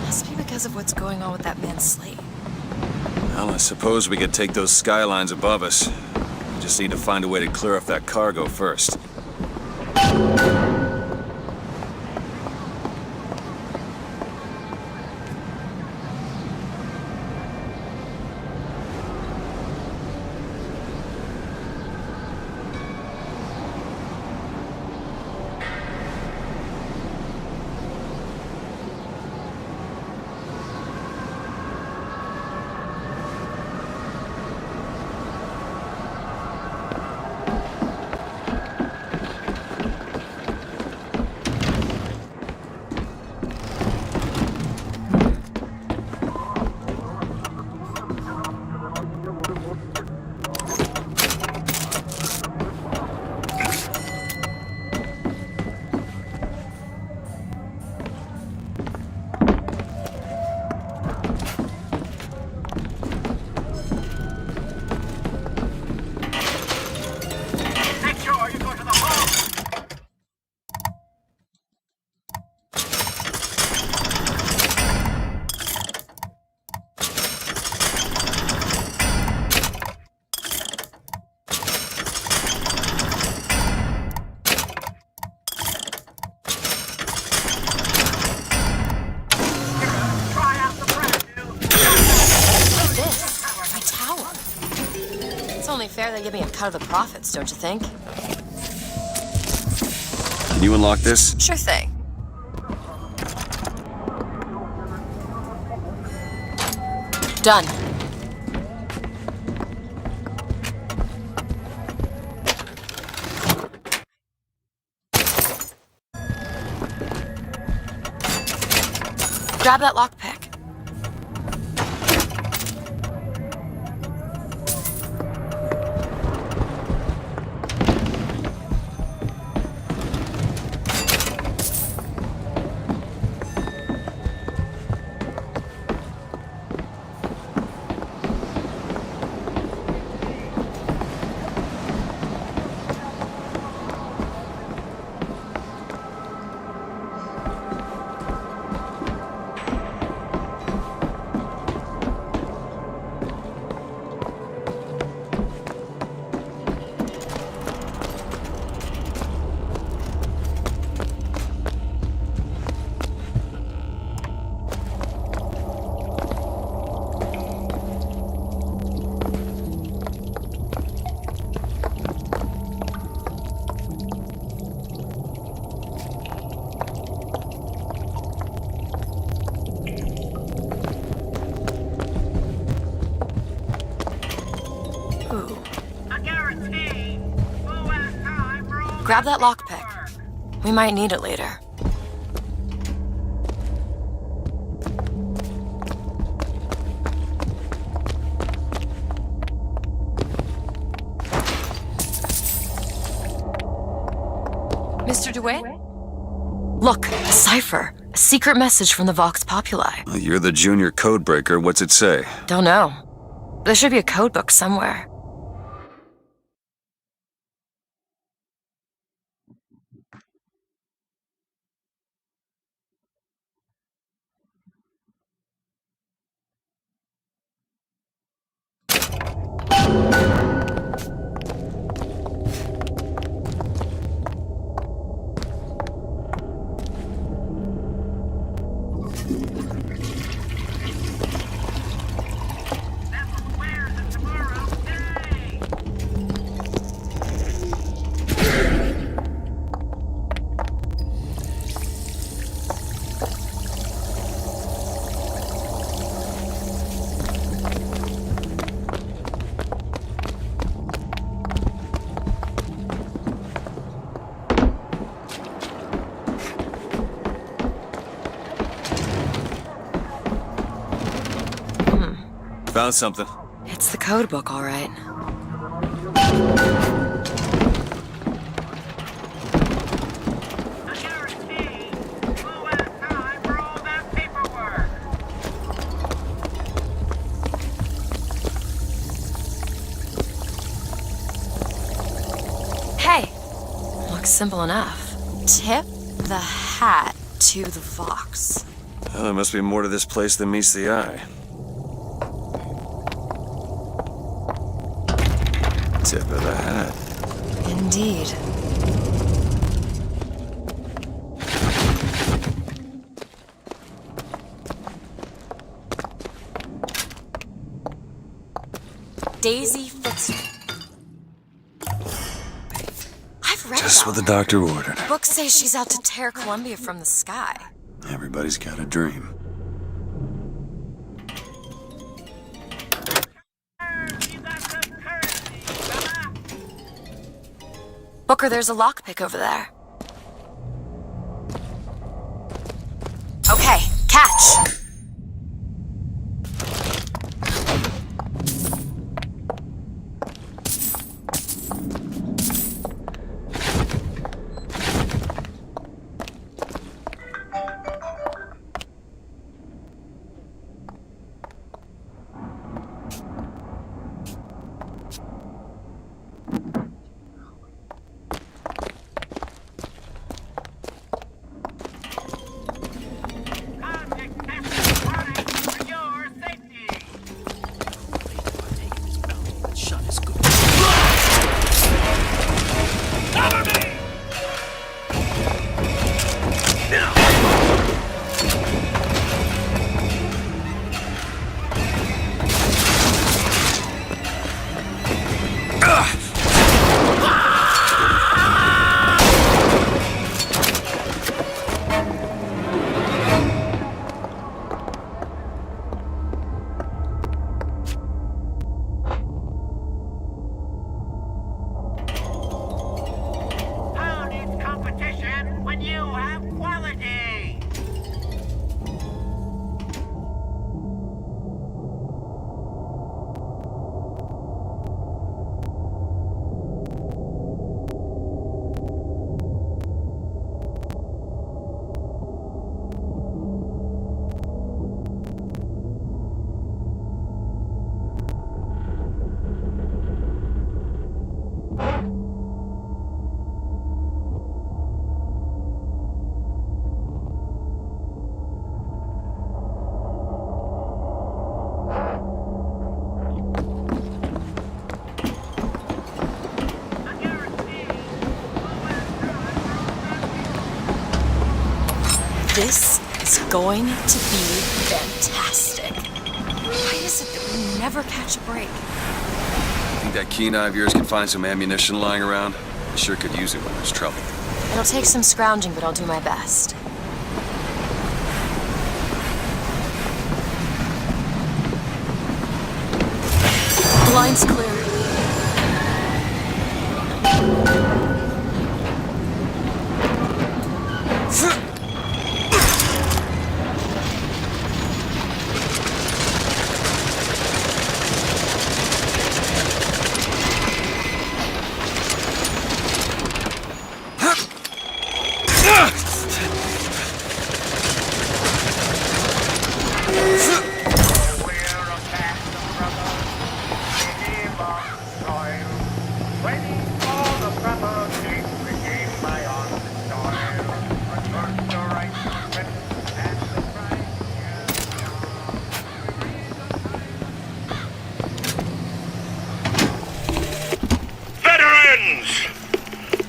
[SPEAKER 17] Must be because of what's going on with that man Slate.
[SPEAKER 2] Well, I suppose we could take those skylines above us. We just need to find a way to clear off that cargo first.
[SPEAKER 17] only fair they give me a cut of the profits, don't you think?
[SPEAKER 2] Can you unlock this?
[SPEAKER 17] Sure thing. Done. Grab that lockpick. Grab that lockpick. We might need it later. Mr. DeWitt? Look, a cipher. A secret message from the Vox Populi.
[SPEAKER 2] Well, you're the junior codebreaker. What's it say?
[SPEAKER 17] Don't know. There should be a code book somewhere.
[SPEAKER 12] Found something.
[SPEAKER 17] It's the code book, all right. Hey, looks simple enough. Tip the hat to the Vox.
[SPEAKER 2] Well, there must be more to this place than meets the eye. Tip of the hat.
[SPEAKER 17] Indeed. Daisy Fitzroy. I've read
[SPEAKER 2] Just
[SPEAKER 17] about
[SPEAKER 2] what the
[SPEAKER 17] her.
[SPEAKER 2] doctor ordered.
[SPEAKER 17] Books say she's out to tear Columbia from the sky.
[SPEAKER 2] Everybody's got a dream.
[SPEAKER 17] Booker, there's a lockpick over there. Okay, catch! This is going to be fantastic. Why is it that we never catch a break?
[SPEAKER 2] Think that keen eye of yours can find some ammunition lying around? I sure could use it when there's trouble.
[SPEAKER 17] It'll take some scrounging, but I'll do my best. Line's clear.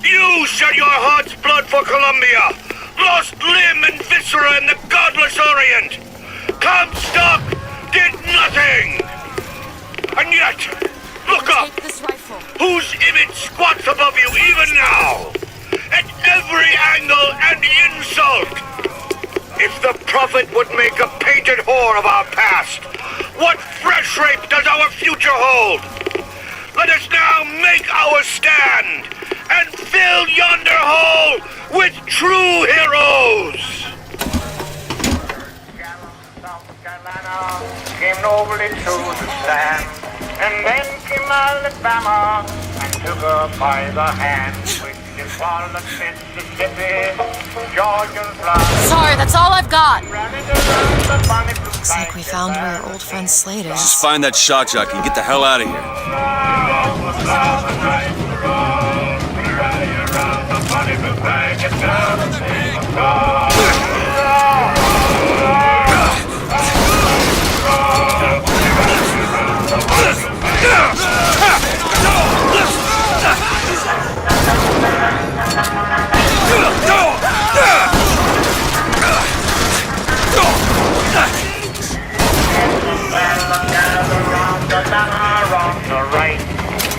[SPEAKER 6] You shed your heart's blood for Columbia, lost limb and viscera in the godless Orient. Comstock did nothing! And yet, look up! Whose image squats above you even now? At every angle and insult! If the prophet would make a painted whore of our past, what fresh rape does our future hold? Let us now make our stand and fill yonder hole with true heroes!
[SPEAKER 1] Came nobly to the stand, and then came Alabama and took her by the hand, which is Walnut, Mississippi, Georgian fly.
[SPEAKER 17] Sorry, that's all I've got. Looks like we found where our old friend Slade is.
[SPEAKER 2] Just find that shot jockey and get the hell out of here.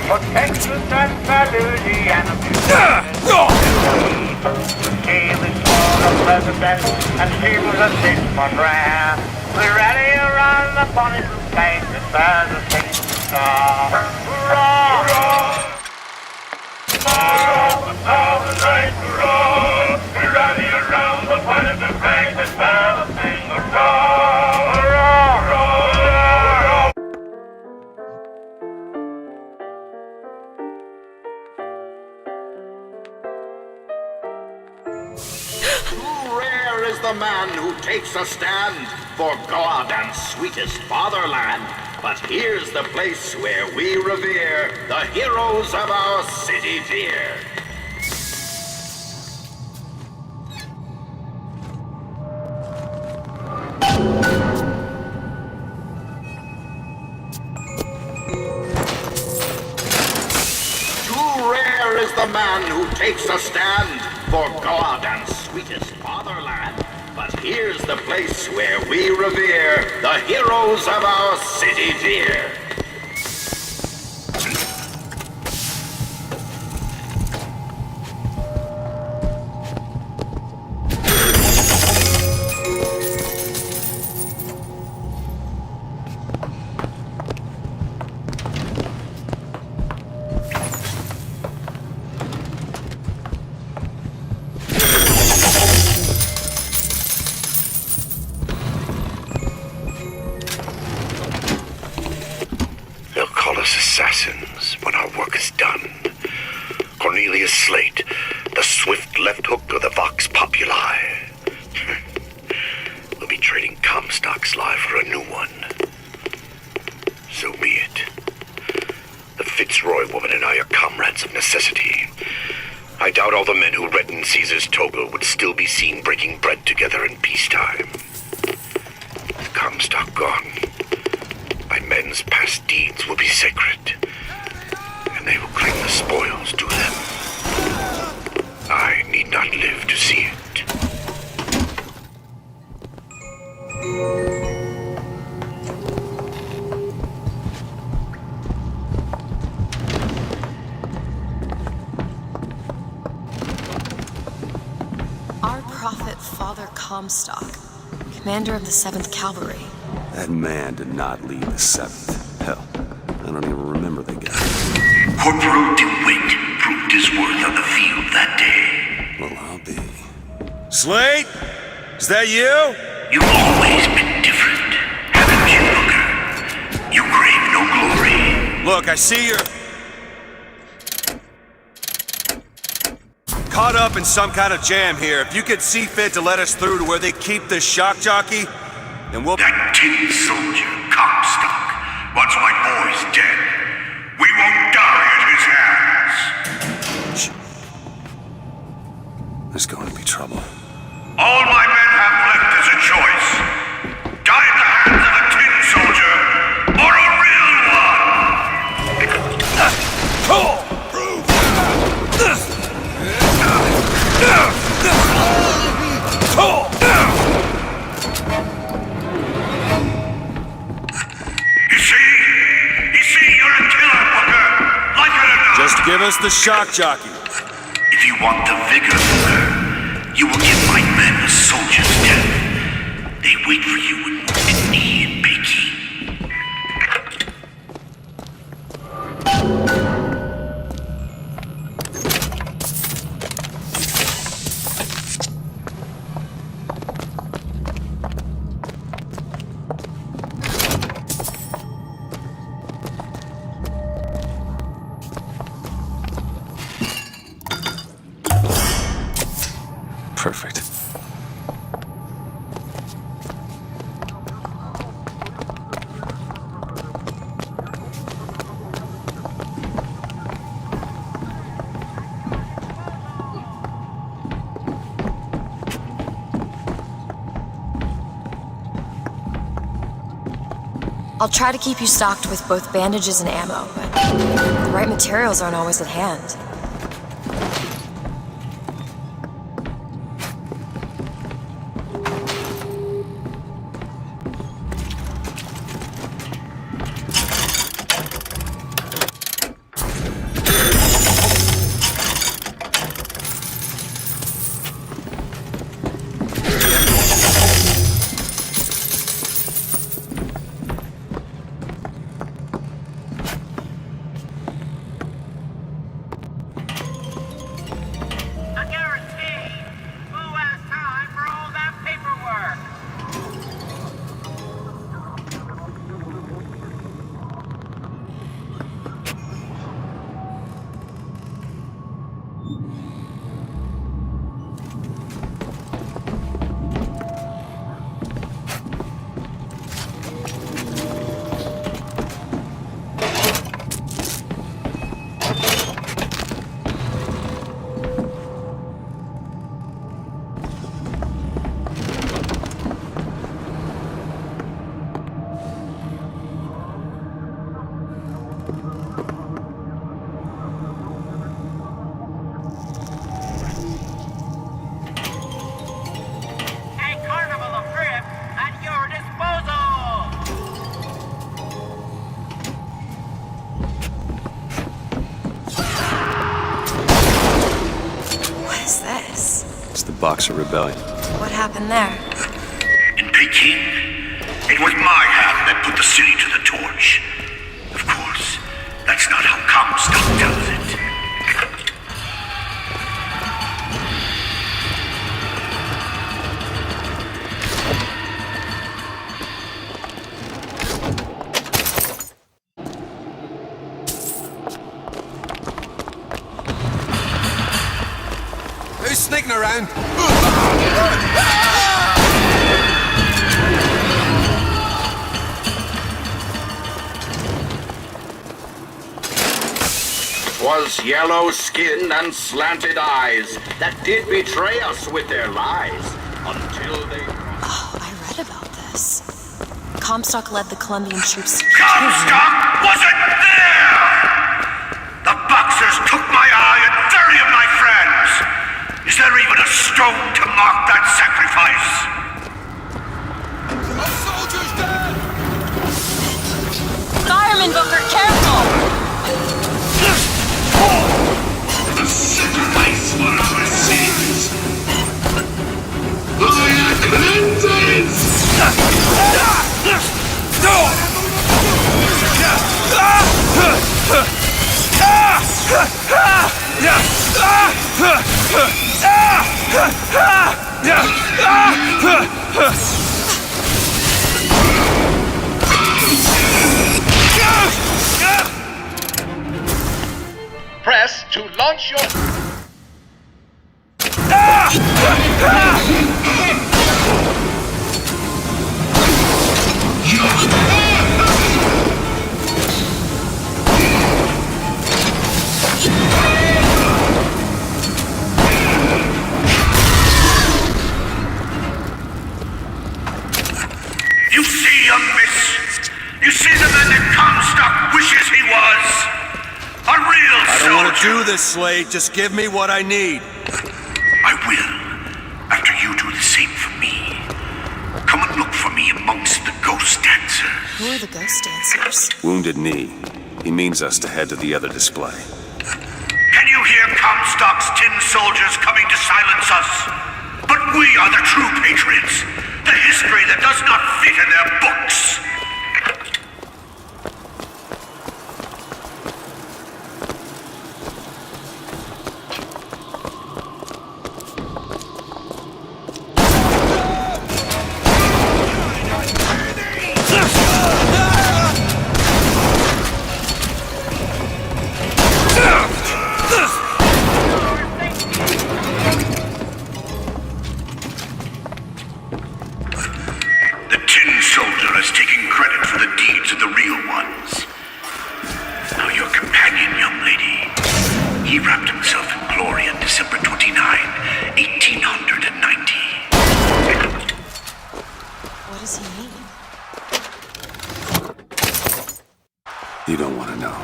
[SPEAKER 1] For Texas and Louisiana, he was for the president, and she was a six-month rare. We rally around the bonny blue flag that bears a six star. Hurrah! Hurrah! We rally around the bonny blue flag that bears a single star. Hurrah!
[SPEAKER 9] The man who takes a stand for God and sweetest fatherland. But here's the place where we revere the heroes of our city dear. Too rare is the man who takes a stand for God and sweetest fatherland. But here's the place where we revere the heroes of our city dear.
[SPEAKER 6] Assassins when our work is done. Cornelius Slate, the swift left hook of the Vox Populi. We'll be trading Comstock's life for a new one. So be it. The Fitzroy woman and I are comrades of necessity. I doubt all the men who reddened Caesar's toga would still be seen breaking bread together in peacetime. With Comstock gone, my men's past deeds will be sacred, and they will claim the spoils to them. I need not live to see it.
[SPEAKER 17] Our prophet, Father Comstock, commander of the 7th Cavalry.
[SPEAKER 2] That man did not lead the 7th. Hell, I don't even remember the guy.
[SPEAKER 18] Corporal DeWitt proved his worth on the field that day.
[SPEAKER 2] Well, I'll be. Slate? Is that you?
[SPEAKER 18] You've always been different, haven't you, Booker? You crave no glory.
[SPEAKER 2] Look, I see you're caught up in some kind of jam here. If you could see fit to let us through to where they keep this shock jockey, then we'll...
[SPEAKER 18] That tin soldier, Comstock, once my boy's dead. We won't die at his hands.
[SPEAKER 2] There's going to be trouble.
[SPEAKER 18] All my men have left is a choice. Die at the hands of a tin soldier, or a real one! You see, you're a killer, Booker. Like it or not.
[SPEAKER 2] Just give us the shock jockey.
[SPEAKER 18] If you want the vigor, Booker, you will give my men a soldier's death. They wait for you with wounded knee in Peking.
[SPEAKER 2] Perfect.
[SPEAKER 17] I'll try to keep you stocked with both bandages and ammo, but the right materials aren't always at hand.
[SPEAKER 2] Boxer Rebellion.
[SPEAKER 17] What happened there?
[SPEAKER 18] In Peking, it was my hand that put the city to the torch. Of course, that's not how Comstock does it.
[SPEAKER 12] Who's sneaking around?
[SPEAKER 9] Was yellow skin and slanted eyes that did betray us with their lies until they...
[SPEAKER 17] Oh, I read about this. Comstock led the Colombian troops to
[SPEAKER 18] Comstock wasn't there! The Boxers took my eye and 30 of my friends! Is there even a stone to mark that sacrifice?
[SPEAKER 22] Press to launch your...
[SPEAKER 18] You see, young miss? You see the man that Comstock wishes he was? A real
[SPEAKER 12] I
[SPEAKER 18] soldier.
[SPEAKER 12] don't want to do this, Slade. Just give me what I need.
[SPEAKER 18] I will, after you do the same for me. Come and look for me amongst the ghost dancers.
[SPEAKER 17] Who are the ghost dancers?
[SPEAKER 2] Wounded knee. He means us to head to the other display.
[SPEAKER 18] Can you hear Comstock's tin soldiers coming to silence us? But we are the true patriots. The history that does not fit in their books.
[SPEAKER 2] You don't want to know.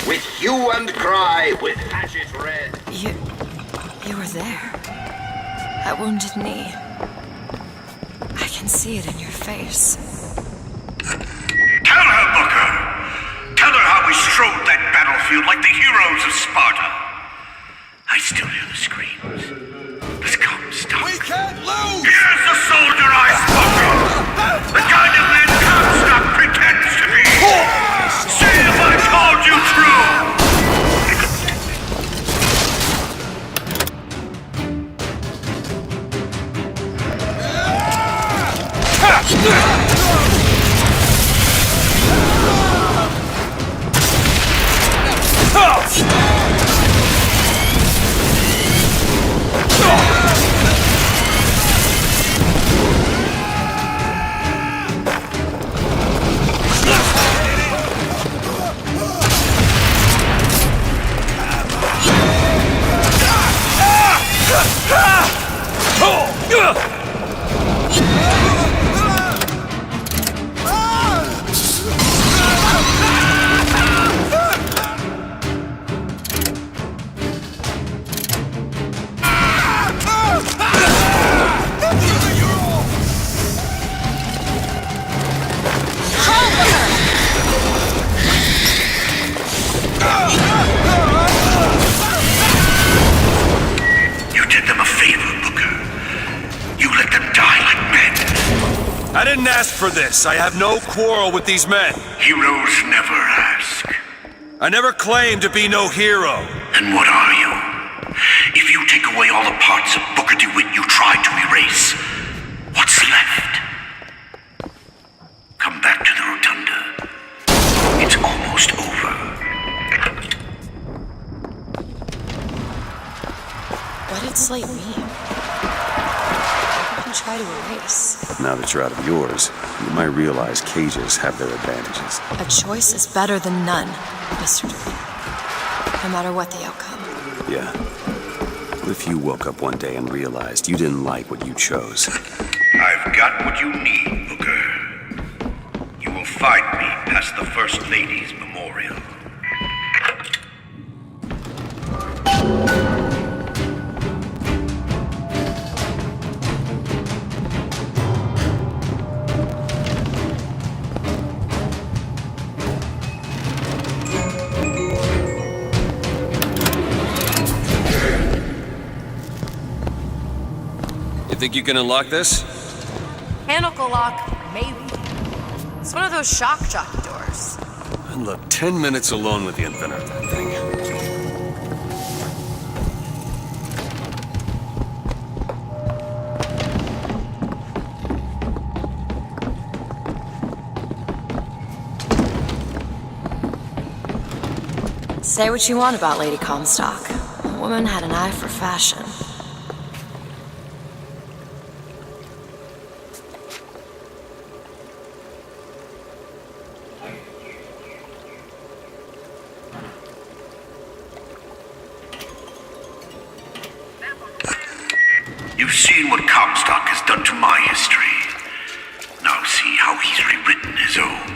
[SPEAKER 9] With hue and cry, with hatchet red.
[SPEAKER 17] You were there. That wounded knee. I can see it in your face.
[SPEAKER 18] Tell her, Booker! Tell her how we strode that battlefield like the heroes of Sparta. I still hear the screams. Let's come, stop.
[SPEAKER 7] We can't lose!
[SPEAKER 18] Here's the soldier I spoke of! The kind of man Comstock pretends to be! See if I told you true!
[SPEAKER 12] I didn't ask for this. I have no quarrel with these men.
[SPEAKER 18] Heroes never ask.
[SPEAKER 12] I never claimed to be no hero.
[SPEAKER 18] Then what are you? If you take away all the parts of Booker DeWitt you tried to erase, what's left? Come back to the rotunda. It's almost over.
[SPEAKER 17] What did Slate mean? What did he try to erase?
[SPEAKER 2] Now that you're out of yours, you might realize cages have their advantages.
[SPEAKER 17] A choice is better than none, Mr. DeWitt. No matter what the outcome.
[SPEAKER 2] Yeah. What if you woke up one day and realized you didn't like what you chose?
[SPEAKER 18] I've got what you need, Booker. You will find me past the First Lady's memorial.
[SPEAKER 2] think you can unlock this?
[SPEAKER 17] Mechanical lock, maybe. It's one of those shock jockey doors.
[SPEAKER 2] I'd love 10 minutes alone with the inventor of that thing.
[SPEAKER 17] Say what you want about Lady Comstock. The woman had an eye for fashion.
[SPEAKER 18] You've seen what Comstock has done to my history. Now see how he's rewritten his own.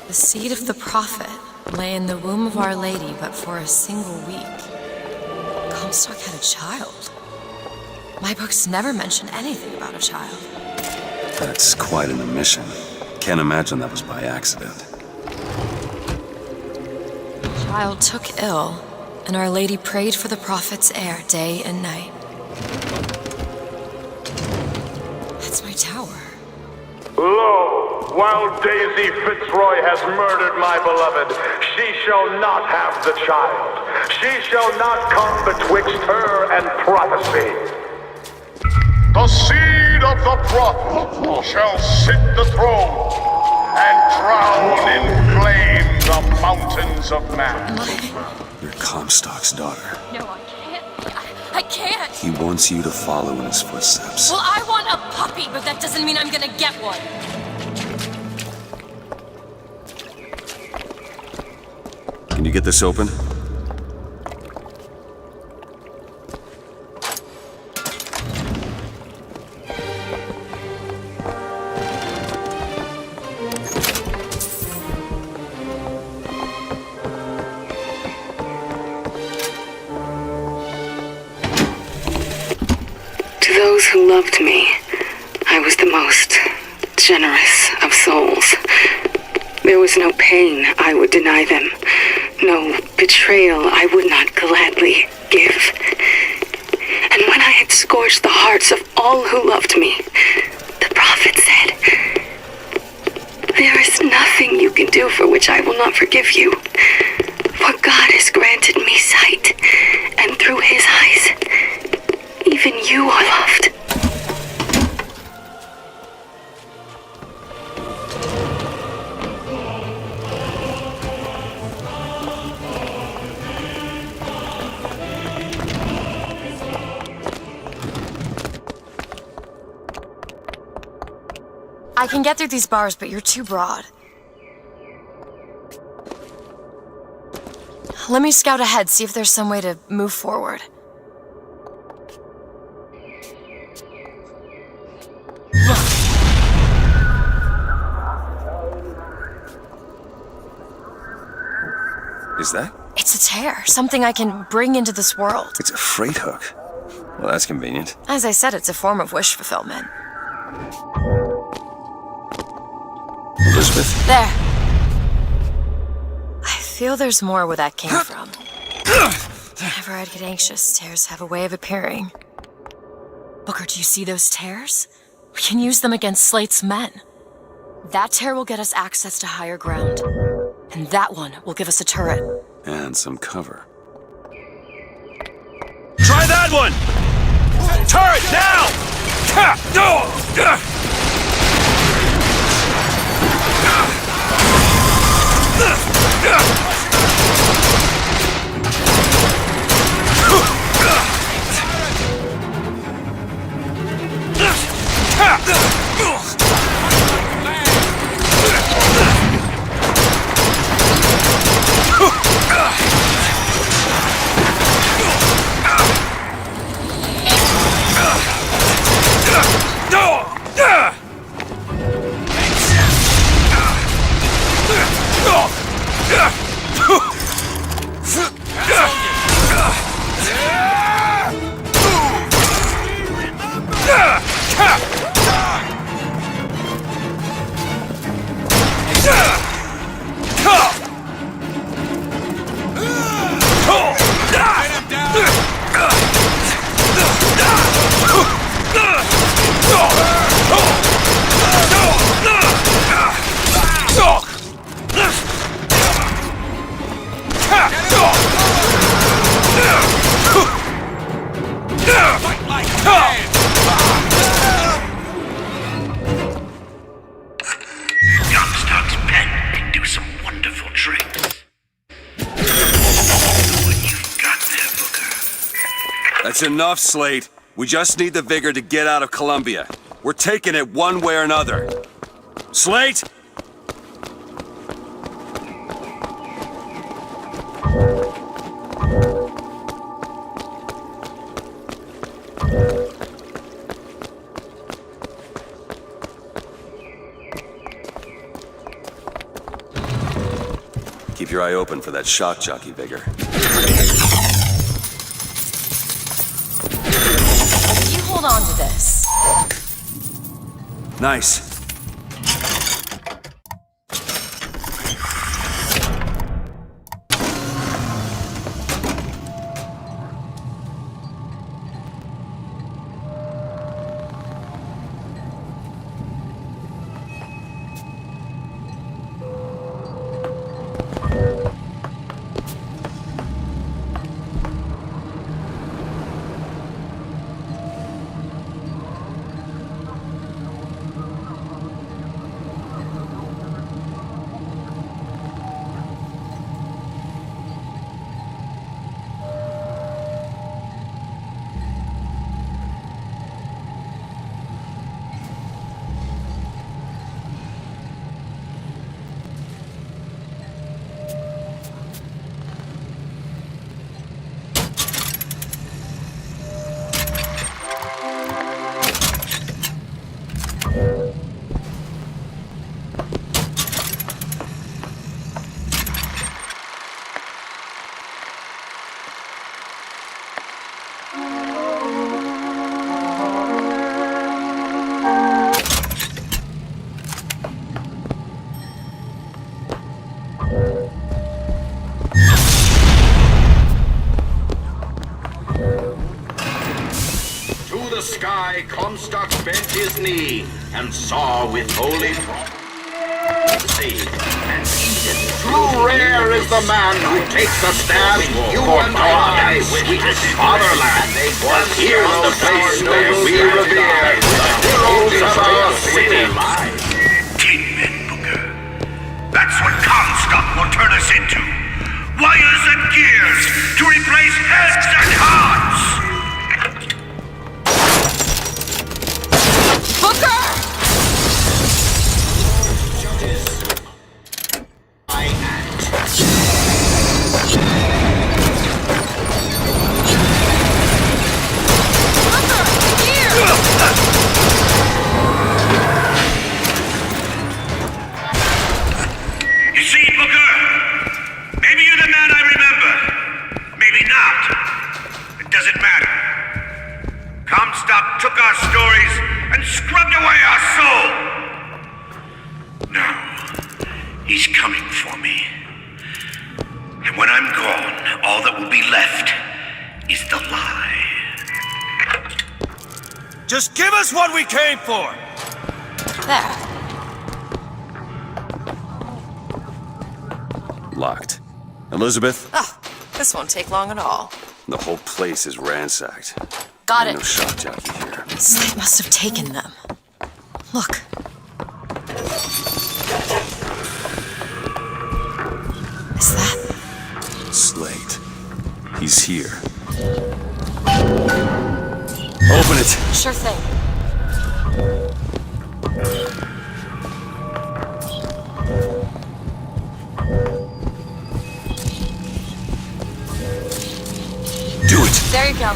[SPEAKER 17] The seed of the prophet lay in the womb of Our Lady but for a single week. Comstock had a child. My books never mention anything about a child.
[SPEAKER 2] That's quite an omission. Can't imagine that was by accident.
[SPEAKER 17] The child took ill, and Our Lady prayed for the prophet's heir day and night. That's my tower.
[SPEAKER 1] Lo, while Daisy Fitzroy has murdered my beloved, she shall not have the child. She shall not come betwixt her and prophecy.
[SPEAKER 6] The seed of the prophet shall sit the throne and drown in flame the mountains of man.
[SPEAKER 2] You're Comstock's daughter.
[SPEAKER 17] No, I can't. I can't.
[SPEAKER 2] He wants you to follow in his footsteps.
[SPEAKER 17] Well, I want a puppy, but that doesn't mean I'm gonna get one.
[SPEAKER 2] Can you get this open?
[SPEAKER 4] To those who loved me, I was the most generous of souls. There was no pain I would deny them, no betrayal I would not gladly give. And when I had scorched the hearts of all who loved me, the prophet said, "There is nothing you can do for which I will not forgive you. For God has granted me sight, and through his eyes, even you are loved."
[SPEAKER 17] I can get through these bars, but you're too broad. Let me scout ahead, see if there's some way to move forward.
[SPEAKER 2] Is that?
[SPEAKER 17] It's a tear, something I can bring into this world.
[SPEAKER 2] It's a freight hook. Well, that's convenient.
[SPEAKER 17] As I said, it's a form of wish fulfillment.
[SPEAKER 2] Elizabeth?
[SPEAKER 17] There. I feel there's more where that came from. Whenever I'd get anxious, tears have a way of appearing. Booker, do you see those tears? We can use them against Slate's men. That tear will get us access to higher ground. And that one will give us a turret.
[SPEAKER 2] And some cover.
[SPEAKER 12] Try that one! Turret now!
[SPEAKER 2] That's enough, Slate. We just need the vigor to get out of Columbia. We're taking it one way or another. Slate! Keep your eye open for that shock jockey vigor.
[SPEAKER 17] You hold on to this.
[SPEAKER 2] Nice.
[SPEAKER 9] Sky, Comstock bent his knee and saw with holy prophecy. And true rare is the man who takes a stand for God and sweetest fatherland. For here's the place where we revere the heroes of our city.
[SPEAKER 18] 10 men, Booker. That's what Comstock will turn us into. Wires and gears to replace heads and hearts. You see, Booker? Maybe you're the man I remember. Maybe not. It doesn't matter. Comstock took our stories and scrubbed away our soul. Now, he's coming for me. And when I'm gone, all that will be left is the lie.
[SPEAKER 12] Just give us what we came for!
[SPEAKER 17] There.
[SPEAKER 2] Locked. Elizabeth?
[SPEAKER 17] Oh, this won't take long at all.
[SPEAKER 2] The whole place is ransacked.
[SPEAKER 17] Got
[SPEAKER 2] Ain't
[SPEAKER 17] it.
[SPEAKER 2] No shock jockey here.
[SPEAKER 17] Slate must have taken them. Look. Is that...
[SPEAKER 2] Slate. He's here. Open it!
[SPEAKER 17] Sure thing.
[SPEAKER 2] Do it!
[SPEAKER 17] There you go.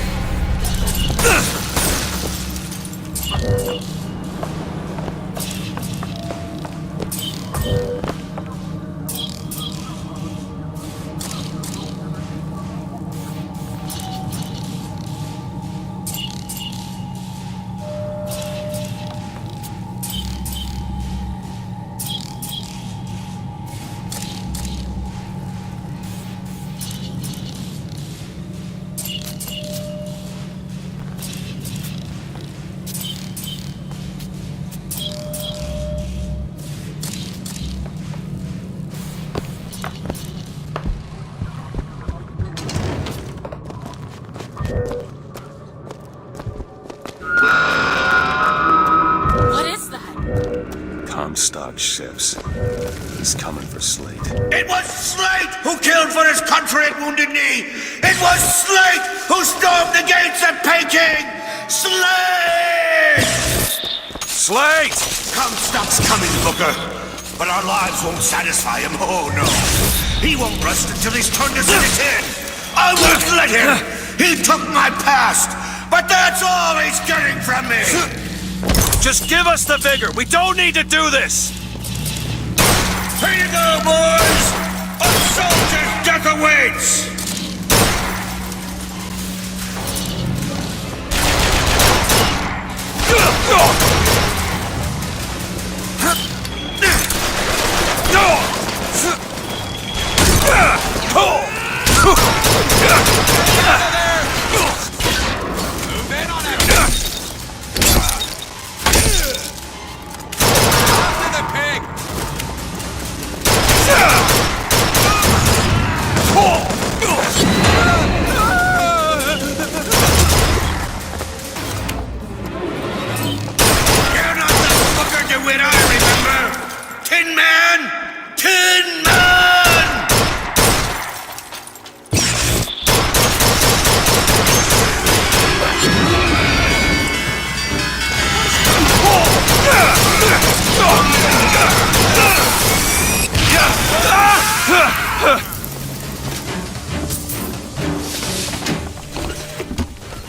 [SPEAKER 2] Comstock shifts. He's coming for Slate.
[SPEAKER 7] It was Slate who killed for his country at Wounded Knee! It was Slate who stormed the gates at Peking! Slate!
[SPEAKER 12] Slate!
[SPEAKER 7] Comstock's coming, Booker. But our lives won't satisfy him, oh no. He won't rest until he's turned us into tin. I won't let him! He took my past, but that's all he's getting from me!
[SPEAKER 12] Just give us the vigor. We don't need to do this.
[SPEAKER 7] Here you go, boys! A soldier's death awaits!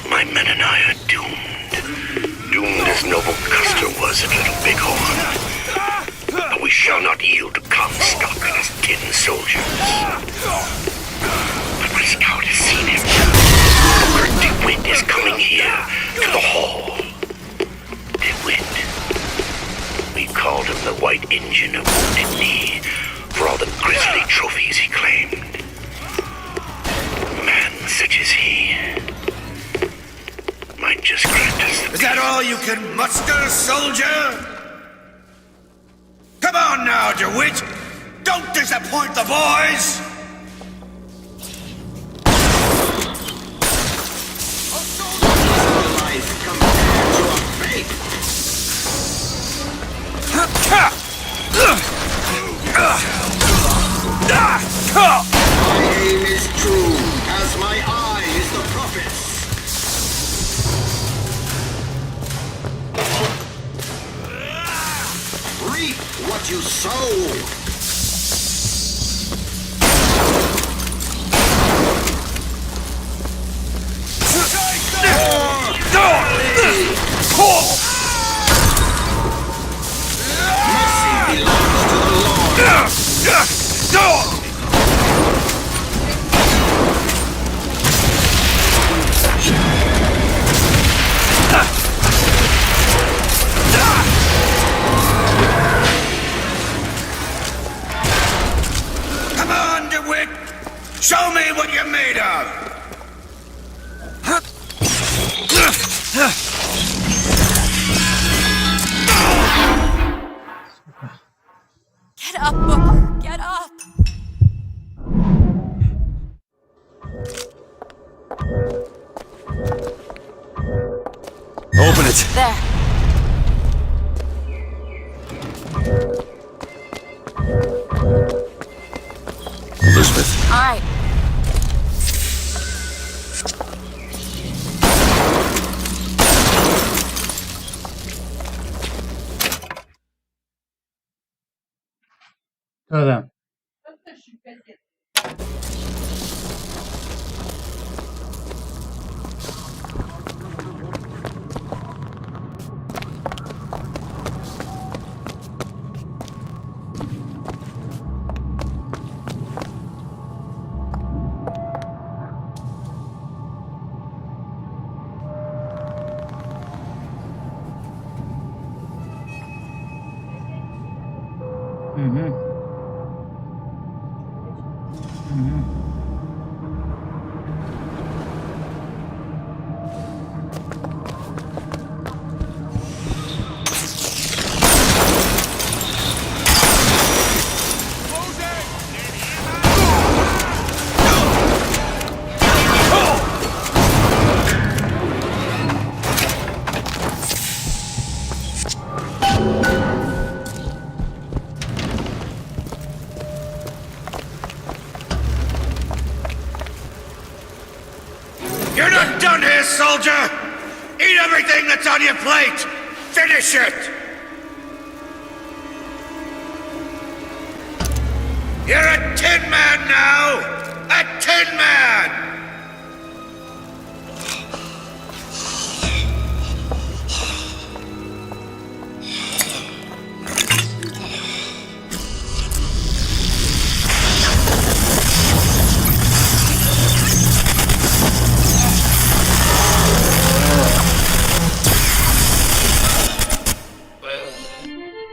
[SPEAKER 18] My men and I are doomed. Doomed as Noble Custer was at Little Bighorn. But we shall not yield to Comstock and his tin soldiers. But my scout has seen him. Booker DeWitt is coming here, to the hall. DeWitt. We called him the White Engine of Wounded Knee for all the grisly trophies he claimed. Man such as he might just grant us the...
[SPEAKER 7] Is that all you can muster, soldier? Come on now, DeWitt! Don't disappoint the boys!
[SPEAKER 9] My aim is true, as my eye is the prophet's. Reap what you sow. Mercy belongs to the Lord.
[SPEAKER 7] Come on, DeWitt! Show me what you're made of!
[SPEAKER 17] Get up, Booker! Get up!
[SPEAKER 12] Open it.
[SPEAKER 17] There.
[SPEAKER 2] Elizabeth.
[SPEAKER 17] All right.
[SPEAKER 14] Да-да.
[SPEAKER 18] soldier! Eat everything that's on your plate! Finish it! You're a Tin Man now! A Tin Man!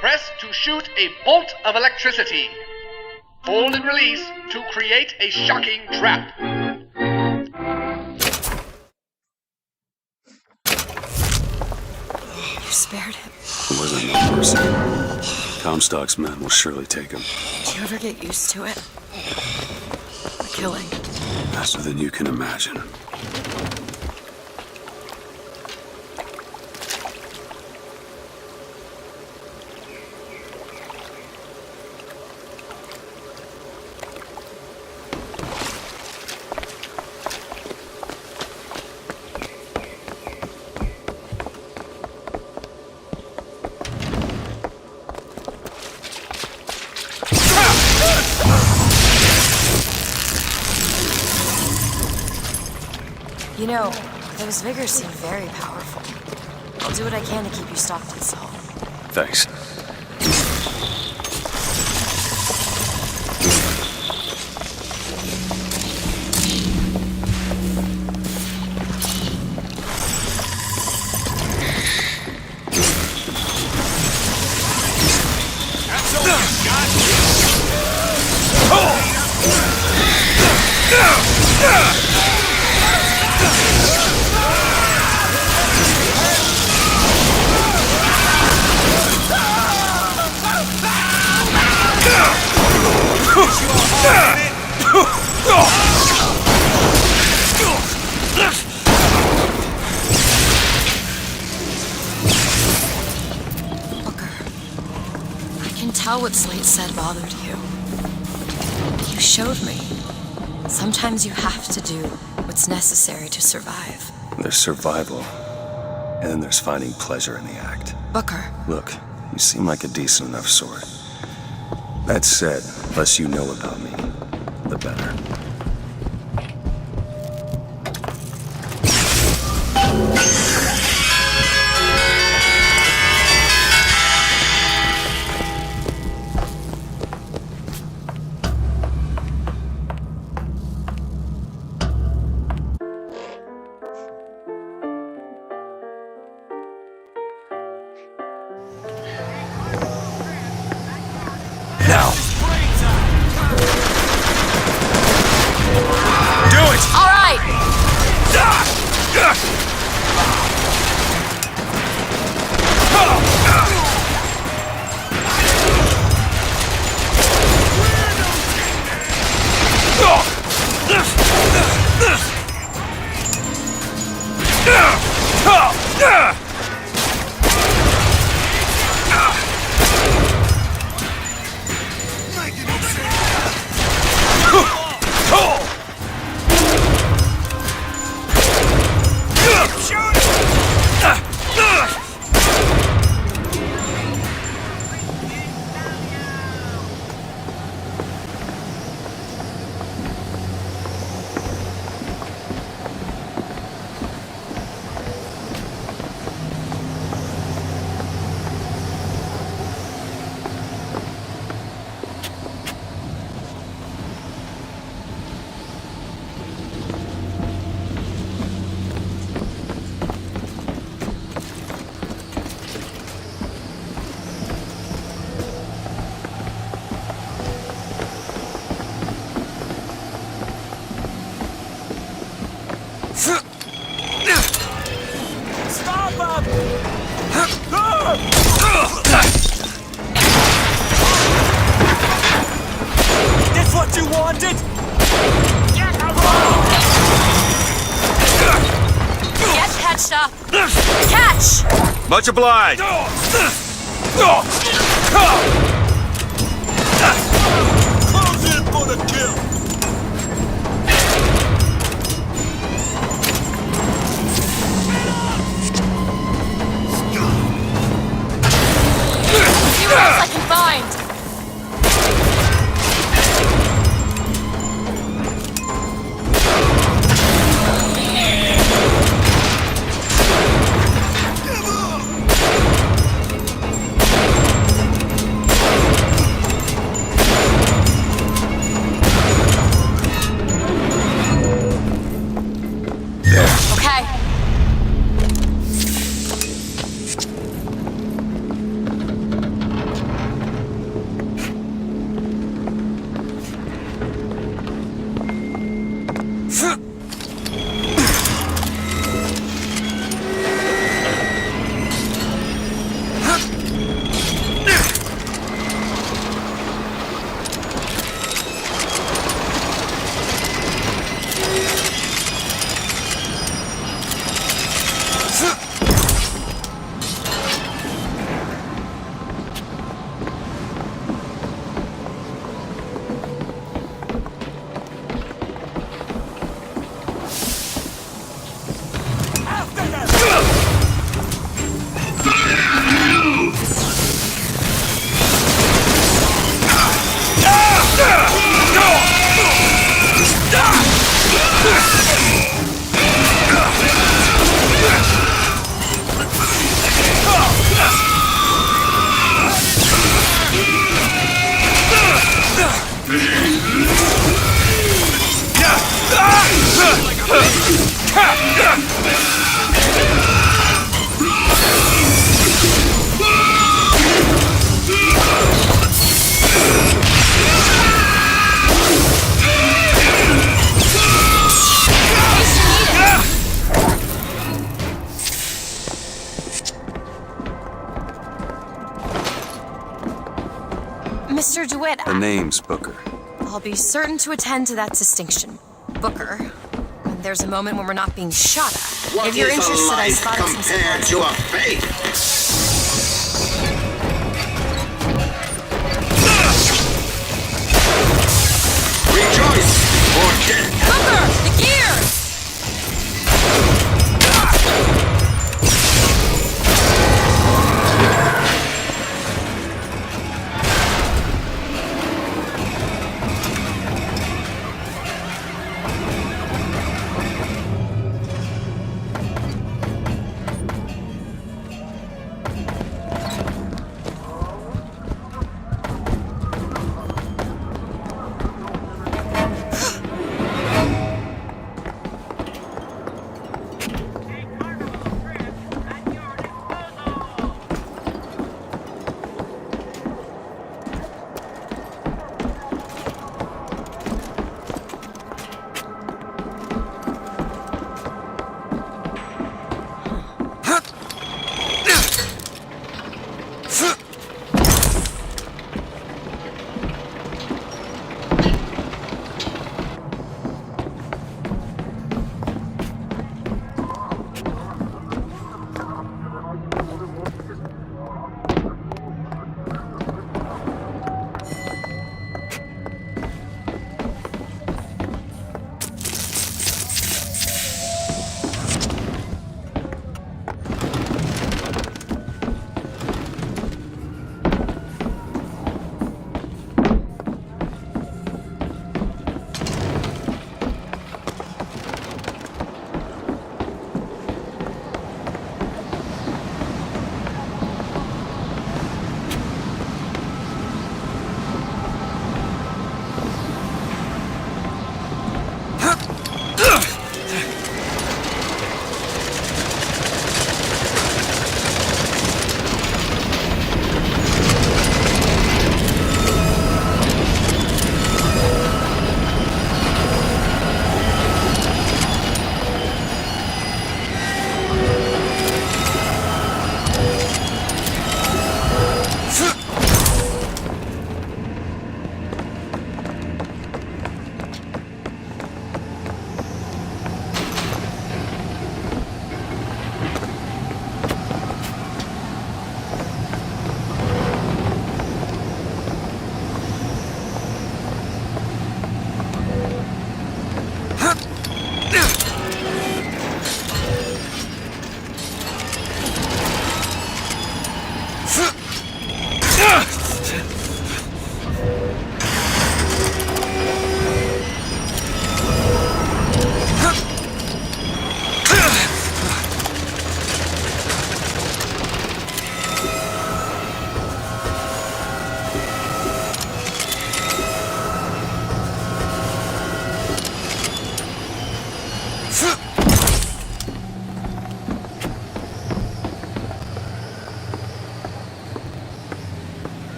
[SPEAKER 22] Press to shoot a bolt of electricity. Hold and release to create a shocking trap.
[SPEAKER 17] You spared him.
[SPEAKER 2] It wasn't no mercy. Comstock's men will surely take him.
[SPEAKER 17] Do you ever get used to it? The killing.
[SPEAKER 2] Faster than you can imagine.
[SPEAKER 17] You know, those vigors seem very powerful. I'll do what I can to keep you stocked and solid.
[SPEAKER 2] Thanks.
[SPEAKER 17] Tell what Slate said bothered you. You showed me. Sometimes you have to do what's necessary to survive.
[SPEAKER 2] There's survival, and then there's finding pleasure in the act.
[SPEAKER 17] Booker.
[SPEAKER 2] Look, you seem like a decent enough sort. That said, the less you know about me, the better.
[SPEAKER 12] Now! Do it!
[SPEAKER 17] All right!
[SPEAKER 15] Stop him! This what you wanted?
[SPEAKER 17] Get catched up! Catch!
[SPEAKER 12] Much obliged!
[SPEAKER 15] Close in for the kill!
[SPEAKER 17] Mr. DeWitt,
[SPEAKER 2] The name's Booker.
[SPEAKER 17] I'll be certain to attend to that distinction. Booker, when there's a moment when we're not being shot at.
[SPEAKER 9] What
[SPEAKER 17] if you're
[SPEAKER 9] is a
[SPEAKER 17] interested, I
[SPEAKER 9] life
[SPEAKER 17] spotted some
[SPEAKER 9] compared to a fate? Rejoice or death!
[SPEAKER 17] Booker, the gears!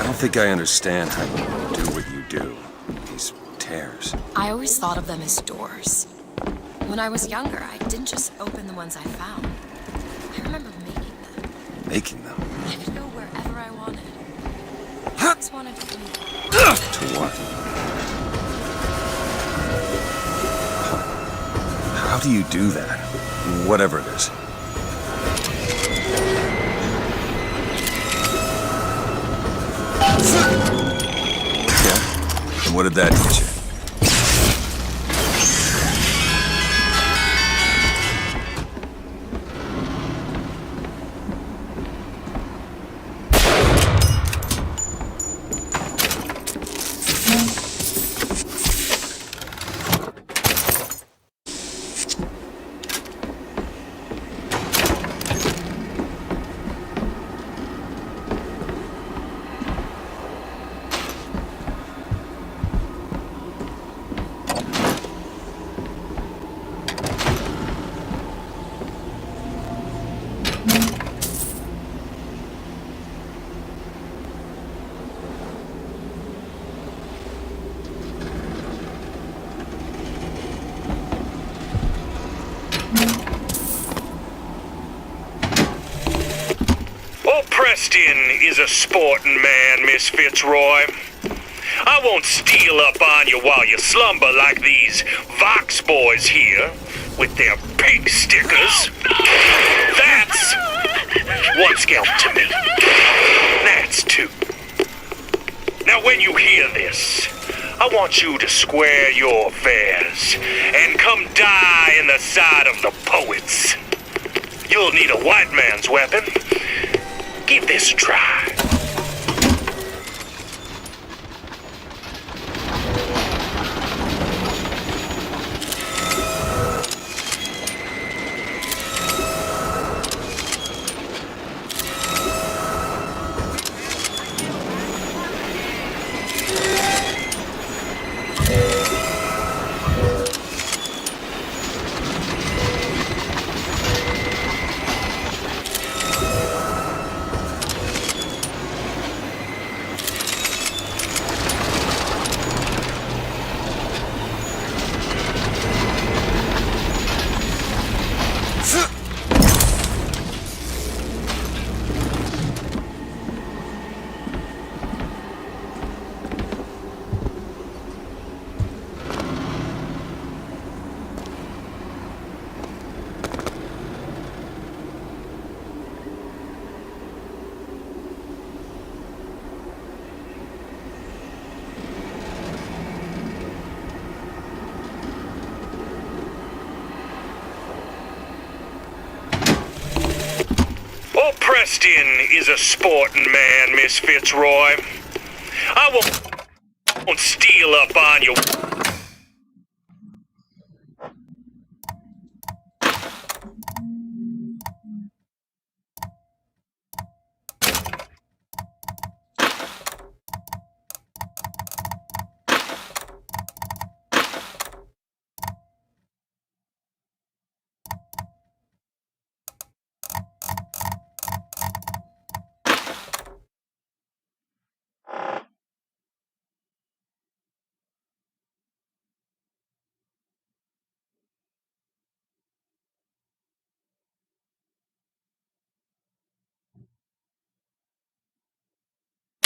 [SPEAKER 2] I don't think I understand how you do what you do. These tears.
[SPEAKER 17] I always thought of them as doors. When I was younger, I didn't just open the ones I found. I remember making them.
[SPEAKER 2] Making them?
[SPEAKER 17] I could go wherever I wanted. I just wanted to do it.
[SPEAKER 2] To what? How do you do that? Whatever it is. Yeah? And what did that teach you?
[SPEAKER 18] Preston is a sporting man, Miss Fitzroy. I won't steal up on you while you slumber like these Vox boys here with their pig stickers. That's one scalp to me. That's two. Now when you hear this, I want you to square your affairs and come die in the side of the poets. You'll need a white man's weapon. Give this a try. Preston is a sporting man, Miss Fitzroy. I won't steal up on you.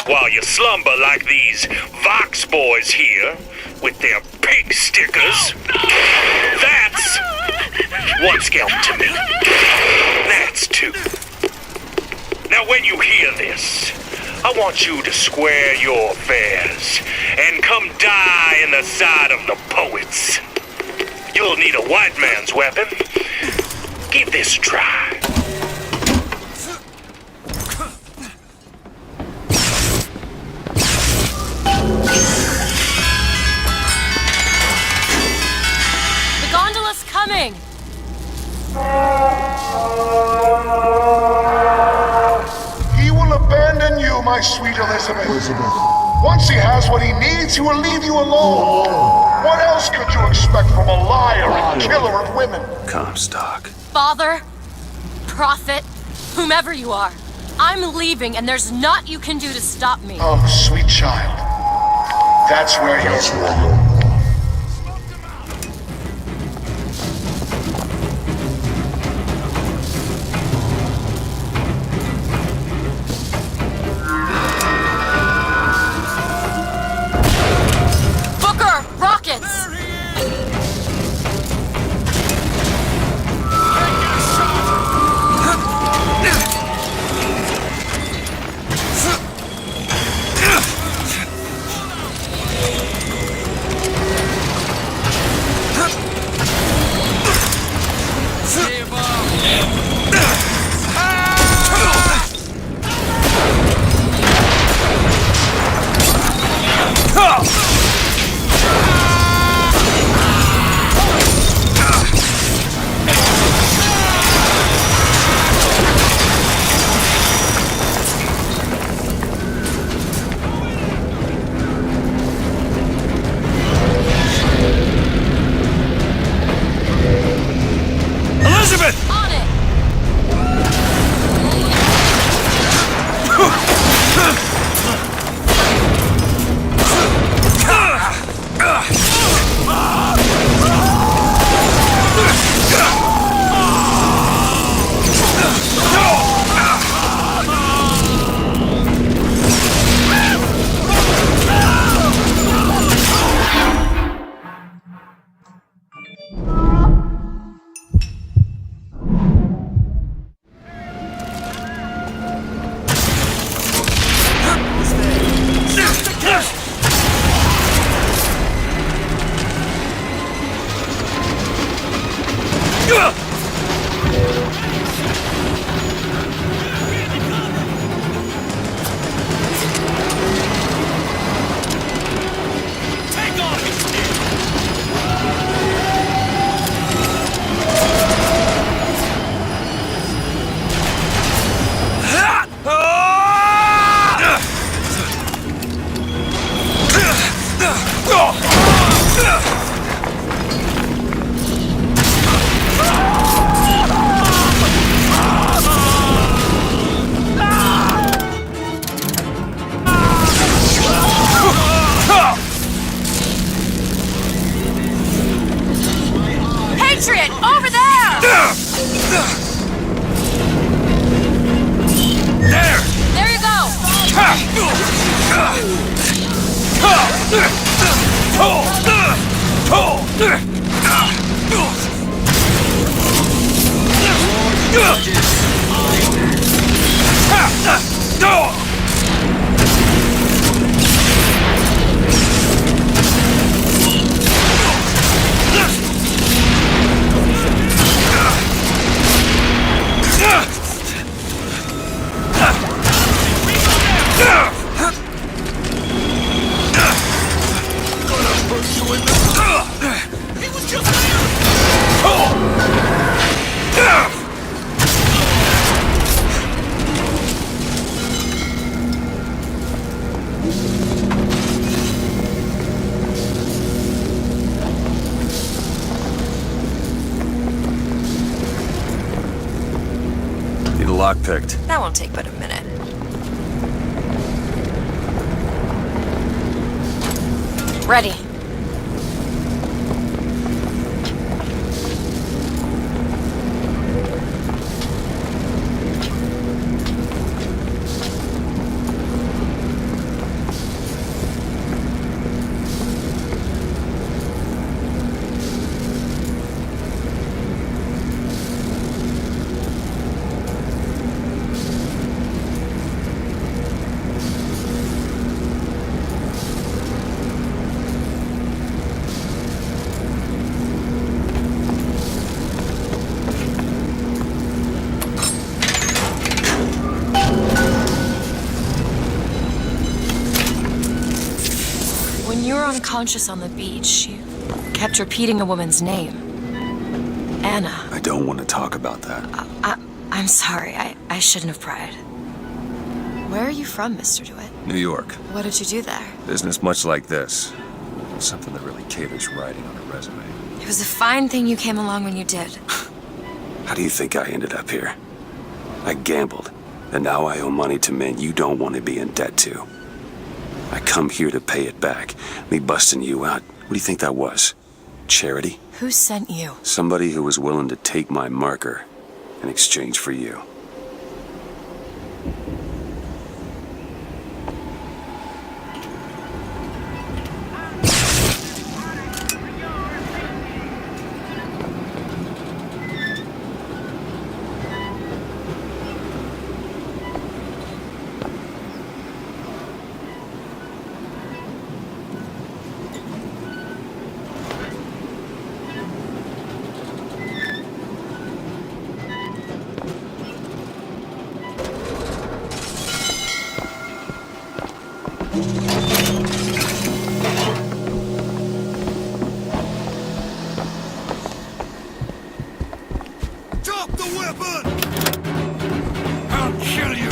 [SPEAKER 18] While you slumber like these Vox boys here with their pig stickers. That's one scalp to me. That's two. Now when you hear this, I want you to square your affairs and come die in the side of the poets. You'll need a white man's weapon. Give this a try.
[SPEAKER 17] Coming!
[SPEAKER 6] He will abandon you, my sweet Elizabeth. Once he has what he needs, he will leave you alone. What else could you expect from a liar and killer of women?
[SPEAKER 2] Comstock.
[SPEAKER 17] Father, prophet, whomever you are, I'm leaving, and there's naught you can do to stop me.
[SPEAKER 6] Oh, sweet child. That's where you're...
[SPEAKER 2] Lockpicked.
[SPEAKER 17] That won't take but a minute. Ready. Unconscious on the beach, you kept repeating a woman's name. Anna.
[SPEAKER 2] I don't want to talk about that.
[SPEAKER 17] I'm sorry. I shouldn't have pried. Where are you from, Mr. DeWitt?
[SPEAKER 2] New York.
[SPEAKER 17] What did you do there?
[SPEAKER 2] Business much like this. Something that really caters writing on a resume.
[SPEAKER 17] It was a fine thing you came along when you did.
[SPEAKER 2] How do you think I ended up here? I gambled. And now I owe money to men you don't want to be in debt to. I come here to pay it back. Me busting you out, what do you think that was? Charity?
[SPEAKER 17] Who sent you?
[SPEAKER 2] Somebody who was willing to take my marker in exchange for you.
[SPEAKER 7] Drop the weapon! I'll kill you!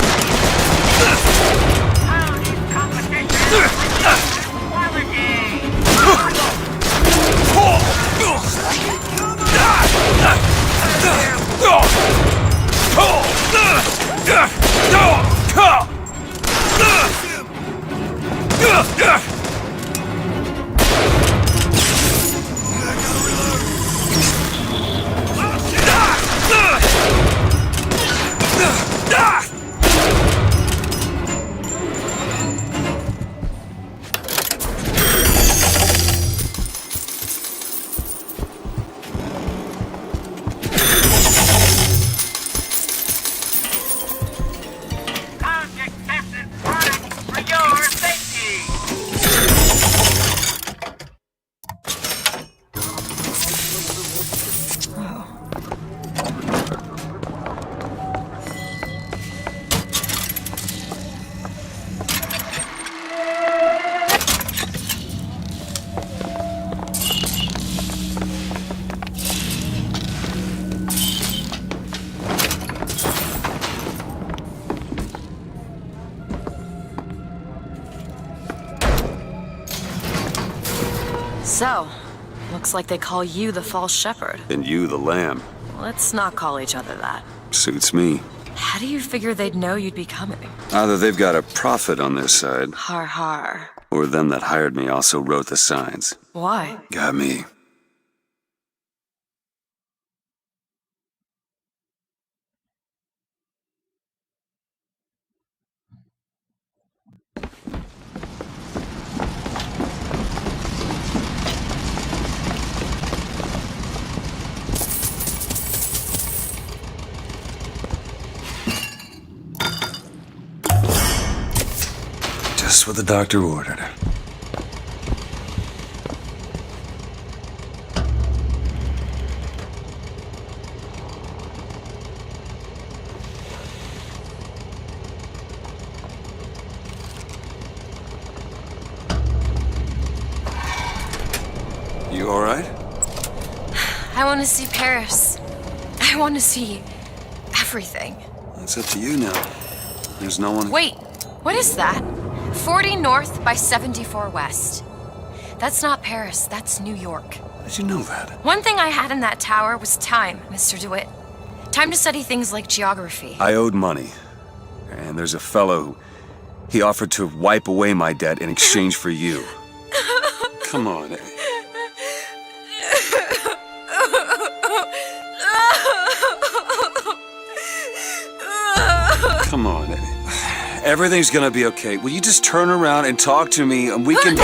[SPEAKER 17] So, looks like they call you the false shepherd.
[SPEAKER 2] And you the lamb.
[SPEAKER 17] Let's not call each other that.
[SPEAKER 2] Suits me.
[SPEAKER 17] How do you figure they'd know you'd be coming?
[SPEAKER 2] Either they've got a prophet on their side,
[SPEAKER 17] Har har.
[SPEAKER 2] or them that hired me also wrote the signs.
[SPEAKER 17] Why?
[SPEAKER 2] Got me. Just what the doctor ordered. You all right?
[SPEAKER 17] I want to see Paris. I want to see everything.
[SPEAKER 2] It's up to you now. There's no one...
[SPEAKER 17] Wait, what is that? 40 north by 74 west. That's not Paris, that's New York.
[SPEAKER 2] How did you know that?
[SPEAKER 17] One thing I had in that tower was time, Mr. DeWitt. Time to study things like geography.
[SPEAKER 2] I owed money. And there's a fellow who... He offered to wipe away my debt in exchange for you. Come on. Come on. Everything's gonna be okay. Will you just turn around and talk to me and we can...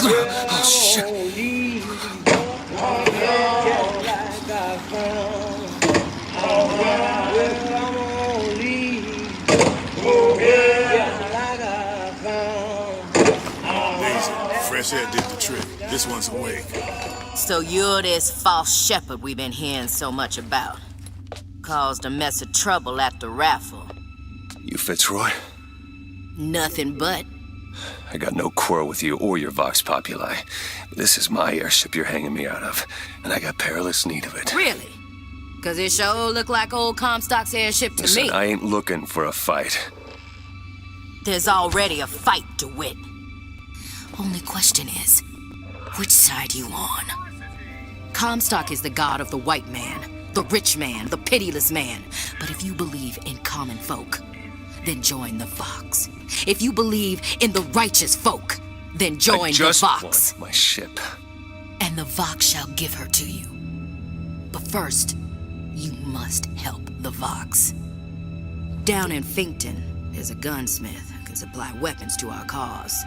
[SPEAKER 12] Oh, shit.
[SPEAKER 20] Fresh air did the trick. This one's awake.
[SPEAKER 8] So you're this false shepherd we've been hearing so much about. Caused a mess of trouble at the raffle.
[SPEAKER 21] You Fitzroy?
[SPEAKER 8] Nothing but.
[SPEAKER 21] I got no quarrel with you or your Vox Populi. But this is my airship you're hanging me out of, and I got perilous need of it.
[SPEAKER 8] Really? Cause it sure look like old Comstock's airship to
[SPEAKER 21] Listen,
[SPEAKER 8] me.
[SPEAKER 21] I ain't looking for a fight.
[SPEAKER 8] There's already a fight to win. Only question is, which side you on? Comstock is the god of the white man, the rich man, the pitiless man. But if you believe in common folk, then join the Vox. If you believe in the righteous folk, then join the Vox.
[SPEAKER 21] Want my ship.
[SPEAKER 8] And the Vox shall give her to you. But first, you must help the Vox. Down in Finkton, there's a gunsmith who can supply weapons to our cause.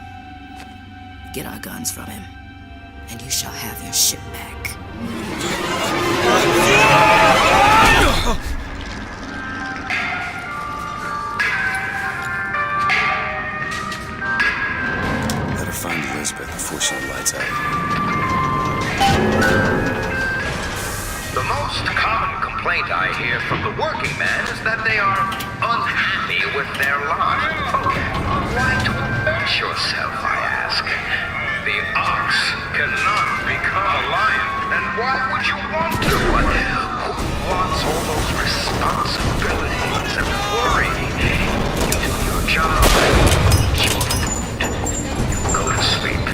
[SPEAKER 8] Get our guns from him, and you shall have your ship back.
[SPEAKER 2] Better find Elizabeth before she lights out.
[SPEAKER 9] The most common complaint I hear from the working man is that they are unhappy with their lot. Why torment yourself, I ask? The ox cannot become a lion, and why would you want to? Who wants all those responsibilities and worry? You do your job, eat your food, you go to sleep.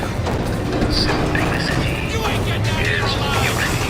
[SPEAKER 9] Simplicity is beauty.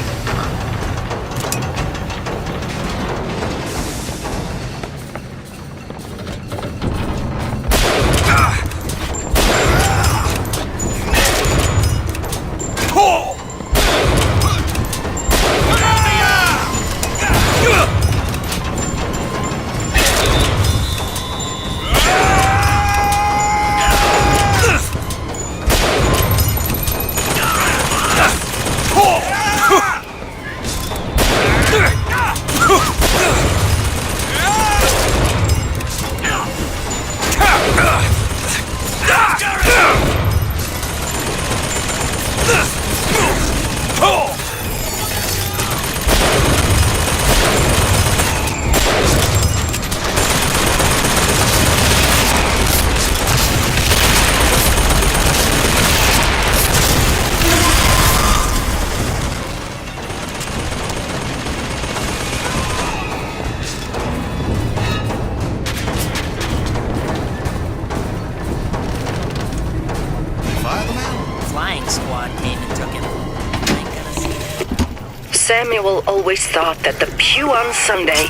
[SPEAKER 11] Samuel always thought that the pew on Sunday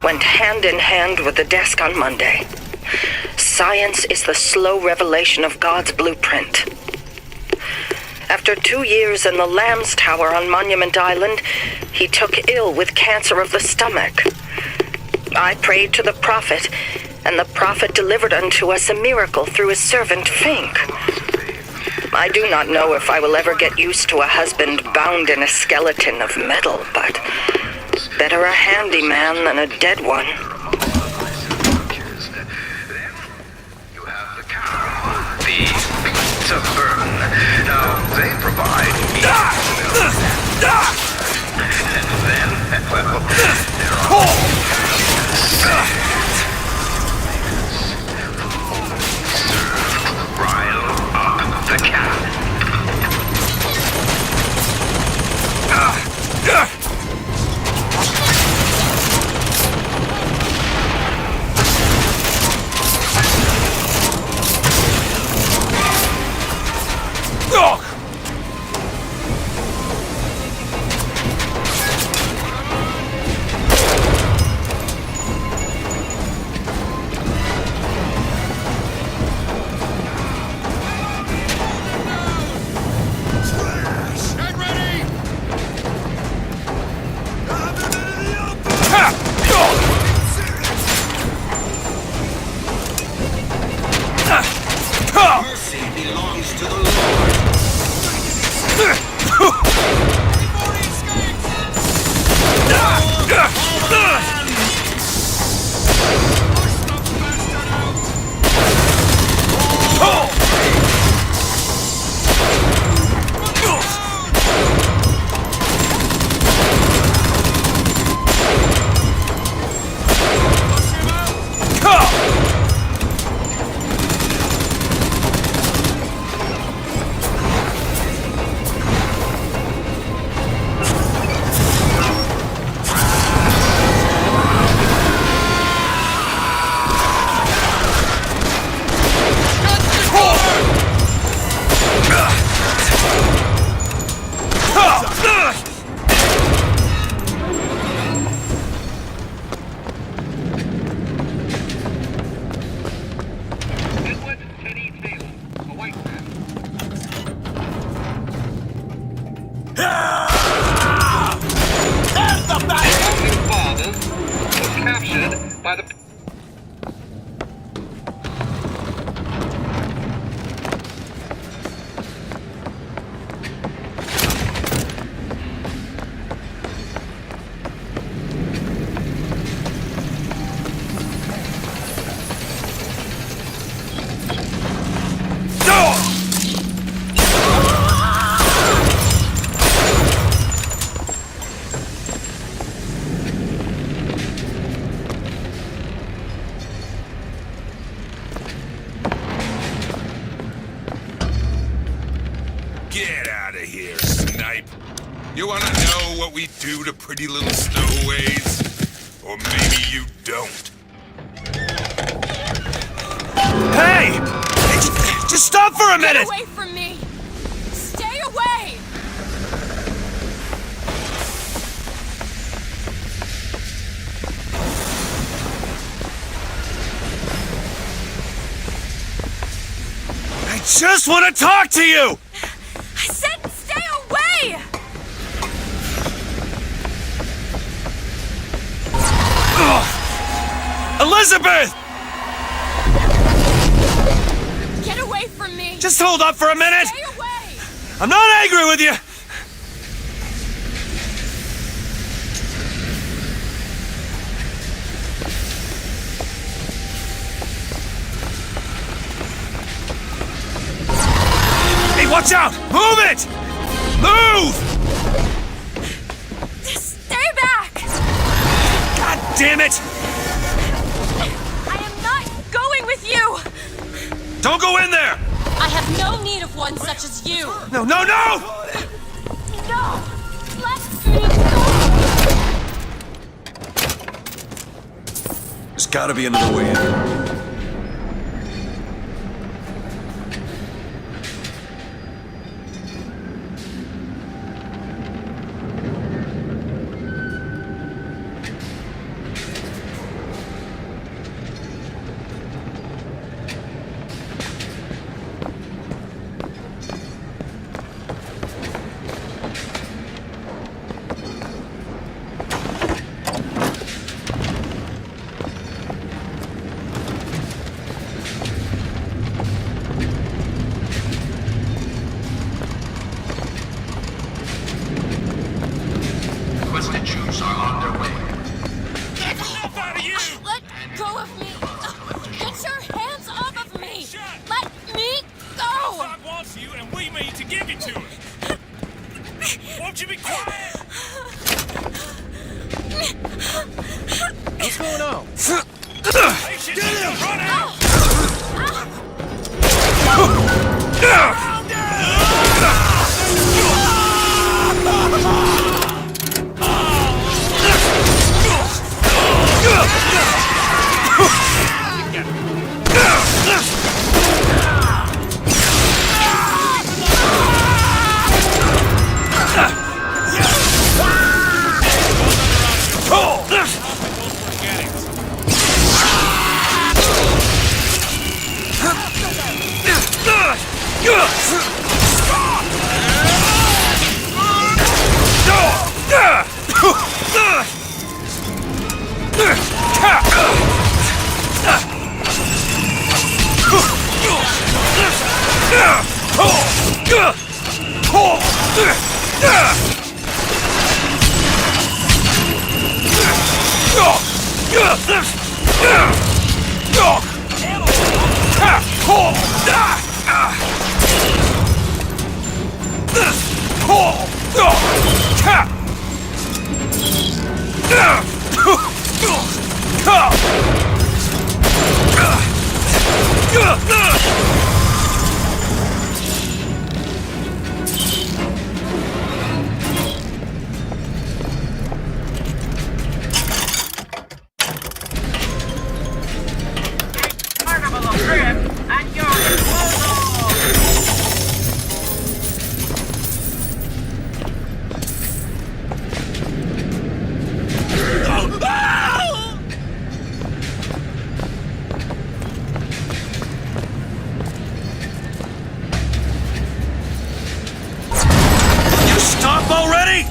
[SPEAKER 11] went hand in hand with the desk on Monday. Science is the slow revelation of God's blueprint. After 2 years in the Lamb's Tower on Monument Island, he took ill with cancer of the stomach. I prayed to the prophet, and the prophet delivered unto us a miracle through his servant Fink. I do not know if I will ever get used to a husband bound in a skeleton of metal, but better a handyman than a dead one.
[SPEAKER 9] The pizza burn. Now, they provide meat. And then, well, there are rile up the cat.
[SPEAKER 3] wanna know what we do to pretty little stowaways? Or maybe you don't.
[SPEAKER 12] Hey! Just stop for a minute!
[SPEAKER 17] Get away from me! Stay away!
[SPEAKER 12] I just want to talk to you!
[SPEAKER 17] I said stay away!
[SPEAKER 12] Elizabeth!
[SPEAKER 17] Get away from me!
[SPEAKER 12] Just hold up for a minute!
[SPEAKER 17] Stay away!
[SPEAKER 12] I'm not angry with you! Hey, watch out! Move it! Move!
[SPEAKER 17] Stay back!
[SPEAKER 12] God damn it!
[SPEAKER 17] I am not going with you!
[SPEAKER 12] Don't go in there!
[SPEAKER 17] I have no need of one such as you!
[SPEAKER 12] No, no, no!
[SPEAKER 17] No! Let me go!
[SPEAKER 2] There's gotta be another way in.
[SPEAKER 9] Requested troops are on their way.
[SPEAKER 17] Let go of me! Get your hands off of me! Let me go!
[SPEAKER 5] God wants you, and we mean to give it to him. Won't you be quiet?
[SPEAKER 12] What's going on?
[SPEAKER 5] Get him! Run out!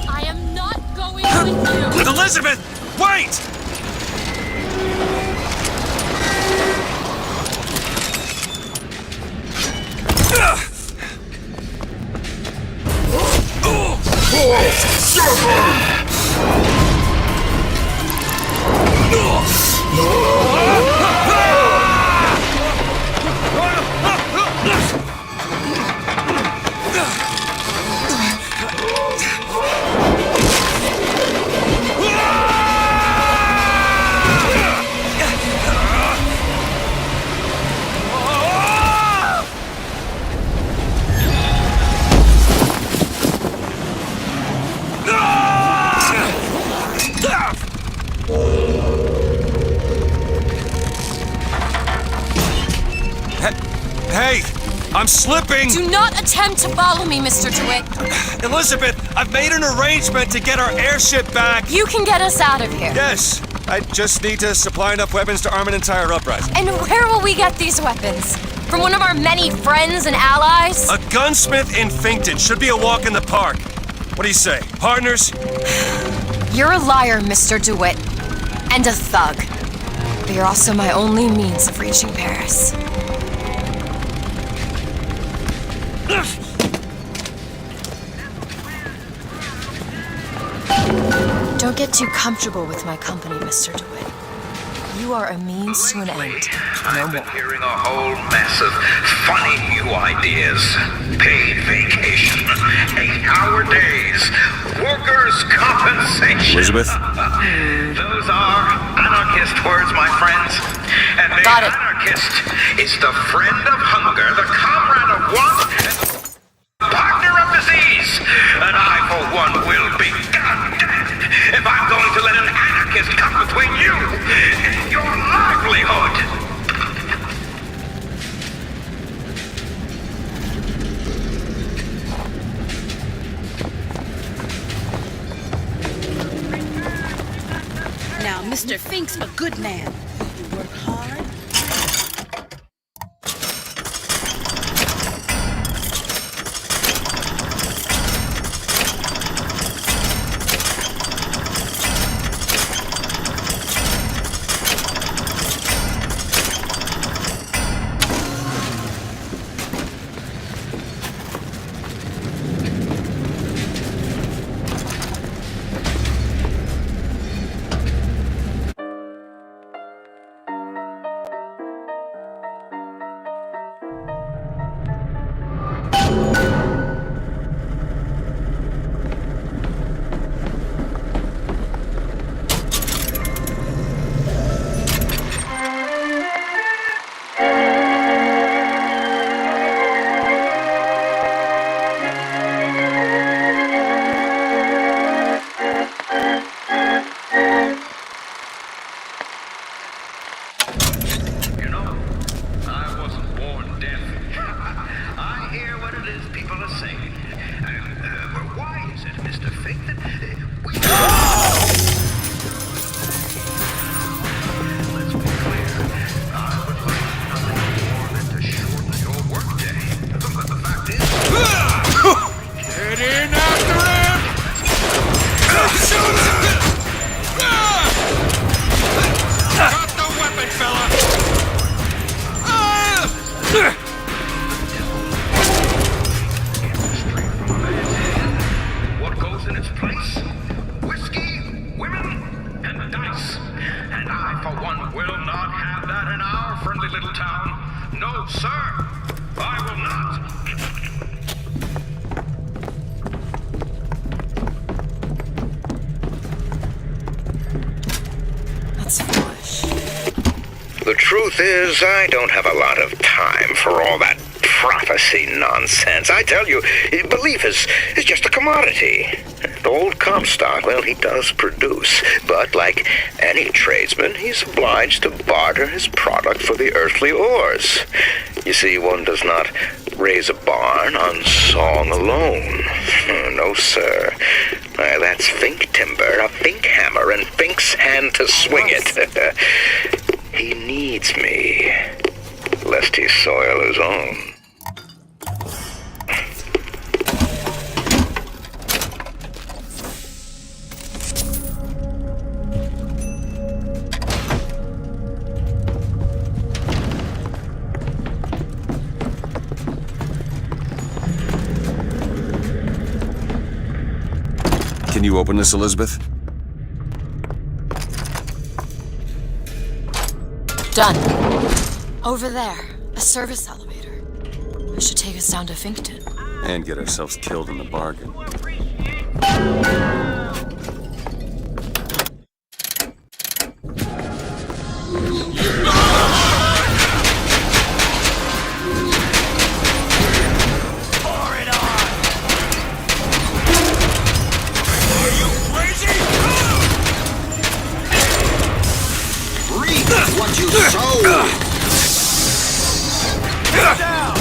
[SPEAKER 17] I am not going with you!
[SPEAKER 12] Elizabeth, wait! I'm slipping!
[SPEAKER 17] Do not attempt to follow me, Mr. DeWitt.
[SPEAKER 12] Elizabeth, I've made an arrangement to get our airship back.
[SPEAKER 17] You can get us out of here.
[SPEAKER 12] Yes, I just need to supply enough weapons to arm an entire uprising.
[SPEAKER 17] And where will we get these weapons? From one of our many friends and allies?
[SPEAKER 12] A gunsmith in Finkton should be a walk in the park. What do you say, partners?
[SPEAKER 17] You're a liar, Mr. DeWitt. And a thug. But you're also my only means of reaching Paris. Don't get too comfortable with my company, Mr. DeWitt. You are a means to an end. No more.
[SPEAKER 18] Hearing a whole mess of funny new ideas. Paid vacation, 8-hour days, workers' compensation.
[SPEAKER 2] Elizabeth?
[SPEAKER 18] Those are anarchist words, my friends. And the anarchist is the friend of hunger, the comrade of want, and the partner of disease. And I, for one, will be goddamned if I'm going to let an anarchist come between you and your livelihood.
[SPEAKER 16] Now, Mr. Fink's a good man. You work hard.
[SPEAKER 18] What goes in its place? Whiskey, women, and dice. And I, for one, will not have that in our friendly little town. No, sir. I will not.
[SPEAKER 17] That's foolish.
[SPEAKER 18] The truth is, I don't have a lot of time for all that prophecy nonsense. I tell you, belief is just a commodity. The old Comstock, well, he does produce, but like any tradesman, he's obliged to barter his product for the earthly ores. You see, one does not raise a barn on song alone. No, sir. That's Fink timber, a Fink hammer, and Fink's hand to swing it. He needs me, lest he soil his own.
[SPEAKER 2] Can you open this, Elizabeth?
[SPEAKER 17] Done. Over there, a service elevator. It should take us down to Finkton.
[SPEAKER 2] And get ourselves killed in the bargain.
[SPEAKER 9] What you sow!
[SPEAKER 15] Get down!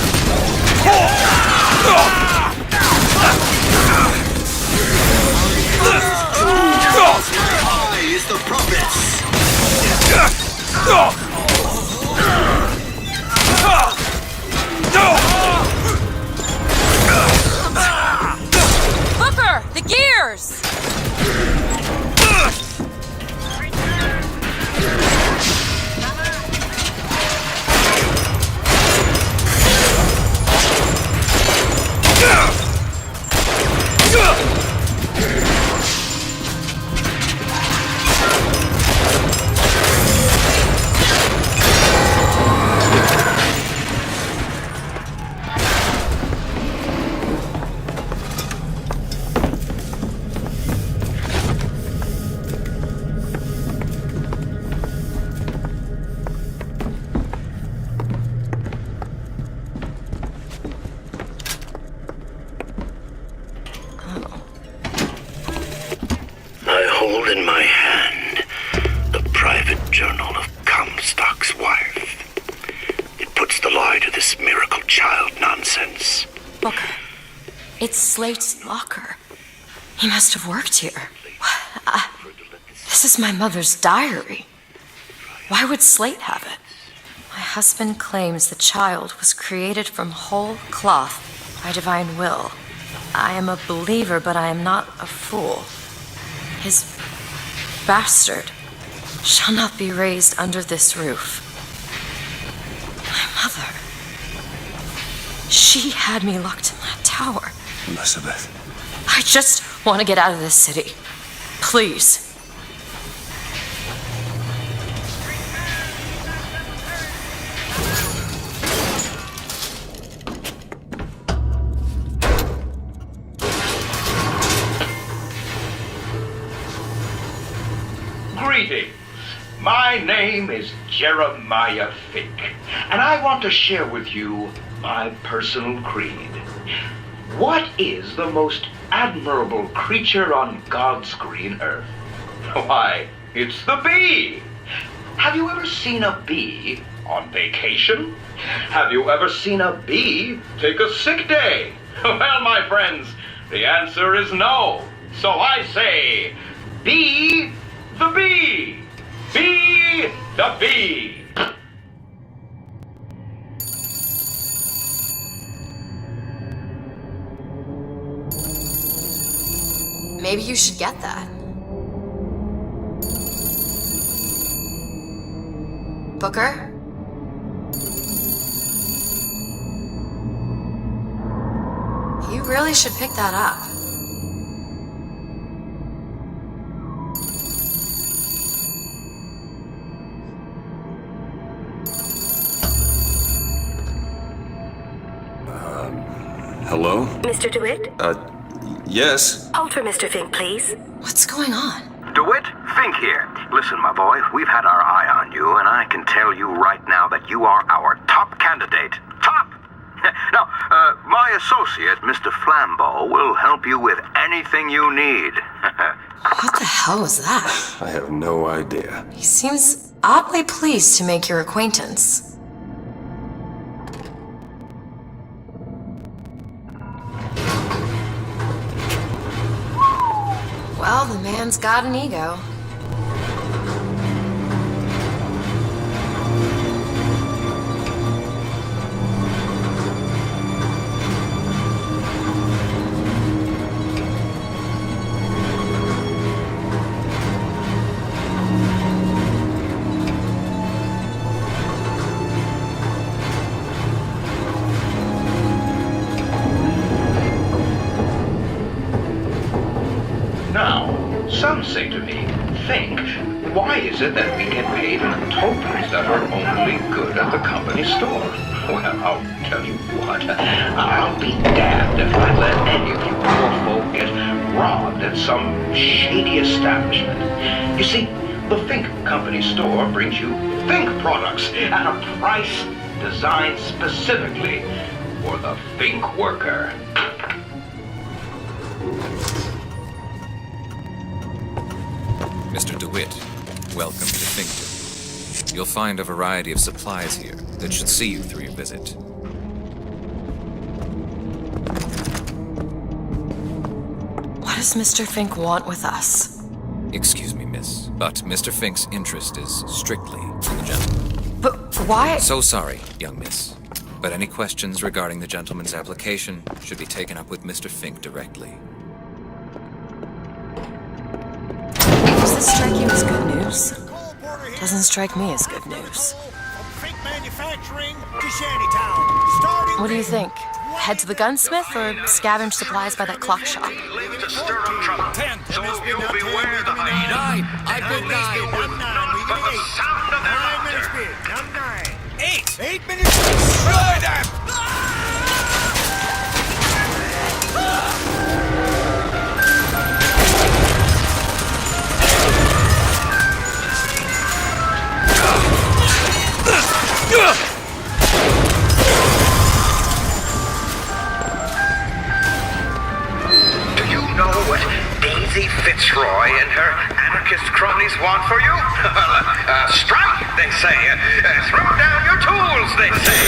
[SPEAKER 17] Slate's locker. He must have worked here. This is my mother's diary. Why would Slate have it? My husband claims the child was created from whole cloth by divine will. I am a believer, but I am not a fool. His bastard shall not be raised under this roof. My mother. She had me locked in that tower.
[SPEAKER 21] Elizabeth.
[SPEAKER 17] I just want to get out of this city. Please.
[SPEAKER 18] Greetings. My name is Jeremiah Fink, and I want to share with you my personal creed. What is the most admirable creature on God's green earth? Why, it's the bee! Have you ever seen a bee on vacation? Have you ever seen a bee take a sick day? Well, my friends, the answer is no. So I say, be the bee! Be the bee!
[SPEAKER 17] Maybe you should get that. Booker? You really should pick that up.
[SPEAKER 21] Hello?
[SPEAKER 10] Mr. DeWitt?
[SPEAKER 21] Yes?
[SPEAKER 10] Hold for Mr. Fink, please.
[SPEAKER 17] What's going on?
[SPEAKER 19] DeWitt, Fink here. Listen, my boy, we've had our eye on you, and I can tell you right now that you are our top candidate. Top! Now, my associate, Mr. Flambeau, will help you with anything you need.
[SPEAKER 17] What the hell was that?
[SPEAKER 21] I have no idea.
[SPEAKER 17] He seems oddly pleased to make your acquaintance. Well, the man's got an ego.
[SPEAKER 18] Some say to me, Fink, why is it that we get paid in tokens that are only good at the company store? Well, I'll tell you what, I'll be damned if I let any of you poor folk get robbed at some shady establishment. You see, the Fink Company store brings you Fink products at a price designed specifically for the Fink worker.
[SPEAKER 23] Mr. DeWitt, welcome to Finkton. You'll find a variety of supplies here that should see you through your visit.
[SPEAKER 17] What does Mr. Fink want with us?
[SPEAKER 23] Excuse me, miss, but Mr. Fink's interest is strictly in the gentleman.
[SPEAKER 17] But why?
[SPEAKER 23] So sorry, young miss, but any questions regarding the gentleman's application should be taken up with Mr. Fink directly.
[SPEAKER 17] Does this strike you as good news? Doesn't strike me as good news. What do you think? Head to the gunsmith or scavenge supplies by that clock shop?
[SPEAKER 18] 10. So you'll beware the 9. I put 9. But the sound of their laughter.
[SPEAKER 7] 8. 8 minutes. Destroy them!
[SPEAKER 18] Do you know what Daisy Fitzroy and her anarchist cronies want for you? Strike, they say. Throw down your tools, they say.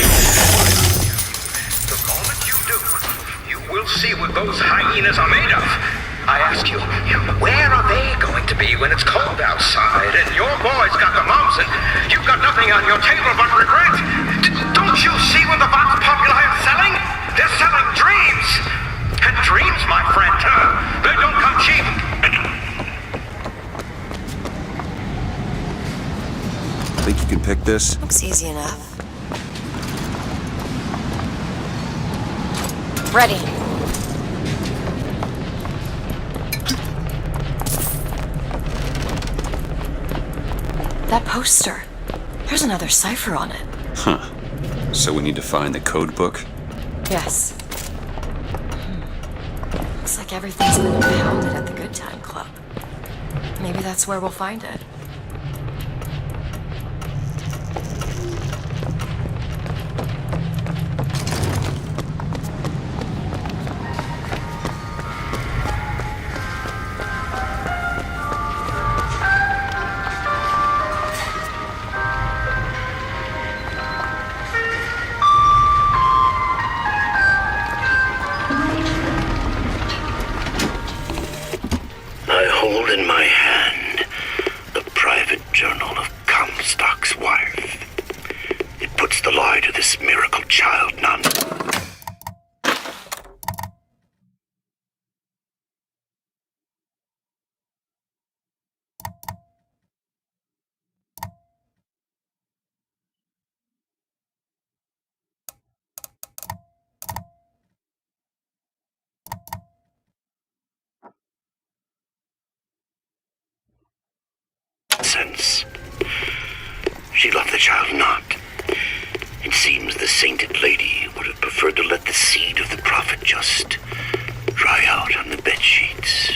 [SPEAKER 18] The moment you do, you will
[SPEAKER 19] will see what those hyenas are made of. I ask you, where are they going to be when it's cold outside and your boy's got the mumps and you've got nothing on your table but regret? Don't you see what the Vox Populi are selling? They're selling dreams! And dreams, my friend, they don't come cheap.
[SPEAKER 2] Think you can pick this?
[SPEAKER 17] Looks easy enough. Ready. That poster. There's another cipher on it.
[SPEAKER 2] Huh. So we need to find the code book?
[SPEAKER 17] Yes. Looks like everything's been impounded at the Good Time Club. Maybe that's where we'll find it.
[SPEAKER 6] I hold in my hand the private journal of Comstock's wife. It puts the lie to this miracle child nonsense. She loved the child not. It seems the sainted lady would have preferred to let the seed of the prophet just dry out on the bed sheets.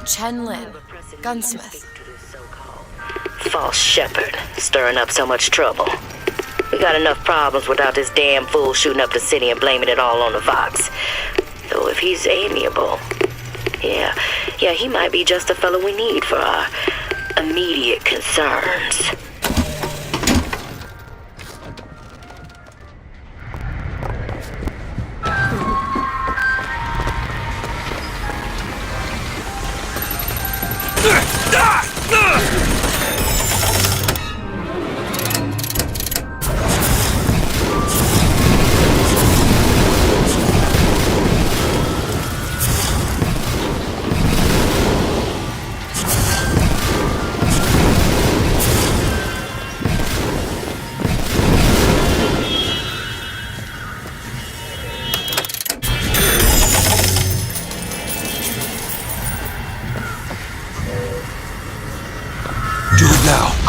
[SPEAKER 17] Chen Lin, gunsmith.
[SPEAKER 1] False shepherd, stirring up so much trouble. We got enough problems without this damn fool shooting up the city and blaming it all on the Vox. Though if he's amiable, yeah, he might be just the fellow we need for our immediate concerns.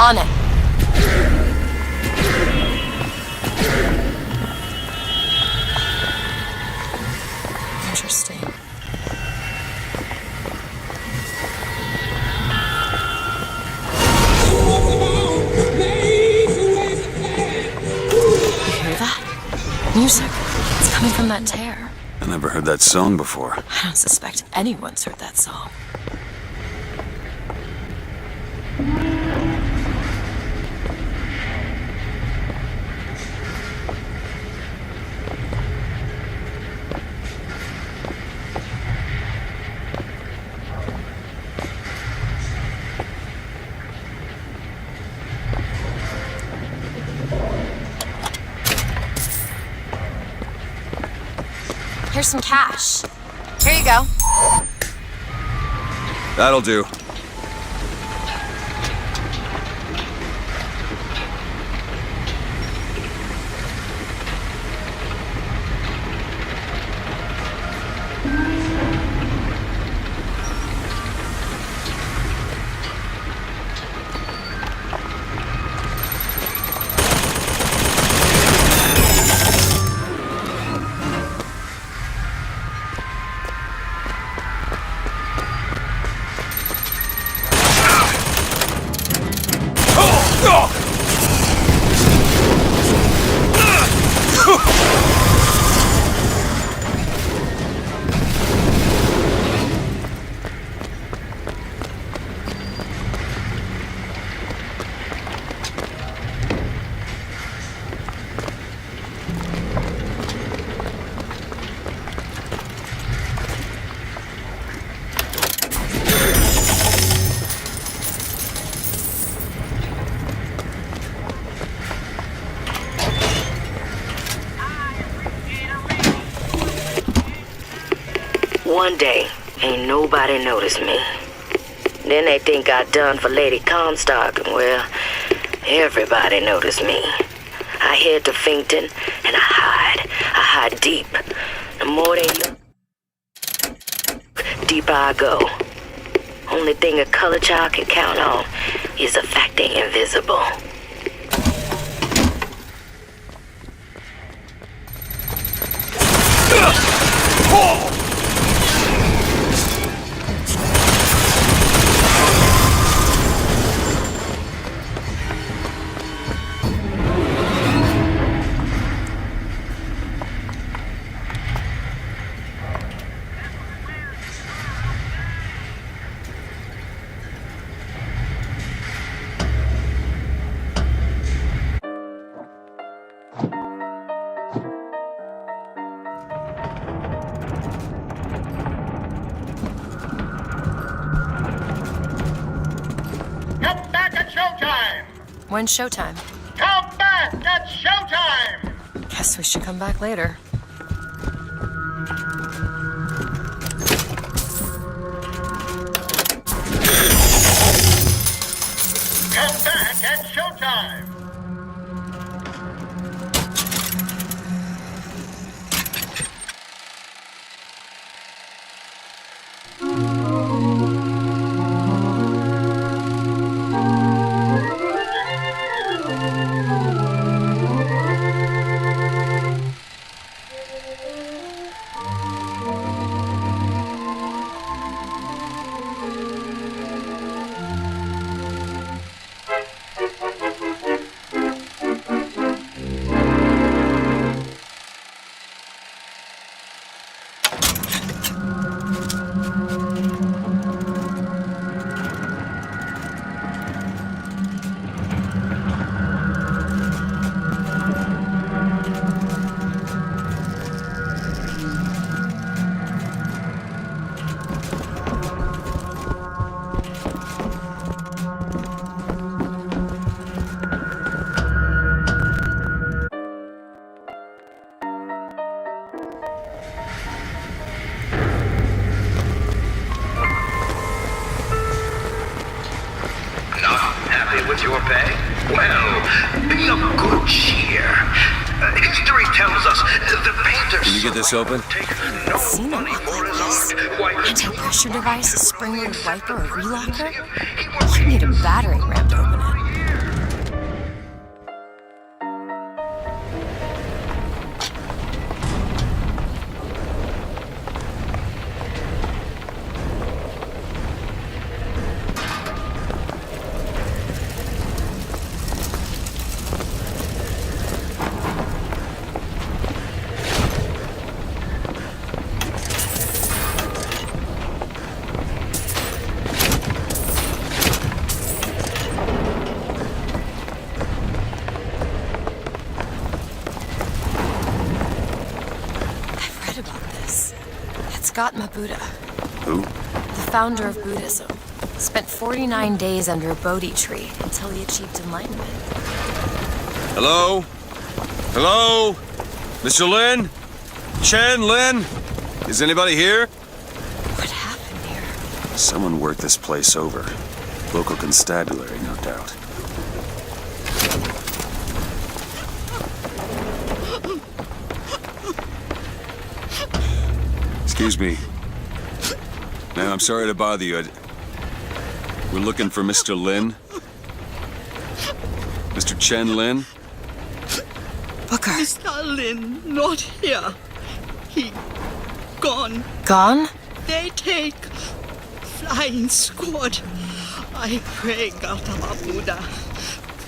[SPEAKER 17] On it. Interesting. You hear that? Music. It's coming from that tear.
[SPEAKER 2] I never heard that song before.
[SPEAKER 17] I don't suspect anyone's heard that song. Here's some cash. Here you go.
[SPEAKER 2] That'll do.
[SPEAKER 1] One day, ain't nobody noticed me. Then they think I done for Lady Comstock, and well, everybody noticed me. I head to Finkton, and I hide deep. The more they look, deeper I go. Only thing a color child can count on is the fact they invisible.
[SPEAKER 4] Come back at showtime!
[SPEAKER 17] When's showtime?
[SPEAKER 4] Come back at showtime!
[SPEAKER 17] Guess we should come back later.
[SPEAKER 4] Come back at showtime!
[SPEAKER 19] With your pay? Well, be of good cheer. History tells us the painter.
[SPEAKER 21] Can you get this open?
[SPEAKER 19] No money for his art.
[SPEAKER 17] Anti-pressure device, a spring-loaded wiper, a relocker? You need a battering ram to open it. Gautama Buddha.
[SPEAKER 21] Who?
[SPEAKER 17] The founder of Buddhism. Spent 49 days under a Bodhi tree until he achieved enlightenment.
[SPEAKER 2] Hello? Hello? Mr. Lin? Chen, Lin? Is anybody here?
[SPEAKER 17] What happened here?
[SPEAKER 2] Someone worked this place over. Local constabulary, no doubt. Excuse me. Ma'am, I'm sorry to bother you. We're looking for Mr. Lin. Mr. Chen Lin?
[SPEAKER 17] Booker.
[SPEAKER 13] Mr. Lin, not here. He gone.
[SPEAKER 17] Gone?
[SPEAKER 13] They take flying squad. I pray, Gautama Buddha.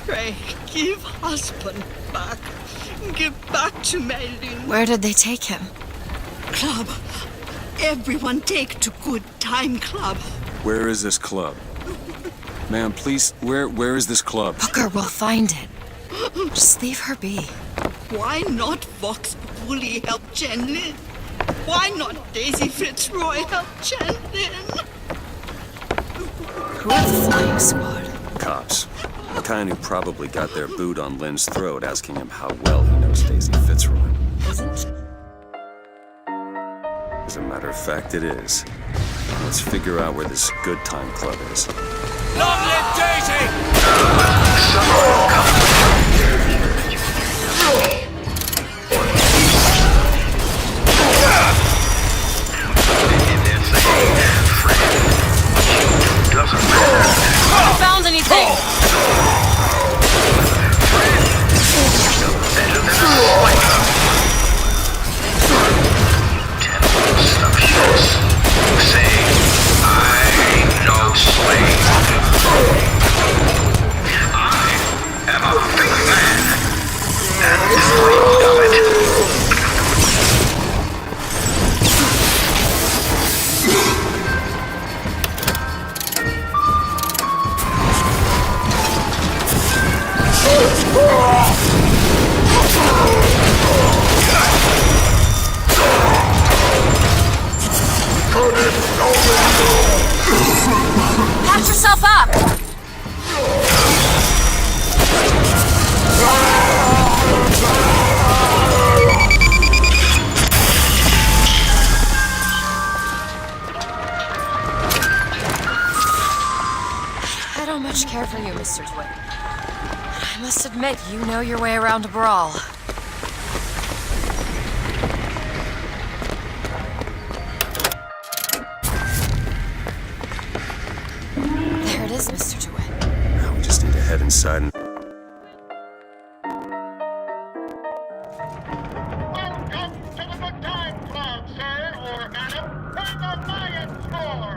[SPEAKER 13] Pray, give husband back. Give back to my Lin.
[SPEAKER 17] Where did they take him?
[SPEAKER 13] Club. Everyone take to good time club.
[SPEAKER 2] Where is this club? Ma'am, please, where is this club?
[SPEAKER 17] Booker, we'll find it. Just leave her be.
[SPEAKER 13] Why not Vox Populi help Chen Lin? Why not Daisy Fitzroy help Chen Lin?
[SPEAKER 17] Who are the flying squad?
[SPEAKER 2] Cops. The kind who probably got their boot on Lin's throat asking him how well he knows Daisy Fitzroy.
[SPEAKER 17] Isn't?
[SPEAKER 2] As a matter of fact, it is. Let's figure out where this good time club is.
[SPEAKER 15] Long live Daisy!
[SPEAKER 17] Haven't found anything! Patch yourself up! I don't much care for you, Mr. DeWitt. I must admit, you know your way around a brawl. There it is, Mr. DeWitt.
[SPEAKER 2] Now we just need to head inside and...
[SPEAKER 4] Welcome to the Good Time Club, sir or madam, where the lions roar.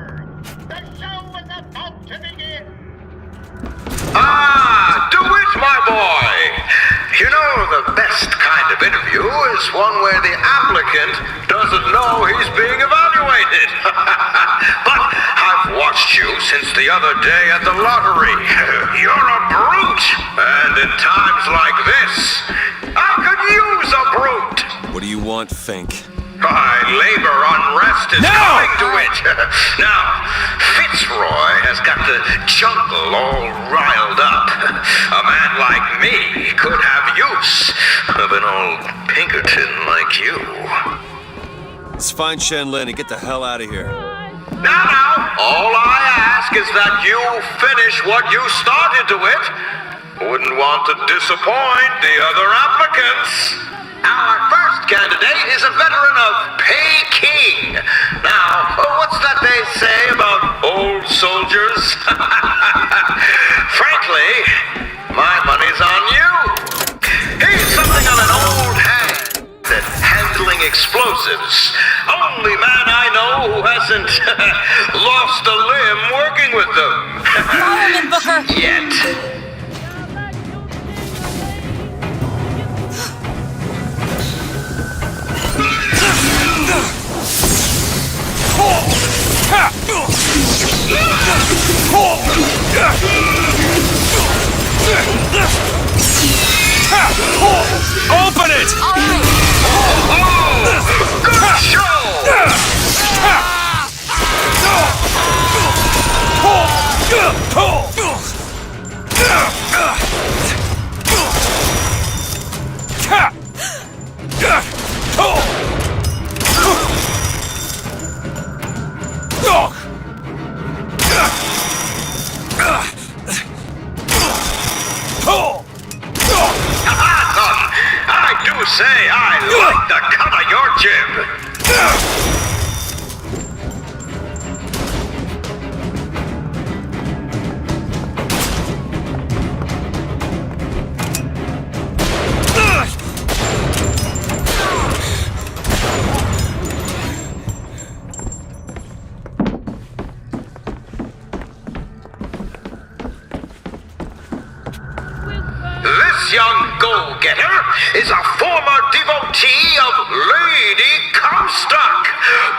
[SPEAKER 4] The show is about to begin.
[SPEAKER 18] Ah, DeWitt, my boy! You know, the best kind of interview is one where the applicant doesn't know he's being evaluated. But I've watched you since the other day at the lottery. You're a brute! And in times like this, I could use a brute!
[SPEAKER 2] What do you want, Fink?
[SPEAKER 18] My labor unrest is coming to it. Now, Fitzroy has got the jungle all riled up. A man like me could have use of an old Pinkerton like you.
[SPEAKER 2] Let's find Shenlin and get the hell out of here.
[SPEAKER 18] Now, all I ask is that you finish what you started to it. Wouldn't want to disappoint the other applicants. Our first candidate is a veteran of Peking. Now, what's that they say about old soldiers? Frankly, my money's on you. He's something of an old hand at handling explosives. Only man I know who hasn't lost a limb working with them.
[SPEAKER 17] Follow him, Booker!
[SPEAKER 18] Yet.
[SPEAKER 12] Open it!
[SPEAKER 18] Good show! I do say I like the cut of your jib. This young go-getter is a former devotee of Lady Comstock.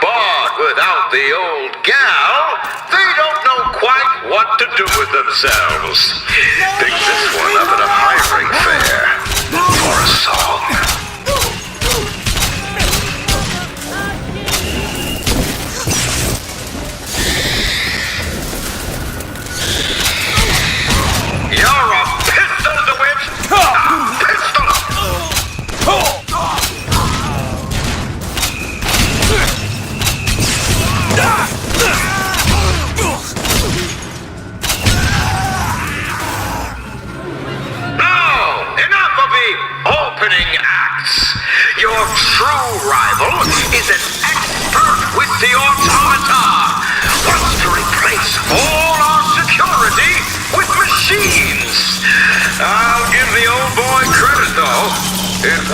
[SPEAKER 18] But without the old gal, they don't know quite what to do with themselves. Pick this one up at a hiring fair for a song. You're a pistol, DeWitt! A pistol!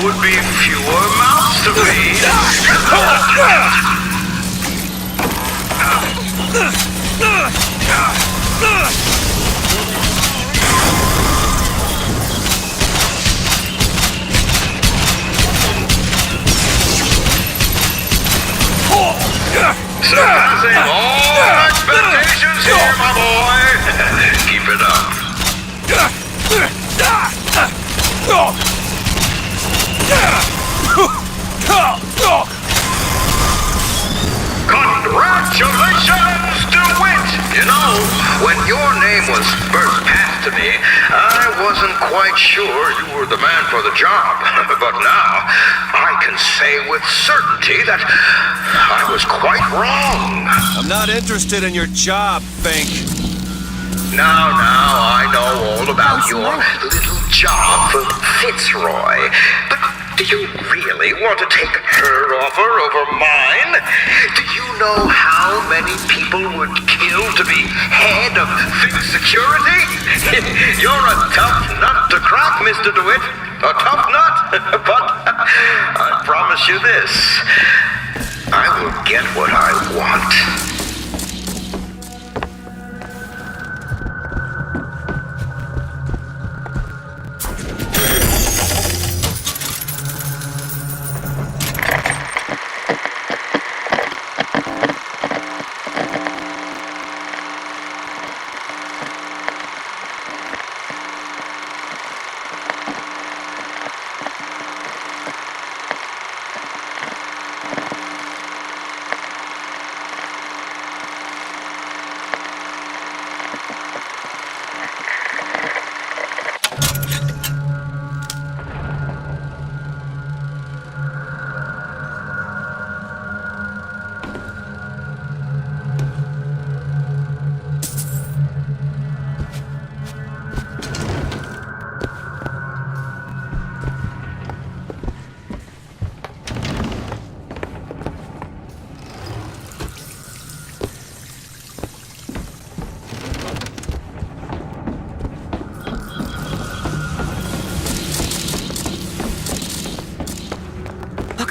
[SPEAKER 18] would be fewer mouths to feed. Surpassing all expectations here, my boy. Keep it up. Congratulations, DeWitt! You know, when your name was first passed to me, I wasn't quite sure you were the man for the job. But now, I can say with certainty that I was quite wrong.
[SPEAKER 12] I'm not interested in your job, Fink.
[SPEAKER 18] Now, I know all about your little job for Fitzroy. But do you really want to take her offer over mine? Do you know how many people would kill to be head of Fink Security? You're a tough nut to crack, Mr. DeWitt. A tough nut. But I promise you this. I will get what I want.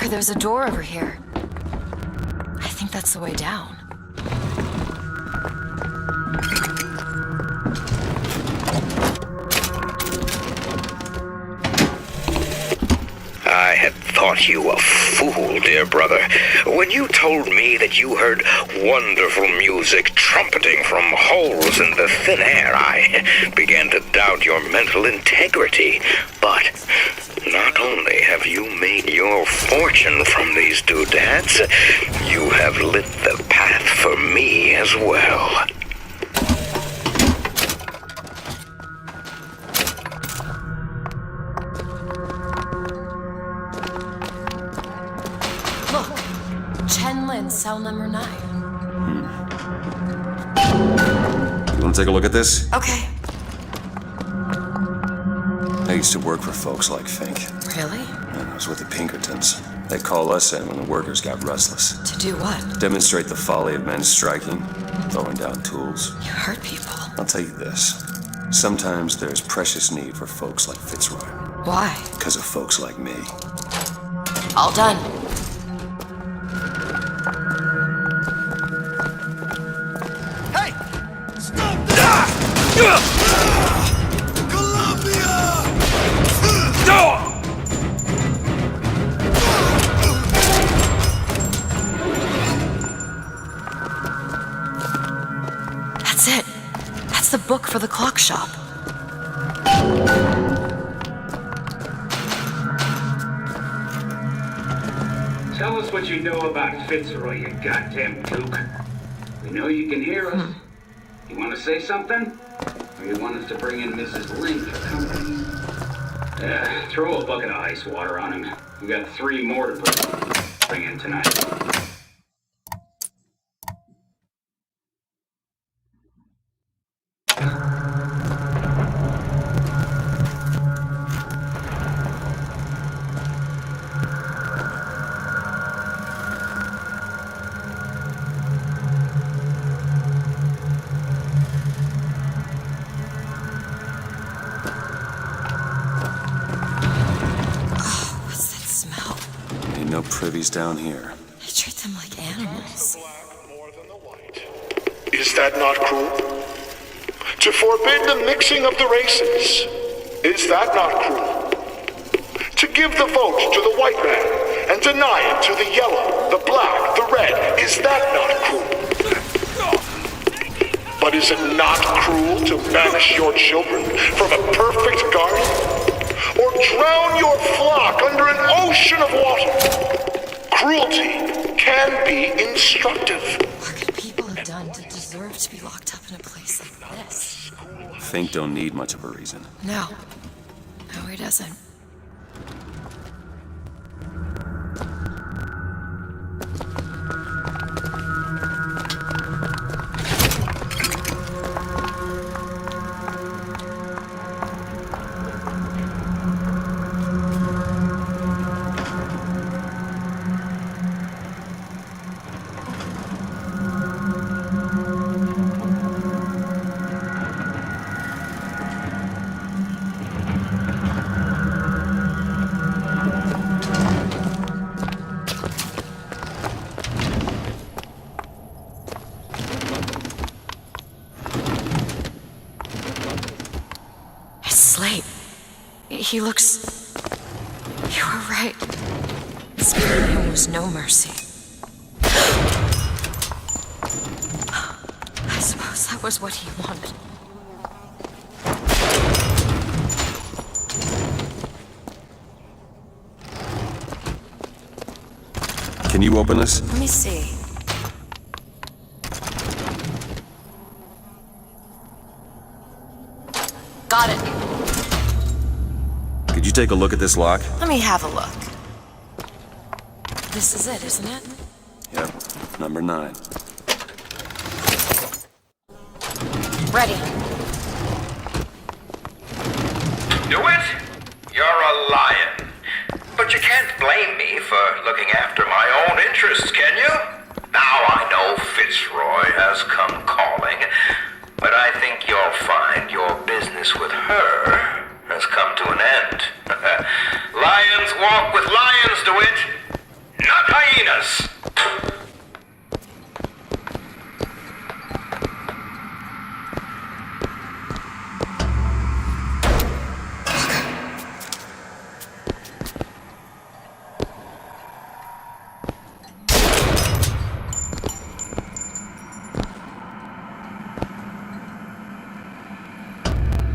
[SPEAKER 17] There's a door over here. I think that's the way down.
[SPEAKER 18] I had thought you a fool, dear brother, when you told me that you heard wonderful music trumpeting from holes in the thin air. I began to doubt your mental integrity, but not only have you made your fortune from these doodads, you have lit the path for me as well.
[SPEAKER 17] Look, Chen Lin, cell number 9.
[SPEAKER 2] You want to take a look at this?
[SPEAKER 17] Okay.
[SPEAKER 21] I used to work for folks like Fink.
[SPEAKER 17] Really?
[SPEAKER 21] I was with the Pinkertons. They call us in when the workers got restless.
[SPEAKER 17] To do what?
[SPEAKER 21] Demonstrate the folly of men striking, throwing down tools.
[SPEAKER 17] You hurt people.
[SPEAKER 21] I'll tell you this. Sometimes there's precious need for folks like Fitzroy.
[SPEAKER 17] Why?
[SPEAKER 21] Because of folks like me.
[SPEAKER 17] All done.
[SPEAKER 7] Hey! Stop that!
[SPEAKER 17] That's it. That's the book for the clock shop.
[SPEAKER 14] Tell us what you know about Fitzroy, you goddamn kook. We know you can hear us. You want to say something? Or you want us to bring in Mrs. Lin for company? Throw a bucket of ice water on him. We got 3 more to bring in tonight.
[SPEAKER 2] these down here.
[SPEAKER 17] They treat them like animals.
[SPEAKER 6] Is that not cruel? To forbid the mixing of the races, is that not cruel? To give the vote to the white man and deny it to the yellow, the black, the red, is that not cruel? But is it not cruel to banish your children from a perfect garden? Or drown your flock under an ocean of water? Cruelty can be instructive.
[SPEAKER 17] What could people have done to deserve to be locked up in a place like this?
[SPEAKER 2] Fink don't need much of a reason.
[SPEAKER 17] No. No, he doesn't. He looks... You were right. Sparing him was no mercy. I suppose that was what he wanted.
[SPEAKER 2] Can you open this?
[SPEAKER 17] Let me see. Got it.
[SPEAKER 2] Could you take a look at this lock?
[SPEAKER 17] Let me have a look. This is it, isn't it?
[SPEAKER 2] Yep, number 9.
[SPEAKER 17] Ready.
[SPEAKER 19] Do it? You're a lion. But you can't blame me for looking after my own interests, can you? Now I know Fitzroy has come calling, but I think you'll find your business with her has come to an end. Lions walk with lions, DeWitt, not hyenas.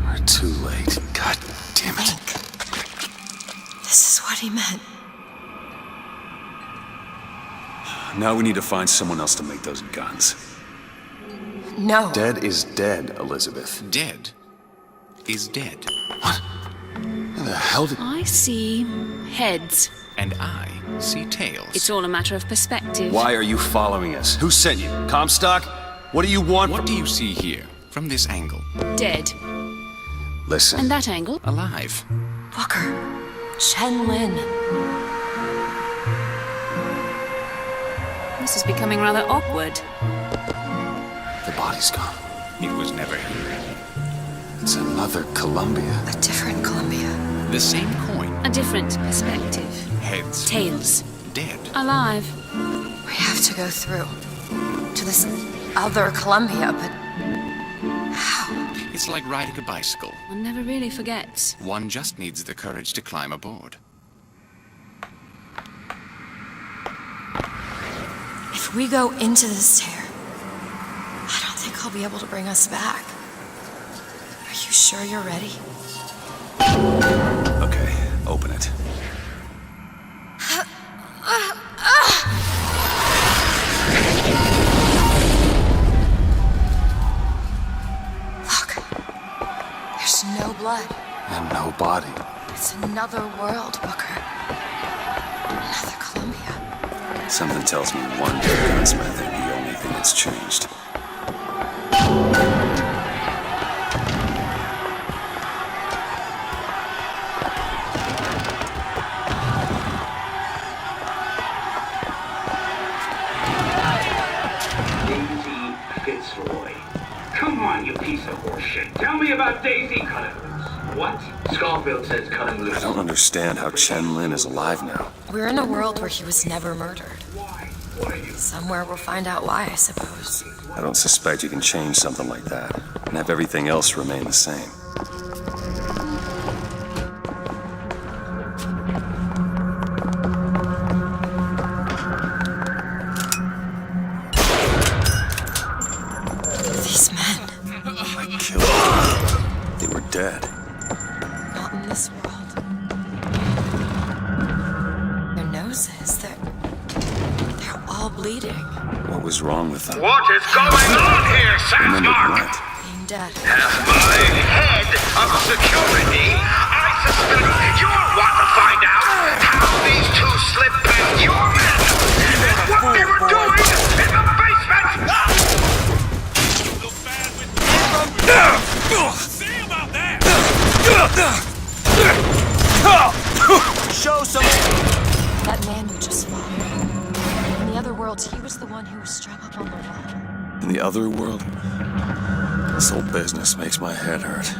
[SPEAKER 2] We're too late. God damn it.
[SPEAKER 17] This is what he meant.
[SPEAKER 2] Now we need to find someone else to make those guns.
[SPEAKER 17] No.
[SPEAKER 2] Dead is dead, Elizabeth.
[SPEAKER 23] Dead is dead.
[SPEAKER 2] How the hell did...
[SPEAKER 8] I see heads.
[SPEAKER 23] And I see tails.
[SPEAKER 8] It's all a matter of perspective.
[SPEAKER 2] Why are you following us? Who sent you? Comstock? What do you want
[SPEAKER 23] What
[SPEAKER 2] from...
[SPEAKER 23] do you see here, from this angle?
[SPEAKER 8] Dead.
[SPEAKER 2] Listen.
[SPEAKER 8] And that angle?
[SPEAKER 23] Alive.
[SPEAKER 17] Booker. Chen Lin.
[SPEAKER 8] This is becoming rather awkward.
[SPEAKER 2] The body's gone.
[SPEAKER 23] It was never here.
[SPEAKER 2] It's another Columbia.
[SPEAKER 17] A different Columbia.
[SPEAKER 23] The same coin.
[SPEAKER 8] A different perspective.
[SPEAKER 23] Heads.
[SPEAKER 8] Tails.
[SPEAKER 23] Dead.
[SPEAKER 8] Alive.
[SPEAKER 17] We have to go through to this other Columbia, but how?
[SPEAKER 23] It's like riding a bicycle.
[SPEAKER 8] One never really forgets.
[SPEAKER 23] One just needs the courage to climb aboard.
[SPEAKER 17] If we go into this tear, I don't think I'll be able to bring us back. Are you sure you're ready?
[SPEAKER 2] Okay, open it.
[SPEAKER 17] Look, there's no blood.
[SPEAKER 2] And no body.
[SPEAKER 17] It's another world, Booker. Another Columbia.
[SPEAKER 2] Something tells me one gunsmith ain't the only thing that's changed.
[SPEAKER 14] Daisy Fitzroy. Come on, you piece of horseshit. Tell me about Daisy Cullivers. What? Scarfield says cut him loose.
[SPEAKER 21] I don't understand how Chen Lin is alive now.
[SPEAKER 17] We're in a world where he was never murdered. Somewhere we'll find out why, I suppose.
[SPEAKER 21] I don't suspect you can change something like that and have everything else remain the same.
[SPEAKER 17] These men.
[SPEAKER 21] I killed them. They were dead.
[SPEAKER 17] Not in this world. Their noses, they're all bleeding.
[SPEAKER 21] What was wrong with them?
[SPEAKER 18] What is going on here,
[SPEAKER 21] Remember
[SPEAKER 18] Sasmark?
[SPEAKER 21] what?
[SPEAKER 17] Being dead.
[SPEAKER 18] As my head of security, I suspect you'll want to find out how these two slipped past your men and what they were doing in the basement!
[SPEAKER 15] See about that! Show some.
[SPEAKER 17] That man you just fought. In the other worlds, he was the one who was strung up on the wall.
[SPEAKER 21] In the other world, this whole business makes my head hurt.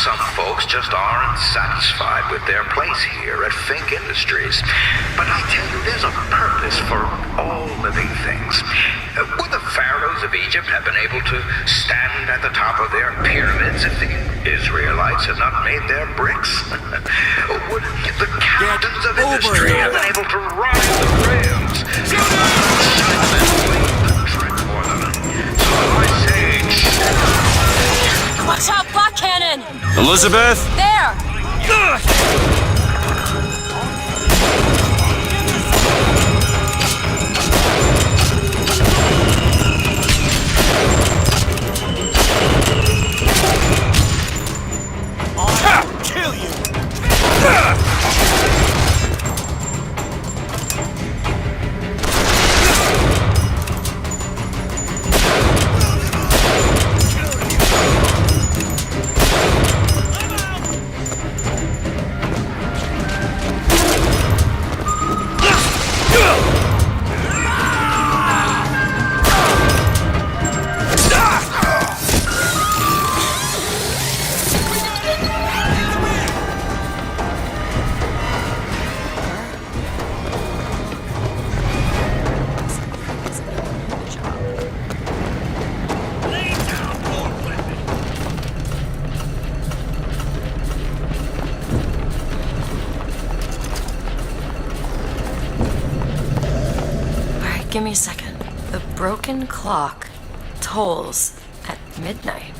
[SPEAKER 19] Some folks just aren't satisfied with their place here at Fink Industries. But I tell you, there's a purpose for all living things. Would the pharaohs of Egypt have been able to stand at the top of their pyramids if the Israelites had not made their bricks? Would the captains of industry have been able to ride the rails?
[SPEAKER 17] Watch out, block cannon!
[SPEAKER 21] Elizabeth!
[SPEAKER 17] There!
[SPEAKER 15] I'll kill you!
[SPEAKER 17] Give me a second. The broken clock tolls at midnight.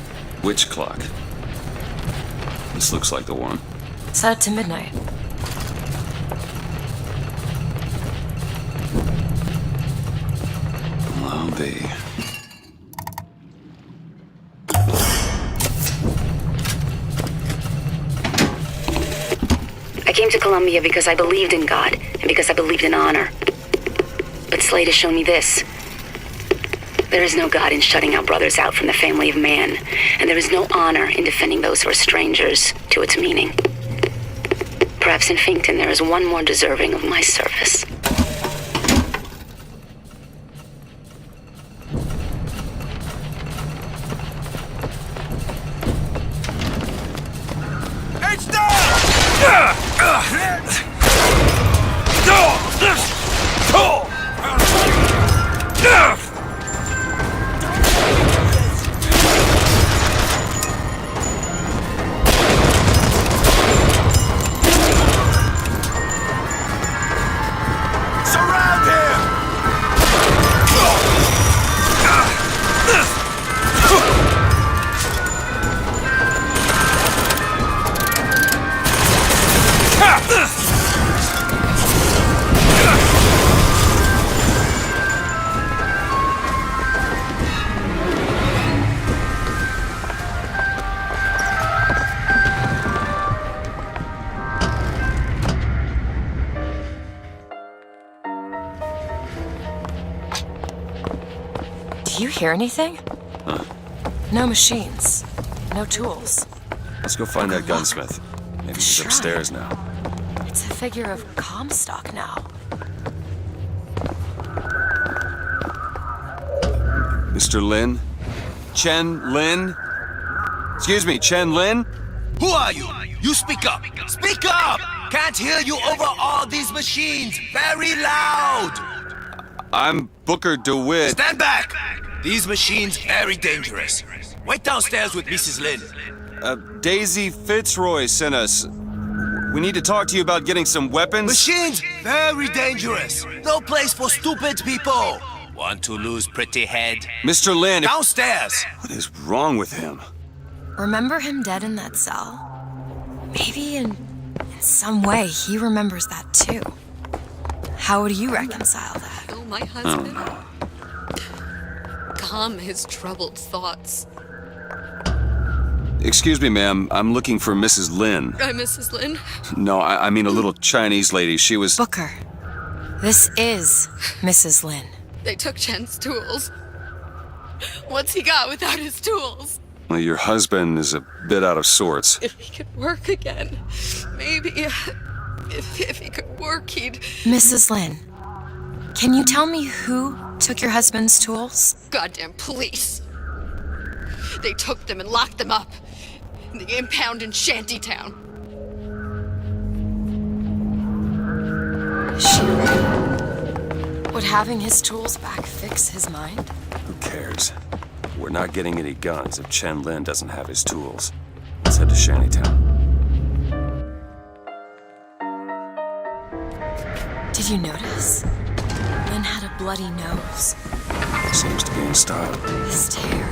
[SPEAKER 21] Which clock? This looks like the one.
[SPEAKER 17] Set it to midnight.
[SPEAKER 21] Well, I'll be.
[SPEAKER 10] I came to Columbia because I believed in God and because I believed in honor. But Slade has shown me this. There is no God in shutting our brothers out from the family of man, and there is no honor in defending those who are strangers to its meaning. Perhaps in Finkton there is one more deserving of my service.
[SPEAKER 15] It's
[SPEAKER 17] hear anything?
[SPEAKER 21] Huh.
[SPEAKER 17] No machines. No tools.
[SPEAKER 21] Let's go find that gunsmith. Maybe he's
[SPEAKER 17] Shrine.
[SPEAKER 21] upstairs now.
[SPEAKER 17] It's a figure of Comstock now.
[SPEAKER 2] Mr. Lin? Chen Lin? Excuse me, Chen Lin?
[SPEAKER 12] Who are you? You speak up! Speak up! Can't hear you over all these machines! Very loud!
[SPEAKER 2] I'm Booker DeWitt.
[SPEAKER 12] Stand back! These machines very dangerous. Wait downstairs with Mrs. Lin.
[SPEAKER 2] Daisy Fitzroy sent us. We need to talk to you about getting some weapons.
[SPEAKER 12] Machines very dangerous. No place for stupid people. Want to lose pretty head?
[SPEAKER 2] Mr. Lin.
[SPEAKER 12] Downstairs.
[SPEAKER 2] What is wrong with him?
[SPEAKER 17] Remember him dead in that cell? Maybe in some way he remembers that too. How would you reconcile that?
[SPEAKER 11] Oh, my husband. Calm his troubled thoughts.
[SPEAKER 2] Excuse me, ma'am. I'm looking for Mrs. Lin.
[SPEAKER 11] I'm Mrs. Lin.
[SPEAKER 2] No, I mean a little Chinese lady. She was...
[SPEAKER 17] Booker, this is Mrs. Lin.
[SPEAKER 11] They took Chen's tools. What's he got without his tools?
[SPEAKER 2] Well, your husband is a bit out of sorts.
[SPEAKER 11] If he could work again, maybe... If he could work, he'd...
[SPEAKER 17] Mrs. Lin, can you tell me who took your husband's tools?
[SPEAKER 11] Goddamn police. They took them and locked them up in the impound in Shantytown.
[SPEAKER 17] Is she right? Would having his tools back fix his mind?
[SPEAKER 21] Who cares? We're not getting any guns if Chen Lin doesn't have his tools. Let's head to Shantytown.
[SPEAKER 17] Did you notice? Lin had a bloody nose.
[SPEAKER 21] Seems to be in style.
[SPEAKER 17] His hair.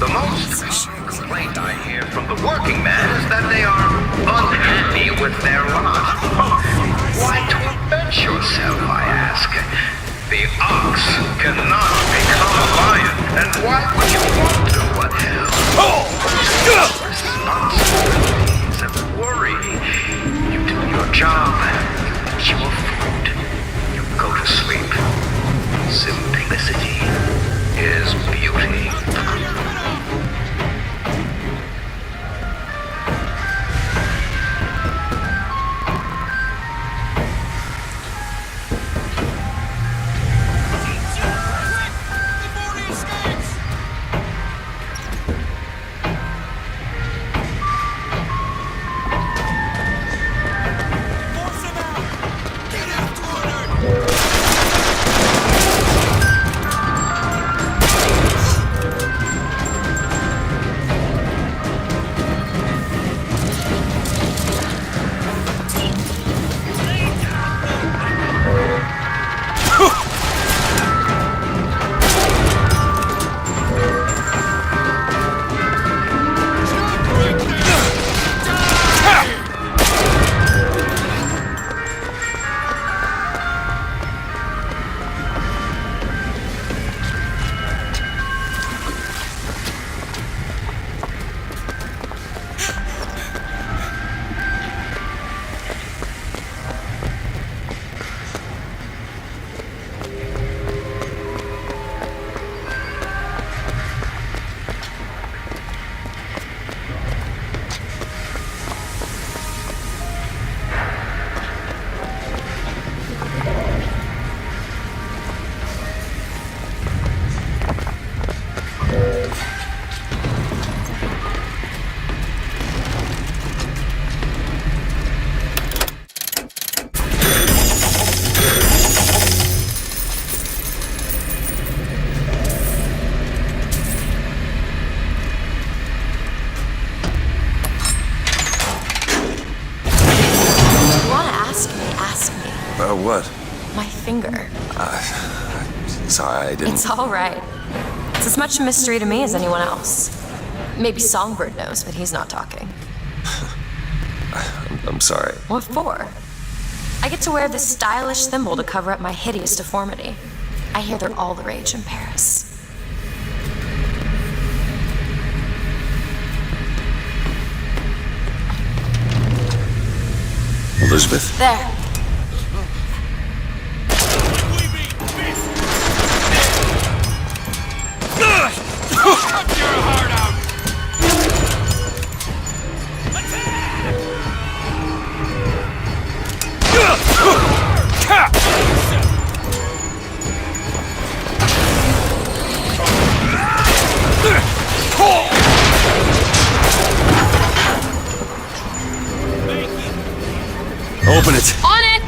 [SPEAKER 19] The most complaint I hear from the working man is that they are unhappy with their lot. Why torment yourself, I ask? The ox cannot become a lion, and why would you want to? Responsibilities and worry. You do your job, you eat your food, you go to sleep. Simplicity is beauty.
[SPEAKER 21] What?
[SPEAKER 17] My finger.
[SPEAKER 21] Sorry, I didn't...
[SPEAKER 17] It's all right. It's as much a mystery to me as anyone else. Maybe Songbird knows, but he's not talking.
[SPEAKER 21] I'm sorry.
[SPEAKER 17] What for? I get to wear this stylish thimble to cover up my hideous deformity. I hear they're all the rage in Paris.
[SPEAKER 21] Elizabeth?
[SPEAKER 17] There.
[SPEAKER 21] Open it.
[SPEAKER 17] On it!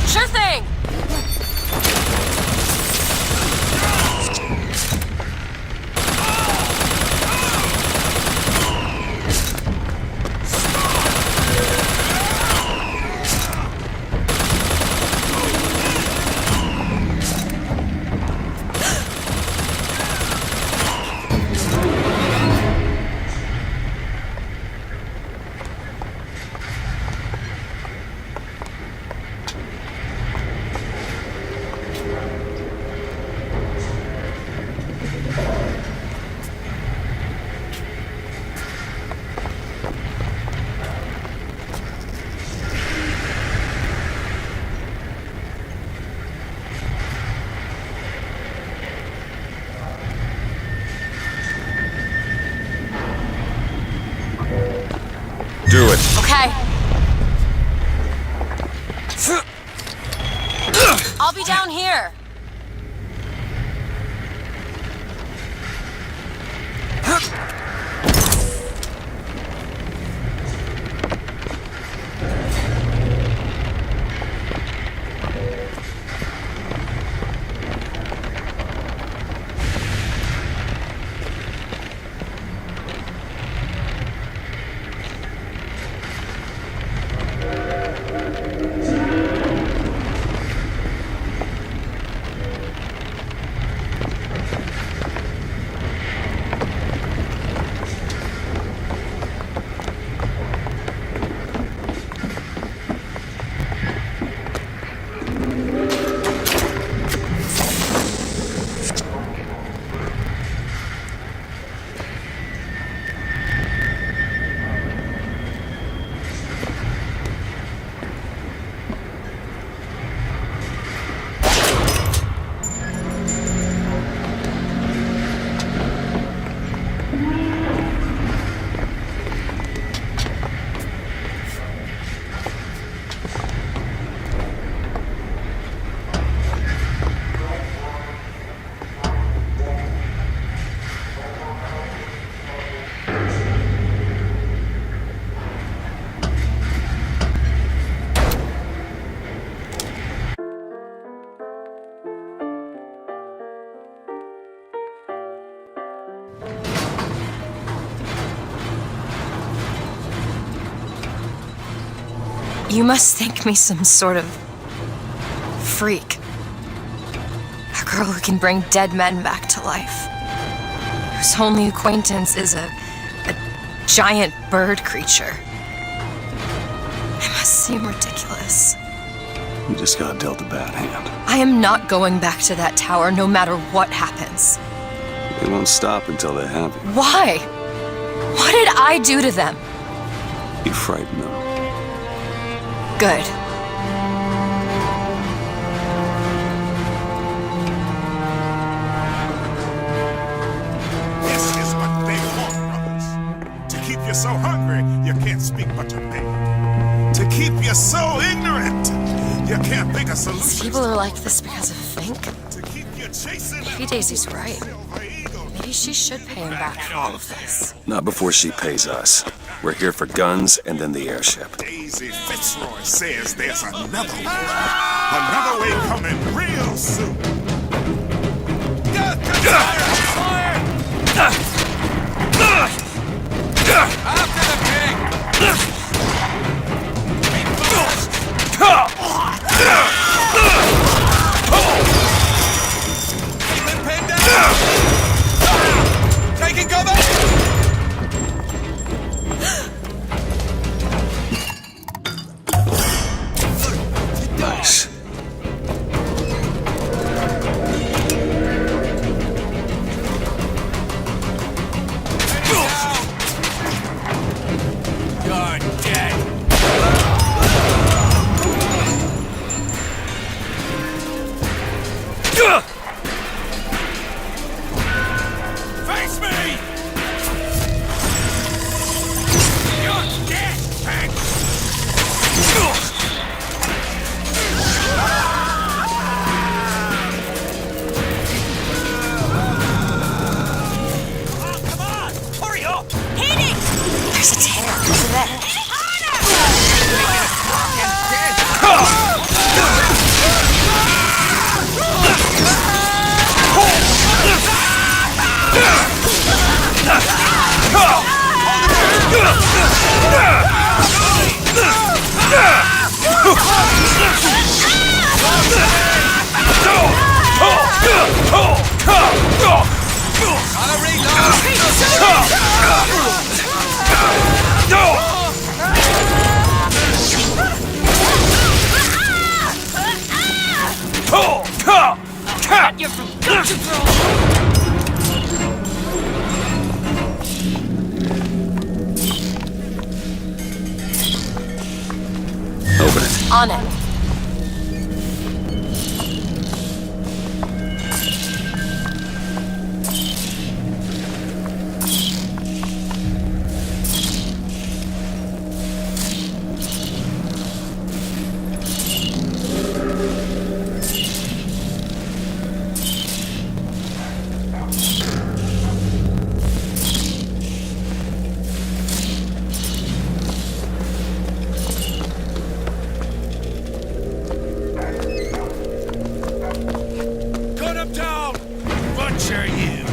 [SPEAKER 17] Sure thing!
[SPEAKER 21] Do it.
[SPEAKER 17] Okay. I'll be down here. You must think me some sort of freak. A girl who can bring dead men back to life. Whose only acquaintance is a giant bird creature. It must seem ridiculous.
[SPEAKER 21] You just got dealt a bad hand.
[SPEAKER 17] I am not going back to that tower no matter what happens.
[SPEAKER 21] They won't stop until they have you.
[SPEAKER 17] Why? What did I do to them?
[SPEAKER 21] You frighten them.
[SPEAKER 17] Good.
[SPEAKER 3] This is what they want, brothers. To keep you so hungry, you can't speak but obey. To keep you so ignorant, you can't think of solutions.
[SPEAKER 17] People are like this because of Fink.
[SPEAKER 3] To keep you chasing
[SPEAKER 17] Maybe Daisy's right. Maybe she should pay him back for all of this.
[SPEAKER 21] Not before she pays us. We're here for guns and then the airship.
[SPEAKER 3] Daisy Fitzroy says there's another way coming real soon.
[SPEAKER 12] After the pig! Face me! You're dead, Hank! Come on! Hurry up!
[SPEAKER 17] Hit it! There's a tear over there.
[SPEAKER 16] You're from Gotcha Girl.
[SPEAKER 21] Open it.
[SPEAKER 17] On it.
[SPEAKER 12] Cut him down! Butcher you!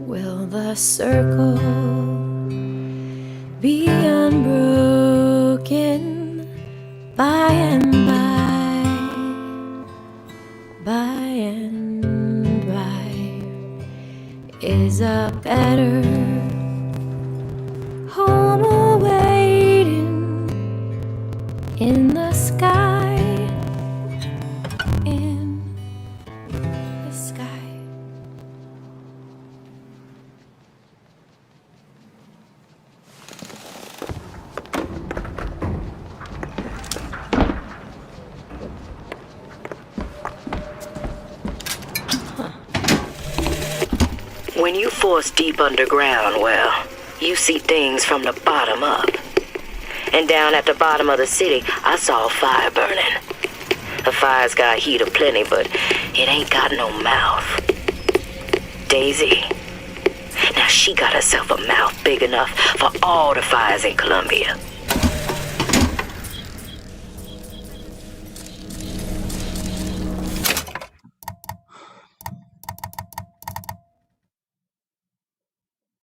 [SPEAKER 5] Will the circle be unbroken by and by, by and by? Is a better home awaiting in the sky, in the sky?
[SPEAKER 1] When you force deep underground, well, you see things from the bottom up. And down at the bottom of the city, I saw a fire burning. The fire's got heat aplenty, but it ain't got no mouth. Daisy. Now she got herself a mouth big enough for all the fires in Columbia.